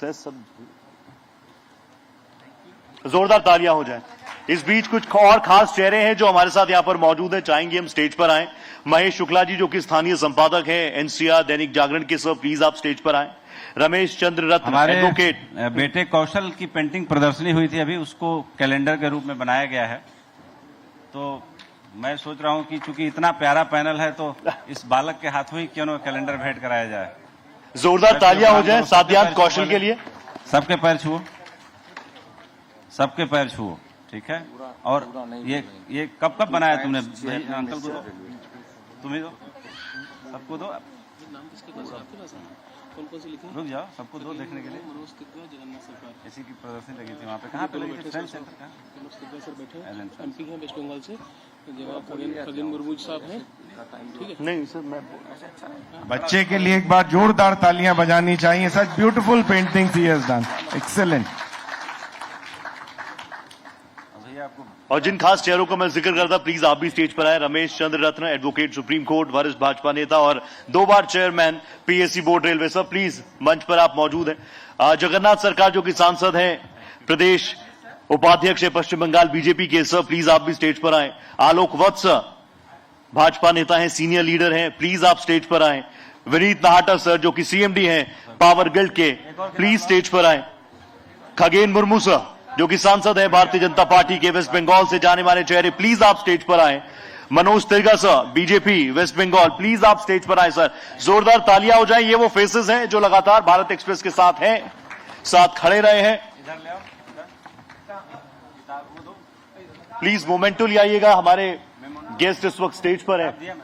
सब जोरदार तालियां हो जाए। इस बीच कुछ और खास चेहरे हैं जो हमारे साथ यहां पर मौजूद हैं, चाहेंगे हम स्टेज पर आए। महेश शुक्ला जी जो कि स्थानीय संपादक हैं एनसीआर दैनिक जागरण के, सर प्लीज आप स्टेज पर आए। रमेश चंद्र रत्न हमारे एडवोकेट, बेटे कौशल की पेंटिंग प्रदर्शनी हुई थी अभी, उसको कैलेंडर के रूप में बनाया गया है। तो मैं सोच रहा हूं कि चूंकि इतना प्यारा पैनल है तो इस बालक के हाथों ही क्यों न कैलेंडर भेंट कराया जाए। जोरदार तालियां हो जाए साध्यात कौशल के लिए। सबके पैर छुओ, सबके पैर छुओ, ठीक है। और ये कब कब बनाया तुमने? अंकल को दो, तुम्हें दो, सबको दो। रुक जाओ, सबको दो देखने के लिए। इसी की प्रदर्शनी लगी थी वहाँ पे। कहाँ पे लगी थी? फ्रेंच सेंटर का एमपी है वेस्ट बंगाल से, खगेन मुर्मू साहब हैं, ठीक है। नहीं सर, मैं बच्चे के लिए एक बार जोरदार तालियां बजानी चाहिए। Such beautiful paintings he has done, excellent. और जिन खास चेहरों का मैं जिक्र करता, प्लीज आप भी स्टेज पर आए। Ramesh Chandra Ratna advocate, supreme court, वरिष्ठ भाजपा नेता और 2 बार chairman PSC board railway, sir please मंच पर आप मौजूद हैं। जगन्नाथ सरकार जो कि सांसद हैं, प्रदेश उपाध्यक्ष है पश्चिम बंगाल बीजेपी के, सर प्लीज आप भी स्टेज पर आए। आलोक वत्स भाजपा नेता हैं, सीनियर लीडर हैं, प्लीज आप स्टेज पर आए। विनीत नाहटा सर जो कि सीएमडी हैं पावर गिल्ड के, प्लीज स्टेज पर आए। खगेन मुर्मू सर जो कि सांसद है भारतीय जनता पार्टी के, वेस्ट बंगाल से जाने माने चेहरे, प्लीज आप स्टेज पर आए। Manoj Tirga sir BJP West Bengal, please आप स्टेज पर आए सर। जोरदार तालियां हो जाए। ये वो फेसेस हैं जो लगातार भारत एक्सप्रेस के साथ हैं, साथ खड़े रहे हैं। प्लीज मोमेंटो ले आइएगा। हमारे गेस्ट इस वक्त स्टेज पर है।